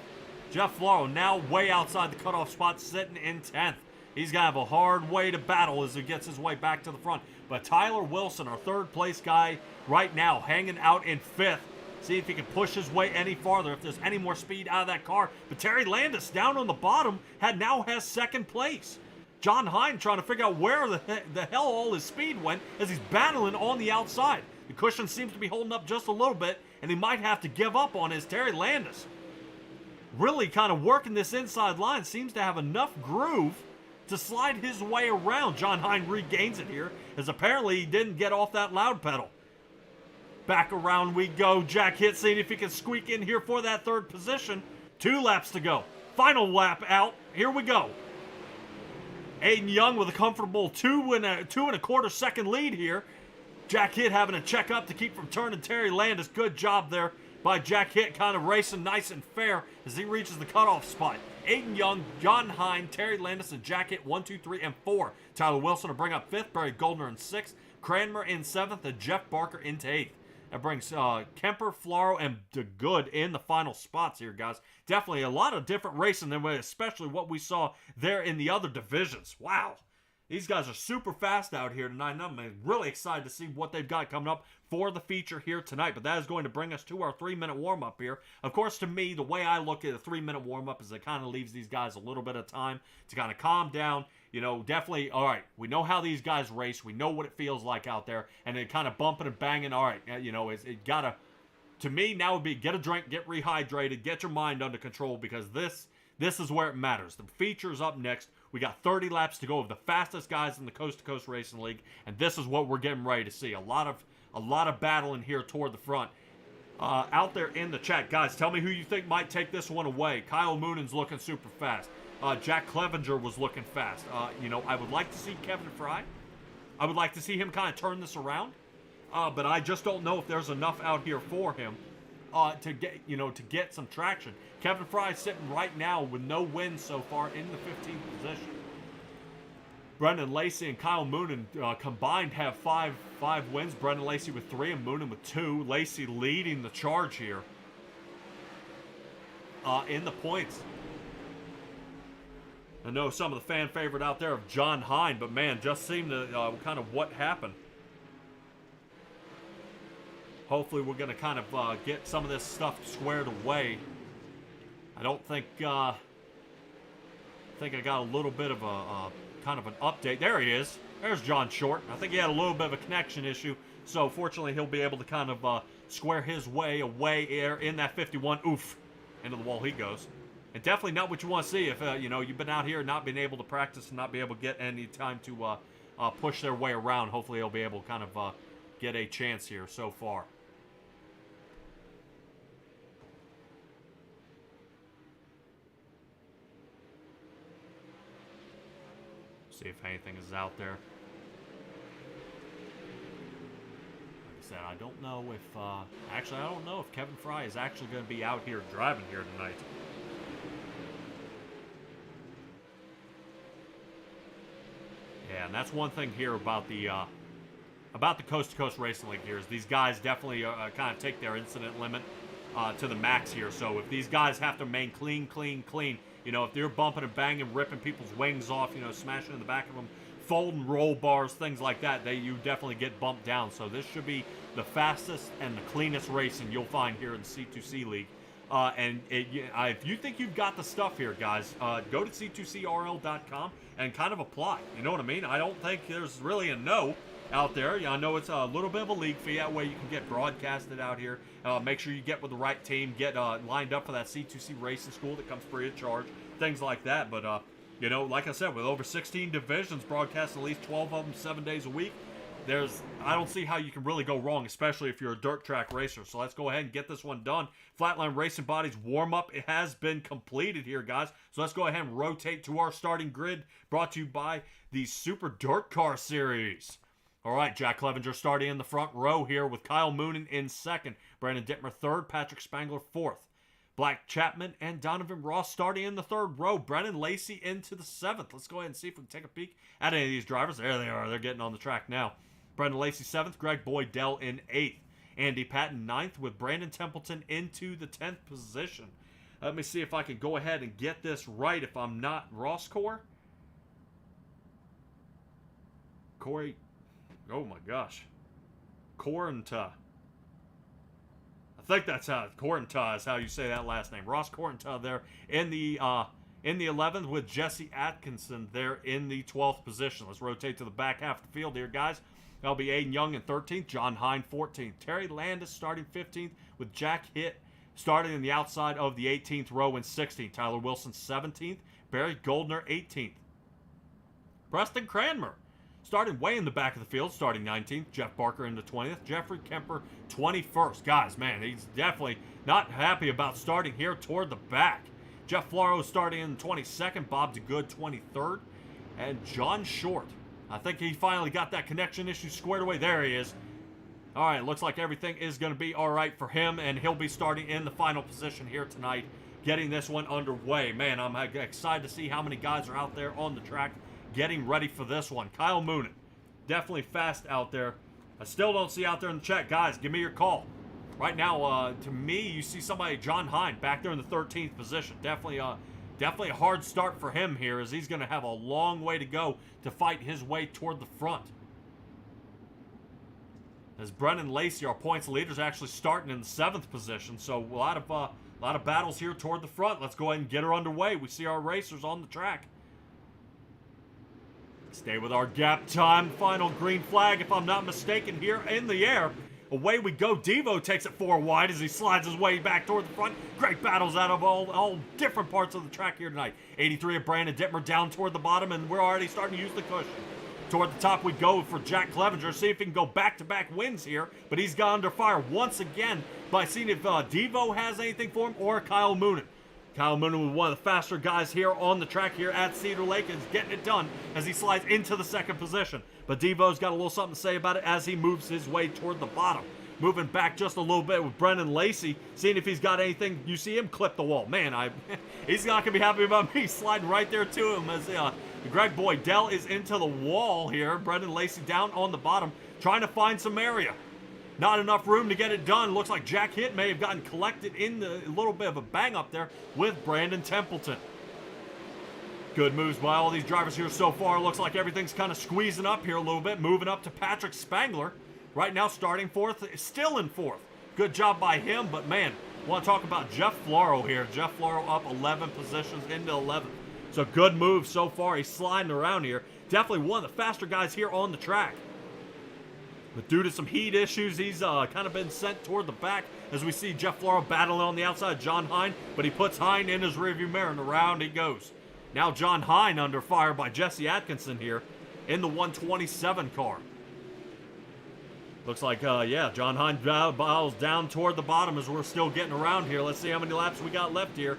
S1: Jeff Floro now way outside the cutoff spot, sitting in 10th. He's going to have a hard way to battle as he gets his way back to the front. But Tyler Wilson, our 3rd place guy right now, hanging out in 5th. See if he can push his way any farther, if there's any more speed out of that car. But Terry Landis down on the bottom now has 2nd place. John Hine trying to figure out where the hell all his speed went as he's battling on the outside. The cushion seems to be holding up just a little bit, and he might have to give up on his Terry Landis. Really kind of working this inside line, seems to have enough groove to slide his way around. John Hine regains it here, as apparently he didn't get off that loud pedal. Back around we go. Jack Hitt seeing if he can squeak in here for that 3rd position. 2 laps to go. Final lap out. Here we go. Aiden Young with a comfortable 2 1/4 second lead here. Jack Hitt having to check up to keep from turning Terry Landis. Good job there by Jack Hitt, kind of racing nice and fair as he reaches the cutoff spot. Aiden Young, John Hine, Terry Landis, and Jack Hitt 1, 2, 3, and 4. Tyler Wilson to bring up 5th, Barry Goldner in 6th, Cranmer in 7th, and Jeff Barker into 8th. That brings Kemper, Floro, and DeGood in the final spots here, guys. Definitely a lot of different racing than especially what we saw there in the other divisions. Wow. These guys are super fast out here tonight, and I'm really excited to see what they've got coming up for the feature here tonight. But that is going to bring us to our 3-minute warm-up here. Of course, to me, the way I look at a 3-minute warm-up is it kind of leaves these guys a little bit of time to kind of calm down. You know, definitely, all right, we know how these guys race. We know what it feels like out there. And then kind of bumping and banging, all right, you know, it got to, to me, now would be get a drink, get rehydrated, get your mind under control, because this is where it matters. The feature's up next. We got 30 laps to go of the fastest guys in the Coast to Coast Racing League, and this is what we're getting ready to see. A lot of battling here toward the front. Out there in the chat, guys, tell me who you think might take this one away. Kyle Moonan's looking super fast. Jack Clevenger was looking fast. You know, I would like to see Kevin Fry. I would like to see him kind of turn this around, but I just don't know if there's enough out here for him to get some traction. Kevin Fry sitting right now with no wins so far in the 15th position. Brendan Lacey and Kyle Moonen combined have five wins. Brendan Lacey with 3 and Moonen with 2. Lacey leading the charge here in the points. I know some of the fan favorite out there of John Hine, but man, just seemed to kind of what happened. Hopefully we're going to kind of get some of this stuff squared away. I don't think I got a little bit of a kind of an update. There he is. There's John Short. I think he had a little bit of a connection issue, so fortunately he'll be able to kind of square his way away in that 51. Oof, into the wall he goes. And definitely not what you want to see if you've been out here and not been able to practice and not be able to get any time to push their way around. Hopefully they'll be able to kind of get a chance here so far. See if anything is out there. Like I said, I don't know if actually I don't know if Kevin Fry is actually going to be out here driving here tonight. And that's one thing here about the Coast to Coast Racing League here is these guys definitely kind of take their incident limit to the max here. So if these guys have to remain clean, you know, if they're bumping and banging, ripping people's wings off, you know, smashing in the back of them, folding roll bars, things like that, you definitely get bumped down. So this should be the fastest and the cleanest racing you'll find here in the C2C League. If you think you've got the stuff here, guys, go to c2crl.com and kind of apply. You know what I mean? I don't think there's really a no out there. I know it's a little bit of a league fee. That way you can get broadcasted out here. Make sure you get with the right team. Get lined up for that C2C racing school that comes free of charge. Things like that. But, you know, like I said, with over 16 divisions broadcast at least 12 of them 7 days a week, I don't see how you can really go wrong, especially if you're a dirt track racer. So let's go ahead and get this one done. Flatline Racing Bodies warm-up has been completed here, guys. So let's go ahead and rotate to our starting grid, brought to you by the Super Dirt Car Series. All right, Jack Clevenger starting in the front row here with Kyle Moonen in second, Brandon Dittmer third, Patrick Spangler fourth. Black Chapman and Donovan Ross starting in the third row. Brennan Lacey into the seventh. Let's go ahead and see if we can take a peek at any of these drivers. There they are. They're getting on the track now. Brendan Lacey 7th, Greg Boydell in 8th. Andy Patton 9th with Brandon Templeton into the 10th position. Let me see if I can go ahead and get this right if I'm not Ross Corey. Oh my gosh. Corenta. I think that's how Corenta is how you say that last name. Ross Corenta there in the 11th with Jesse Atkinson there in the 12th position. Let's rotate to the back half of the field here, guys. That'll be Aiden Young in 13th, John Hine 14th. Terry Landis starting 15th with Jack Hitt starting in the outside of the 18th row in 16th. Tyler Wilson 17th, Barry Goldner 18th. Preston Cranmer starting way in the back of the field, starting 19th. Jeff Barker in the 20th. Jeffrey Kemper 21st. Guys, man, he's definitely not happy about starting here toward the back. Jeff Floro starting in the 22nd. Bob DeGood 23rd. And John Short. I think he finally got that connection issue squared away. There he is. All right, looks like everything is going to be all right for him, and he'll be starting in the final position here tonight, getting this one underway. Man, I'm excited to see how many guys are out there on the track getting ready for this one. Kyle Moonen, definitely fast out there. I still don't see out there in the chat. Guys, give me your call. Right now, to me, you see somebody, John Hine, back there in the 13th position. Definitely a hard start for him here, as he's going to have a long way to go to fight his way toward the front. As Brennan Lacey, our points leaders, actually starting in the 7th position. So a lot of battles here toward the front. Let's go ahead and get her underway. We see our racers on the track. Stay with our gap time. Final green flag, if I'm not mistaken, here in the air. Away we go. Devo takes it 4 wide as he slides his way back toward the front. Great battles out of all different parts of the track here tonight. 83 of Brandon Dittmer down toward the bottom, and we're already starting to use the cushion. Toward the top we go for Jack Clevenger. See if he can go back-to-back wins here, but he's got under fire once again by seeing if Devo has anything for him or Kyle Moonen. Kyle Moonen was one of the faster guys here on the track here at Cedar Lake, and is getting it done as he slides into the 2nd position. But Devo's got a little something to say about it as he moves his way toward the bottom. Moving back just a little bit with Brendan Lacey, seeing if he's got anything. You see him clip the wall. Man, he's not going to be happy about me sliding right there to him as Greg Boydell is into the wall here. Brendan Lacey down on the bottom, trying to find some area. Not enough room to get it done. Looks like Jack Hitt may have gotten collected in a little bit of a bang up there with Brandon Templeton. Good moves by all these drivers here so far. Looks like everything's kind of squeezing up here a little bit. Moving up to Patrick Spangler. Right now starting 4th, still in 4th. Good job by him, but man, want to talk about Jeff Floro here. Jeff Floro up 11 positions into 11th. So good move so far. He's sliding around here. Definitely one of the faster guys here on the track. But due to some heat issues, he's kind of been sent toward the back as we see Jeff Floro battling on the outside, John Hine, but he puts Hine in his rearview mirror and around he goes. Now John Hine under fire by Jesse Atkinson here in the 127 car. Looks like, John Hine bows down toward the bottom as we're still getting around here. Let's see how many laps we got left here.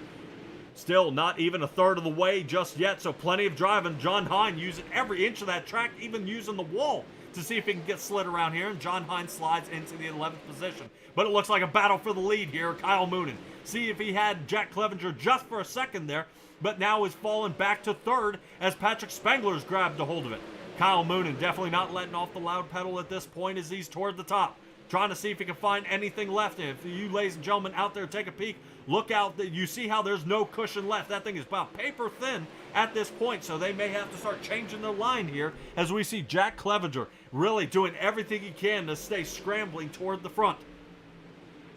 S1: Still not even a third of the way just yet, so plenty of driving. John Hine using every inch of that track, even using the wall to see if he can get slid around here, and John Hine slides into the 11th position. But it looks like a battle for the lead here. Kyle Moonen. See if he had Jack Clevenger just for a second there, but now is falling back to 3rd as Patrick Spangler's grabbed a hold of it. Kyle Moonen definitely not letting off the loud pedal at this point as he's toward the top. Trying to see if he can find anything left. And if you, ladies and gentlemen, out there take a peek, look out. You see how there's no cushion left. That thing is about paper thin at this point, so they may have to start changing their line here as we see Jack Clevenger really doing everything he can to stay scrambling toward the front.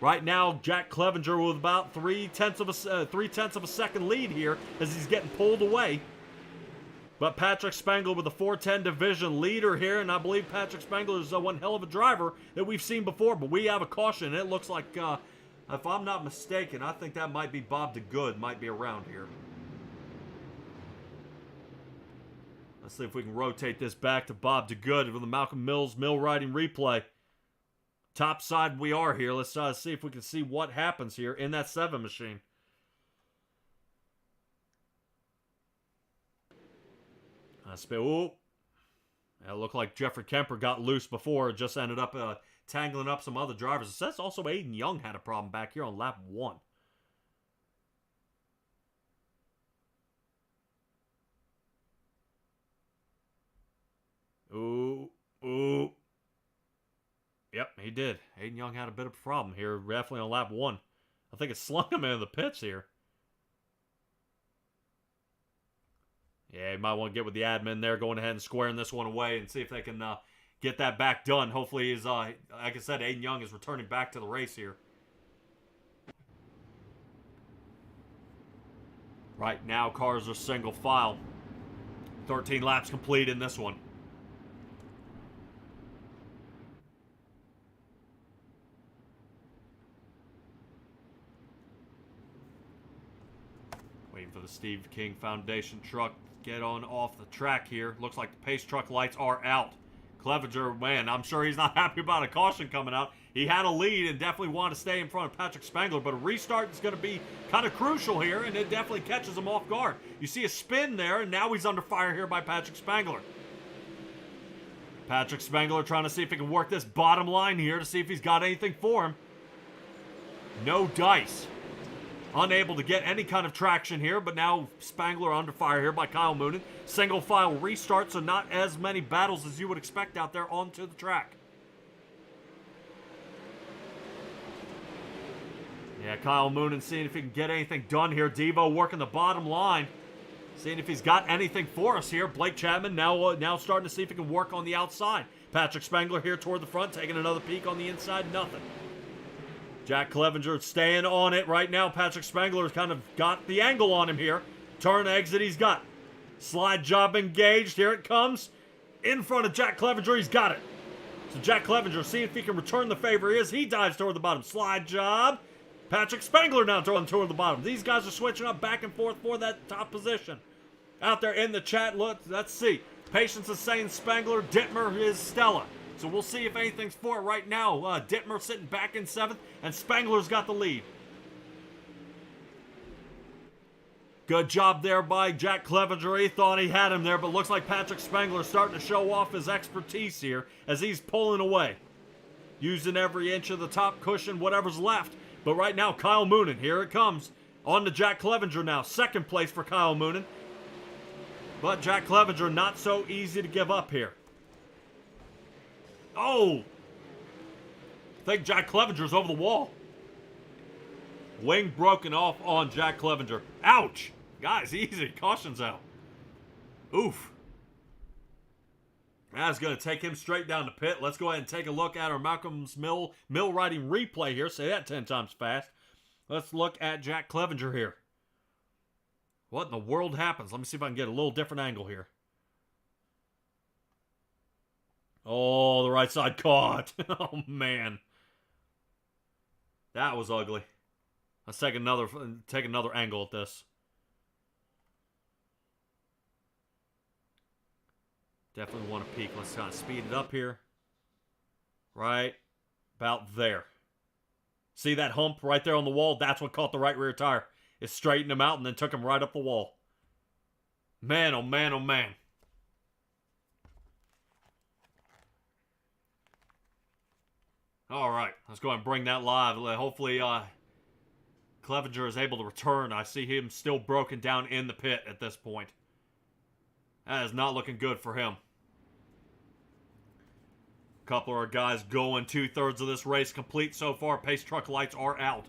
S1: Right now, Jack Clevenger with about 3/10 of a second lead here as he's getting pulled away. But Patrick Spangler with the 410 division leader here, and I believe Patrick Spangler is one hell of a driver that we've seen before, but we have a caution. It looks like, if I'm not mistaken, I think that might be Bob DeGood might be around here. Let's see if we can rotate this back to Bob DeGood with the Malcolm Mills mill riding replay. Top side we are here. Let's see if we can see what happens here in that 7 machine. Ooh. It looked like Jeffrey Kemper got loose before. Just ended up tangling up some other drivers. It says also Aiden Young had a problem back here on lap 1. Ooh. Yep, he did. Aiden Young had a bit of a problem here, definitely on lap 1. I think it slung him into the pits here. Yeah, you might want to get with the admin there, going ahead and squaring this one away and see if they can get that back done. Hopefully, like I said, Aiden Young is returning back to the race here. Right now, cars are single file. 13 laps complete in this one. Waiting for the Steve King Foundation truck to get on off the track here. Looks like the pace truck lights are out. Clevenger, man, I'm sure he's not happy about a caution coming out. He had a lead and definitely wanted to stay in front of Patrick Spangler, but a restart is going to be kind of crucial here, and it definitely catches him off guard. You see a spin there, and now he's under fire here by Patrick Spangler. Patrick Spangler trying to see if he can work this bottom line here to see if he's got anything for him. No dice. Unable to get any kind of traction here, but now Spangler under fire here by Kyle Moonen. Single file restart, so not as many battles as you would expect out there onto the track. Yeah, Kyle Moonen seeing if he can get anything done here. Devo working the bottom line. Seeing if he's got anything for us here. Blake Chapman now starting to see if he can work on the outside. Patrick Spangler here toward the front, taking another peek on the inside. Nothing. Jack Clevenger staying on it right now. Patrick Spangler's kind of got the angle on him here. Turn exit he's got. Slide job engaged. Here it comes. In front of Jack Clevenger. He's got it. So Jack Clevenger, see if he can return the favor. He dives toward the bottom. Slide job. Patrick Spangler now toward the bottom. These guys are switching up back and forth for that top position. Out there in the chat, look, let's see. Patience is saying Spangler. Dittmer is Stella. So we'll see if anything's for it right now. Dittmer sitting back in 7th, and Spangler's got the lead. Good job there by Jack Clevenger. He thought he had him there, but looks like Patrick Spangler starting to show off his expertise here as he's pulling away. Using every inch of the top cushion, whatever's left. But right now, Kyle Moonen, here it comes. On to Jack Clevenger now. 2nd place for Kyle Moonen. But Jack Clevenger not so easy to give up here. Oh! I think Jack Clevenger's over the wall. Wing broken off on Jack Clevenger. Ouch! Guys, easy. Caution's out. Oof. That's going to take him straight down the pit. Let's go ahead and take a look at our Malcolm's mill riding replay here. Say that 10 times fast. Let's look at Jack Clevenger here. What in the world happens? Let me see if I can get a little different angle here. Oh, the right side caught. Oh, man. That was ugly. Let's take another angle at this. Definitely want to peek. Let's kind of speed it up here. Right about there. See that hump right there on the wall? That's what caught the right rear tire. It straightened him out and then took him right up the wall. Man, oh man, oh man. All right, let's go ahead and bring that live. Hopefully, Clevenger is able to return. I see him still broken down in the pit at this point. That is not looking good for him. Couple of our guys going. 2/3 of this race complete so far. Pace truck lights are out.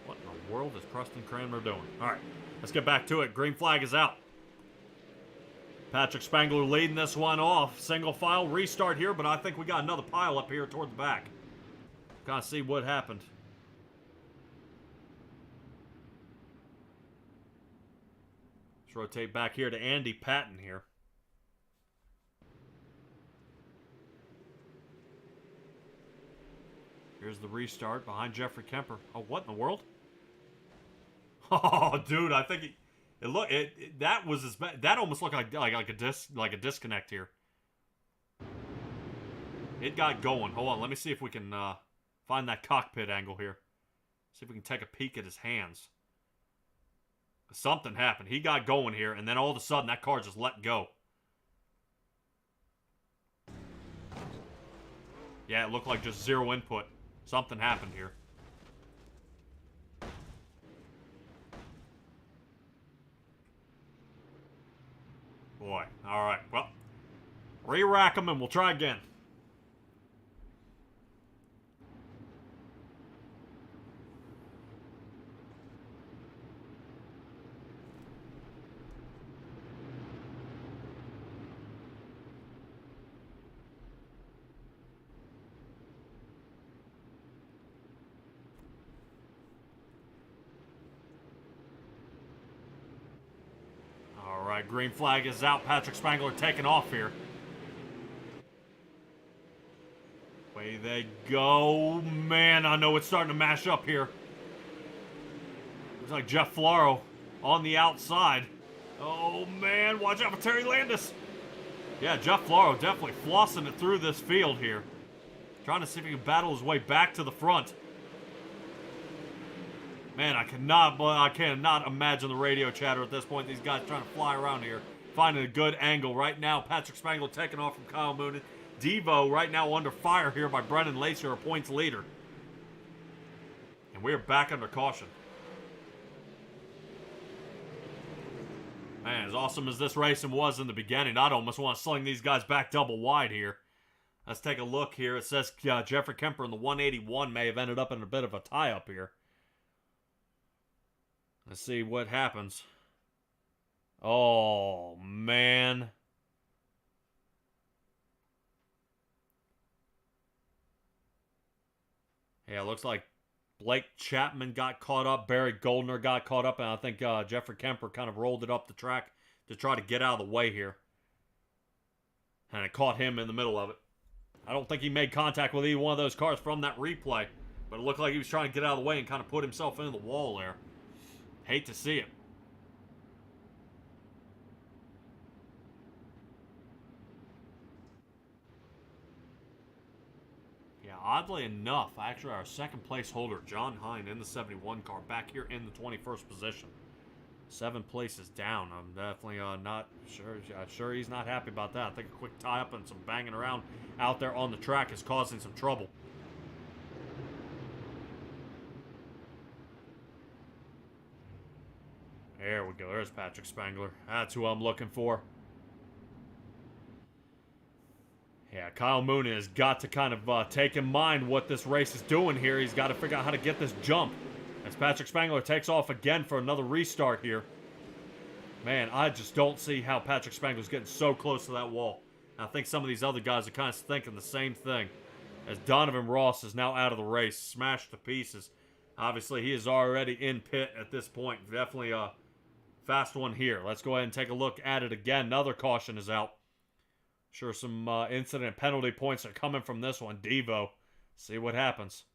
S1: What in the world is Preston Cranmer doing? All right, let's get back to it. Green flag is out. Patrick Spangler leading this one off. Single file restart here, but I think we got another pile up here toward the back. Gotta see what happened. Let's rotate back here to Andy Patton here. Here's the restart behind Jeffrey Kemper. Oh, what in the world? Oh, dude, I think that was as bad. That almost looked like a disconnect here. It got going. Hold on, let me see if we can find that cockpit angle here. See if we can take a peek at his hands. Something happened. He got going here, and then all of a sudden that car just let go. Yeah, it looked like just zero input. Something happened here. Boy, alright, well, re-rack them and we'll try again. Alright, green flag is out. Patrick Spangler taking off here. Way they go. Man, I know it's starting to mash up here. Looks like Jeff Flaro on the outside. Oh, man. Watch out for Terry Landis. Yeah, Jeff Flaro definitely flossing it through this field here. Trying to see if he can battle his way back to the front. Man, I cannot imagine the radio chatter at this point. These guys trying to fly around here. Finding a good angle. Right now, Patrick Spangler taking off from Kyle Moonen. Devo right now under fire here by Brennan Lacer, our points leader. And we are back under caution. Man, as awesome as this racing was in the beginning, I'd almost want to sling these guys back double wide here. Let's take a look here. It says Jeffrey Kemper in the 181 may have ended up in a bit of a tie-up here. Let's see what happens. Oh, man. Yeah, it looks like Blake Chapman got caught up. Barry Goldner got caught up. And I think Jeffrey Kemper kind of rolled it up the track to try to get out of the way here. And it caught him in the middle of it. I don't think he made contact with either one of those cars from that replay. But it looked like he was trying to get out of the way and kind of put himself into the wall there. Hate to see it. Yeah, oddly enough, actually our second place holder, John Hine, in the 71 car, back here in the 21st position. 7 places down. I'm definitely not sure he's not happy about that. I think a quick tie-up and some banging around out there on the track is causing some trouble. There we go. There's Patrick Spangler. That's who I'm looking for. Yeah, Kyle Moonen has got to kind of take in mind what this race is doing here. He's got to figure out how to get this jump. As Patrick Spangler takes off again for another restart here. Man, I just don't see how Patrick Spangler's getting so close to that wall. I think some of these other guys are kind of thinking the same thing. As Donovan Ross is now out of the race, smashed to pieces. Obviously, he is already in pit at this point. Definitely a fast one here. Let's go ahead and take a look at it again. Another caution is out. Sure, some incident penalty points are coming from this one. Devo. See what happens.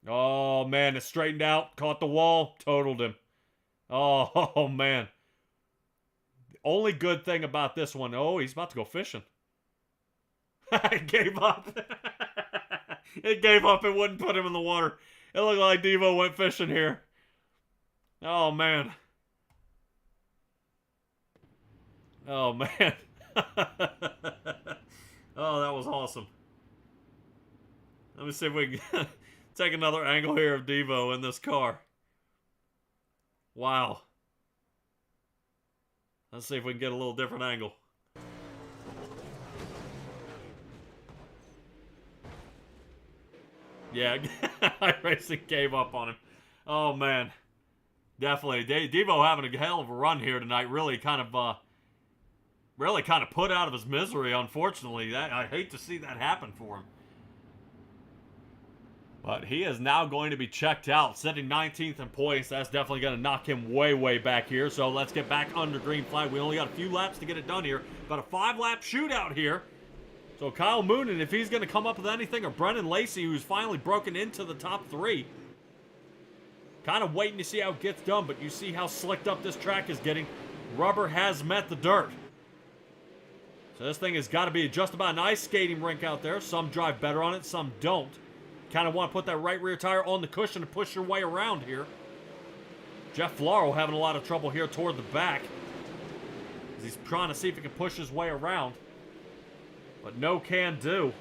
S1: Oh, man, it straightened out. Caught the wall. Totaled him. Oh, man. The only good thing about this one, oh, he's about to go fishing. It gave up. It gave up. It wouldn't put him in the water. It looked like Devo went fishing here. Oh, man. Oh, man. Oh, that was awesome. Let me see if we can take another angle here of Devo in this car. Wow. Let's see if we can get a little different angle. Yeah, iRacing gave up on him. Oh, man. Definitely. Devo having a hell of a run here tonight. Really kind of put out of his misery, unfortunately. I hate to see that happen for him. But he is now going to be checked out, sitting 19th in points. That's definitely going to knock him way, way back here. So let's get back under green flag. We only got a few laps to get it done here. About a 5-lap shootout here. So Kyle Moonen, if he's going to come up with anything, or Brendan Lacey, who's finally broken into the top 3. Kind of waiting to see how it gets done, but you see how slicked up this track is getting. Rubber has met the dirt. So this thing has got to be just about an ice skating rink out there. Some drive better on it, some don't. Kind of want to put that right rear tire on the cushion to push your way around here. Jeff Flaro having a lot of trouble here toward the back, as he's trying to see if he can push his way around. But no can do.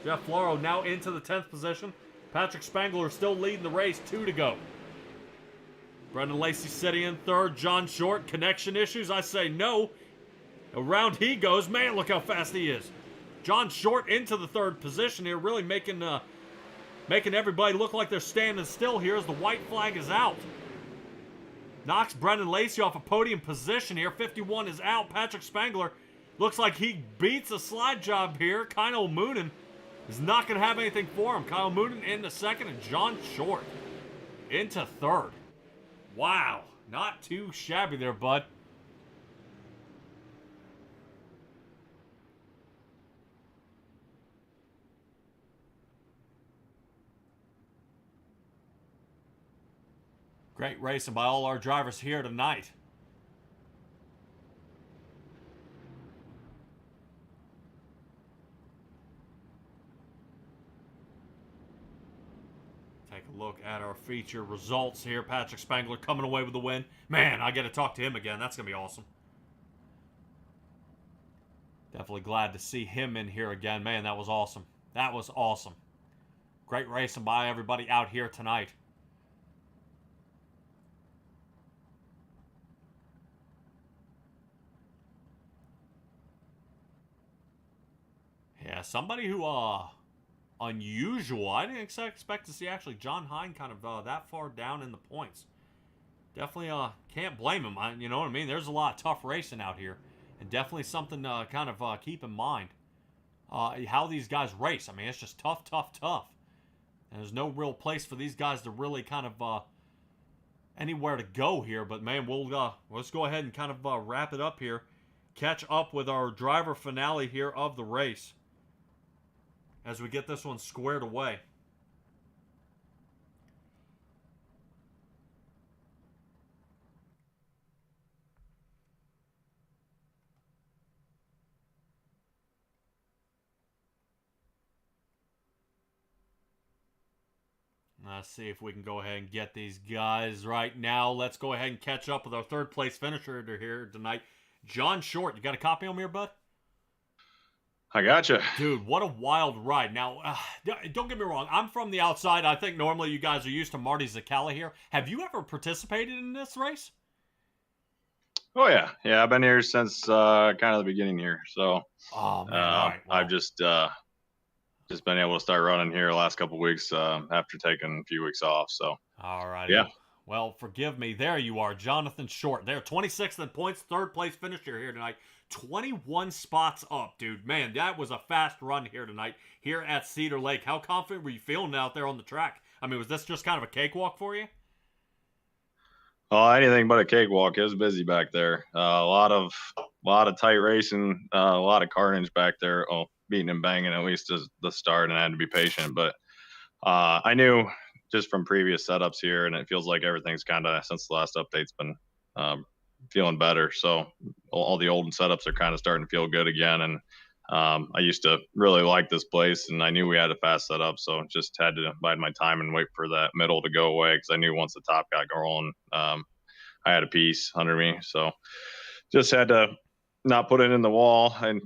S1: Jeff Flaro now into the 10th position. Patrick Spangler still leading the race, 2 to go. Brendan Lacey sitting in 3rd. John Short, connection issues? I say no. Around he goes. Man, look how fast he is. John Short into the 3rd position here, really making everybody look like they're standing still here as the white flag is out. Knocks Brendan Lacey off a podium position here. 51 is out. Patrick Spangler looks like he beats a slide job here. Kyle Moonen is not going to have anything for him. Kyle Moonen into 2nd and John Short into 3rd. Wow, not too shabby there, bud. Great racing by all our drivers here tonight. Take a look at our feature results here. Patrick Spangler coming away with the win. Man, I get to talk to him again. That's going to be awesome. Definitely glad to see him in here again. Man, that was awesome. That was awesome. Great racing by everybody out here tonight. Yeah, somebody who, unusual. I didn't expect to see actually John Hine kind of that far down in the points. Definitely can't blame him. You know what I mean? There's a lot of tough racing out here. And definitely something to kind of keep in mind. How these guys race. I mean, it's just tough, tough, tough. And there's no real place for these guys to really kind of anywhere to go here. But, man, let's go ahead and kind of wrap it up here. Catch up with our driver finale here of the race as we get this one squared away. Let's see if we can go ahead and get these guys right now. Let's go ahead and catch up with our 3rd place finisher here tonight. John Short, you got a copy on me here, bud?
S12: I gotcha.
S1: Dude, what a wild ride. Now, don't get me wrong. I'm from the outside. I think normally you guys are used to Marty Zaccala here. Have you ever participated in this race?
S12: Oh, yeah. Yeah, I've been here since kind of the beginning here. So
S1: oh, man. All right. Well,
S12: I've just been able to start running here the last couple of weeks after taking a few weeks off. So,
S1: all right.
S12: Yeah.
S1: Well, forgive me. There you are, Jonathan Short. There, 26th in points, 3rd place finisher here tonight. 21 spots up, dude. Man, that was a fast run here tonight here at Cedar Lake. How confident were you feeling out there on the track? I mean, was this just kind of a cakewalk for you?
S12: Oh, anything but a cakewalk. It was busy back there. A lot of tight racing, a lot of carnage back there. Oh, beating and banging at least as the start, and I had to be patient. But I knew just from previous setups here, and it feels like everything's kind of since the last update's been feeling better. So all the old setups are kind of starting to feel good again. And I used to really like this place, and I knew we had a fast setup, so just had to bide my time and wait for that middle to go away, because I knew once the top got going, I had a piece under me. So just had to not put it in the wall and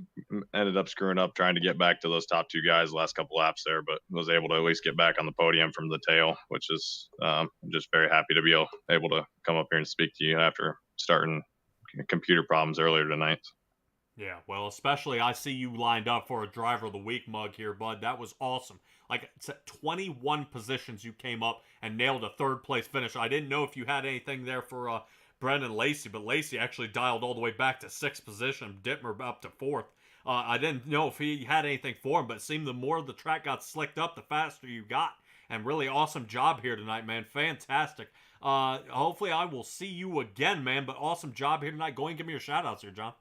S12: ended up screwing up trying to get back to those top 2 guys the last couple laps there, but was able to at least get back on the podium from the tail, which is I'm just very happy to be able to come up here and speak to you after starting computer problems earlier tonight.
S1: Yeah, well, especially I see you lined up for a Driver of the Week mug here, bud. That was awesome. Like, it's at 21 positions you came up and nailed a 3rd place finish. I didn't know if you had anything there for Brendan Lacey, but Lacey actually dialed all the way back to 6th position, Dittmer up to 4th. I didn't know if he had anything for him, but it seemed the more the track got slicked up, the faster you got. And really awesome job here tonight, man. Fantastic. Hopefully I will see you again, man, but awesome job here tonight. Go and give me your shout-outs here, John.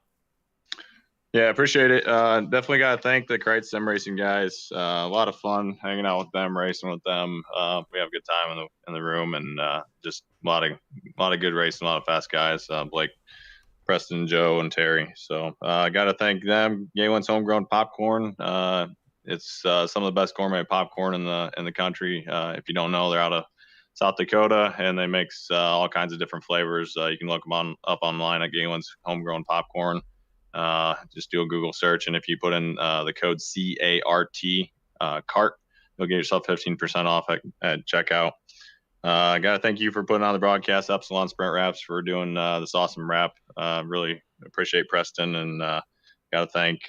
S12: Yeah, appreciate it. Definitely got to thank the Kite Sim Racing guys. A lot of fun hanging out with them, racing with them. We have a good time in the room, and just a lot of good racing, a lot of fast guys. Blake, Preston, Joe, and Terry. So I got to thank them. Galen's Homegrown Popcorn. It's some of the best gourmet popcorn in the country. If you don't know, they're out of South Dakota, and they mix all kinds of different flavors. You can look them up online at Galen's Homegrown Popcorn. Just do a Google search, and if you put in the code CART, CART, you'll get yourself 15% off at checkout. I got to thank you for putting on the broadcast, Epsilon Sprint Wraps, for doing this awesome wrap. Really appreciate Preston, and got to thank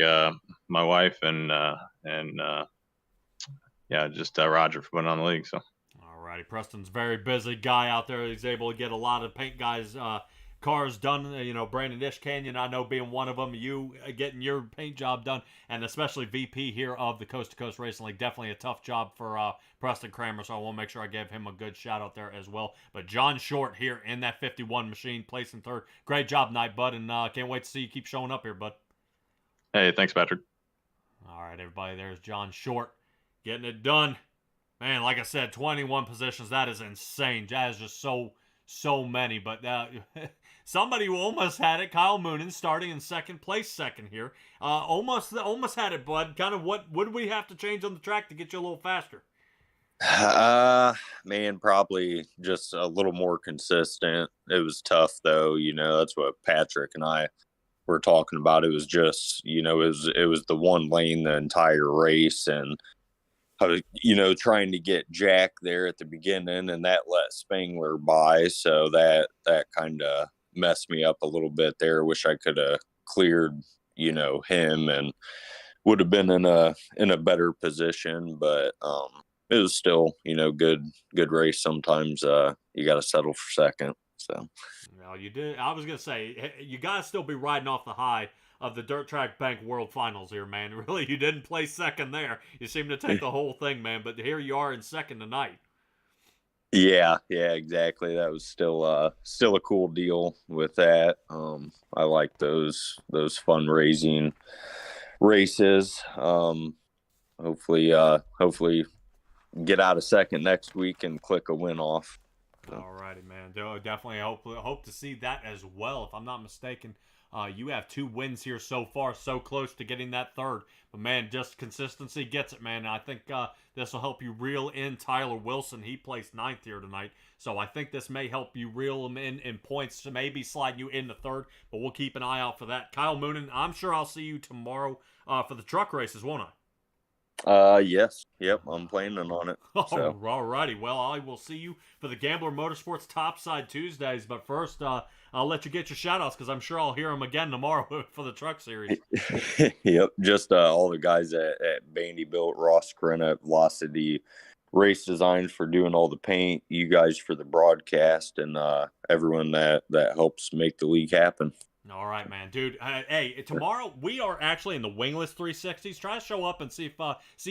S12: my wife and just Roger for putting on the league. So,
S1: alrighty, Preston's a very busy guy out there. He's able to get a lot of paint guys cars done. Brandon Ish Canyon, I know, being one of them, you getting your paint job done, and especially VP here of the Coast to Coast Racing League. Definitely a tough job for Preston Kramer, so I want to make sure I give him a good shout out there as well. But John Short here in that 51 machine, placing 3rd. Great job tonight, bud, and can't wait to see you keep showing up here, bud.
S12: Hey, thanks, Patrick.
S1: All right, everybody, there's John Short getting it done. Man, like I said, 21 positions. That is insane. That is just so many, but somebody who almost had it, Kyle Moonen, starting in second here. Almost had it, bud. Kind of what would we have to change on the track to get you a little faster?
S13: Man, probably just a little more consistent. It was tough though, that's what Patrick and I were talking about. It was just, it was the one lane the entire race, and I was, trying to get Jack there at the beginning, and that let Spangler by. So that kind of messed me up a little bit there. Wish I could have cleared, him, and would have been in a better position. But it was still, good race. Sometimes you got to settle for second. So.
S1: Well, you did. I was gonna say you gotta still be riding off the high of the Dirt Track Bank World Finals here, man. Really, you didn't place second there. You seem to take the whole thing, man. But here you are in second tonight.
S13: Yeah, exactly. That was still a cool deal with that. I like those fundraising races. Hopefully get out of second next week and click a win off. So.
S1: Alrighty, man. Definitely hope to see that as well. If I'm not mistaken, you have 2 wins here so far, so close to getting that 3rd. But man, just consistency gets it, man. I think this will help you reel in Tyler Wilson. He placed 9th here tonight, so I think this may help you reel him in points, to maybe slide you into 3rd. But we'll keep an eye out for that. Kyle Moonen, I'm sure I'll see you tomorrow for the truck races, won't I?
S13: Yes. Yep. I'm planning on it. So.
S1: Alrighty. Well, I will see you for the Gambler Motorsports Topside Tuesdays. But first, I'll let you get your shout-outs, because I'm sure I'll hear them again tomorrow for the truck series.
S13: Yep. Just all the guys at Bandy Built, Ross Corinna, Velocity Race Designs for doing all the paint, you guys for the broadcast, and everyone that helps make the league happen.
S1: All right, man, dude. Hey, tomorrow we are actually in the wingless 360s. Try to show up and see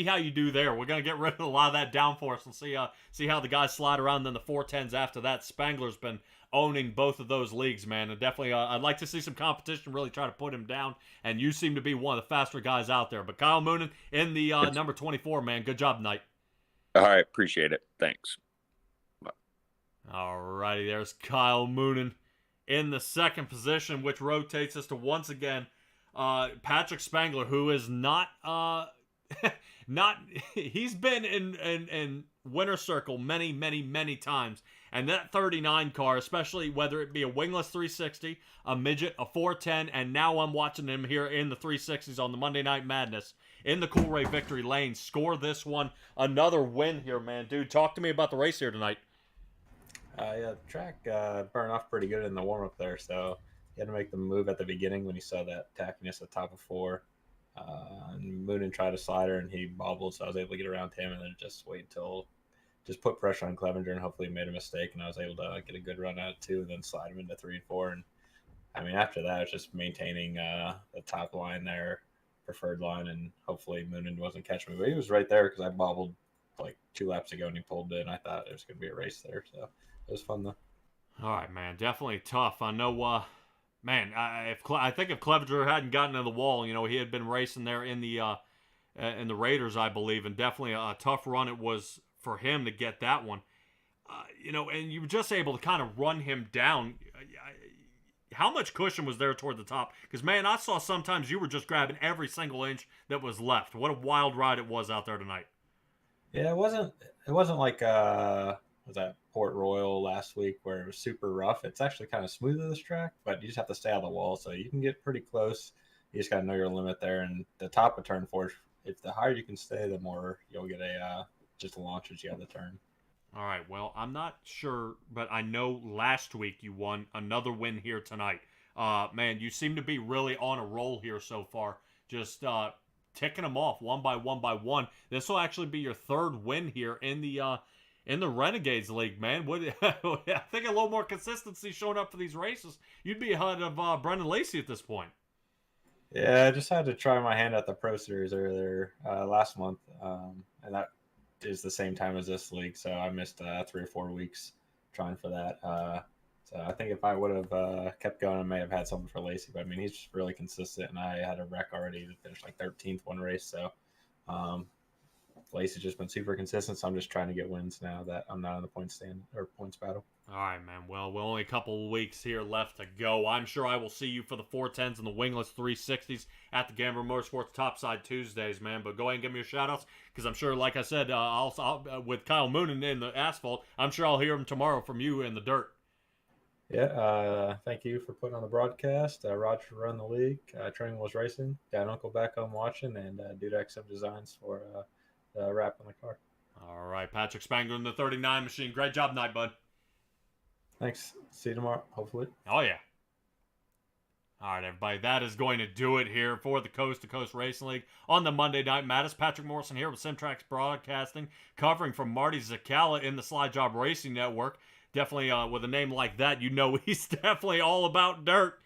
S1: how you do there. We're gonna get rid of a lot of that downforce and see how the guys slide around. Then the 410s after that. Spangler's been owning both of those leagues, man, and definitely I'd like to see some competition. Really try to put him down. And you seem to be one of the faster guys out there. But Kyle Moonen in the number 24, man. Good job tonight.
S13: All right, appreciate it. Thanks. Bye.
S1: All righty, there's Kyle Moonen in the second position, which rotates us to once again Patrick Spangler, who is not he's been in winner's circle many, many, many times. And that 39 car, especially whether it be a wingless 360, a midget, a 410, and now I'm watching him here in the 360s on the Monday Night Madness in the Coolray Victory Lane score this one. Another win here, man. Dude, talk to me about the race here tonight.
S14: Yeah, the track burned off pretty good in the warm-up there, so he had to make the move at the beginning when he saw that tackiness at the top of 4. And Moonen tried a slider, and he bobbled, so I was able to get around him and then just wait until just put pressure on Clevenger and hopefully made a mistake, and I was able to get a good run out of 2 and then slide him into 3 and 4. And I mean, after that, it's just maintaining the top line there, preferred line, and hopefully Moonen wasn't catching me. But he was right there because I bobbled like 2 laps ago and he pulled in. I thought it was going to be a race there, so it was fun though.
S1: All right, man, definitely tough. I know, man, I think if Clevenger hadn't gotten to the wall, you know, he had been racing there in the Raiders, I believe, and definitely a tough run it was for him to get that one. You know, and you were just able to kind of run him down. How much cushion was there toward the top? Because, man, I saw sometimes you were just grabbing every single inch that was left. What a wild ride it was out there tonight.
S14: Yeah, it wasn't like was that Port Royal last week where it was super rough. It's actually kind of smooth of this track, but you just have to stay out of the wall, so you can get pretty close. You just got to know your limit there. And the top of turn 4, if the higher you can stay, the more you'll get just a launch as you have the turn.
S1: All right, well, I'm not sure, but I know last week you won another win here tonight. Man, you seem to be really on a roll here so far, just ticking them off one by one. This will actually be your 3rd win here in the Renegades League, man. I think a little more consistency showing up for these races. You'd be ahead of Brendan Lacey at this point.
S14: Yeah, I just had to try my hand at the Pro Series earlier last month, and that is the same time as this league, so I missed 3 or 4 weeks trying for that. So I think if I would have kept going, I may have had something for Lacey. But I mean, he's just really consistent, and I had a wreck already to finish like 13th one race. So Lacey's just been super consistent. So I'm just trying to get wins now that I'm not in the points battle.
S1: All right, man. Well, we're only a couple of weeks here left to go. I'm sure I will see you for the 410s and the wingless 360s at the Gambler Motorsports Topside Tuesdays, man. But go ahead and give me your shout-outs because I'm sure, like I said, I'll with Kyle Moonen in the asphalt, I'm sure I'll hear him tomorrow from you in the dirt.
S14: Yeah, thank you for putting on the broadcast. Roger run the league. Training was racing. Dad and Uncle back home watching, and Dude XM Designs for the wrap on the car.
S1: All right, Patrick Spangler in the 39 machine. Great job tonight, bud.
S14: Thanks. See you tomorrow, hopefully.
S1: Oh, yeah. All right, everybody. That is going to do it here for the Coast to Coast Racing League on the Monday Night Madness. Patrick Morrison here with Simtrax Broadcasting, covering from Marty Zakala in the Slide Job Racing Network. Definitely with a name like that, you know he's definitely all about dirt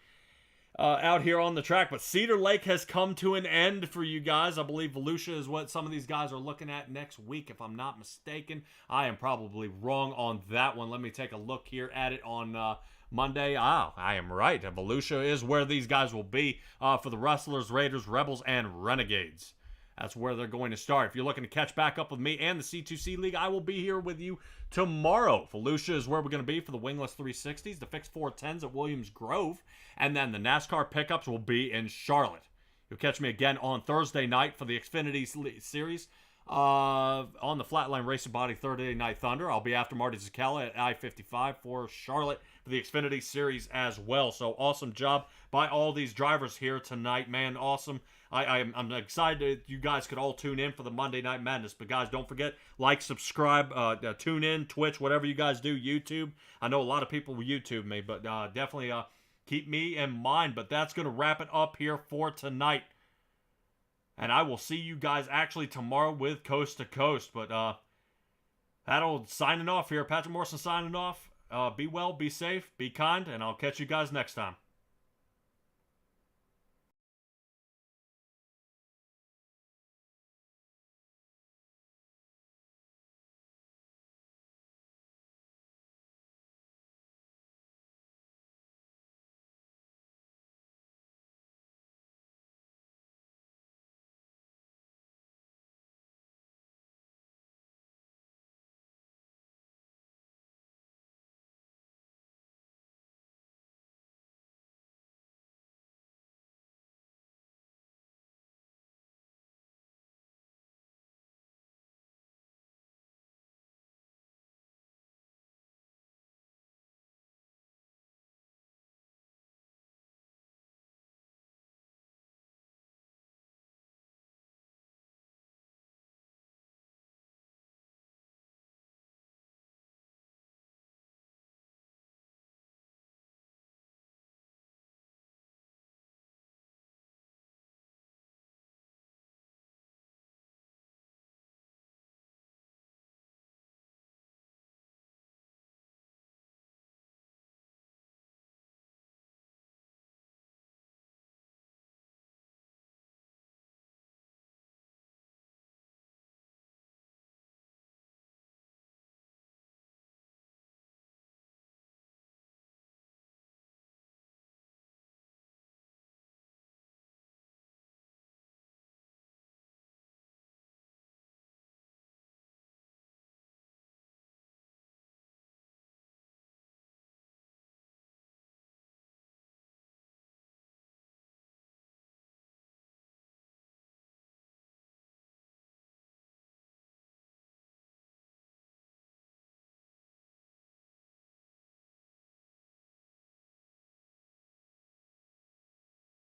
S1: out here on the track. But Cedar Lake has come to an end for you guys. I believe Volusia is what some of these guys are looking at next week, if I'm not mistaken. I am probably wrong on that one. Let me take a look here at it on Monday. I am right. Volusia is where these guys will be for the Rustlers, Raiders, Rebels, and Renegades. That's where they're going to start. If you're looking to catch back up with me and the C2C League, I will be here with you tomorrow. Volusia is where we're going to be for the wingless 360s, the fixed 410s at Williams Grove, and then the NASCAR pickups will be in Charlotte. You'll catch me again on Thursday night for the Xfinity Series on the Flatline Racing Body Thursday Night Thunder. I'll be after Marty Zakala at I-55 for Charlotte for the Xfinity Series as well. So awesome job by all these drivers here tonight, man. Awesome. I'm excited you guys could all tune in for the Monday Night Madness. But guys, don't forget, like, subscribe, tune in, Twitch, whatever you guys do, YouTube. I know a lot of people will YouTube me, but definitely keep me in mind. But that's going to wrap it up here for tonight. And I will see you guys actually tomorrow with Coast to Coast. But that'll signing off here. Patrick Morrison signing off. Be well, be safe, be kind, and I'll catch you guys next time.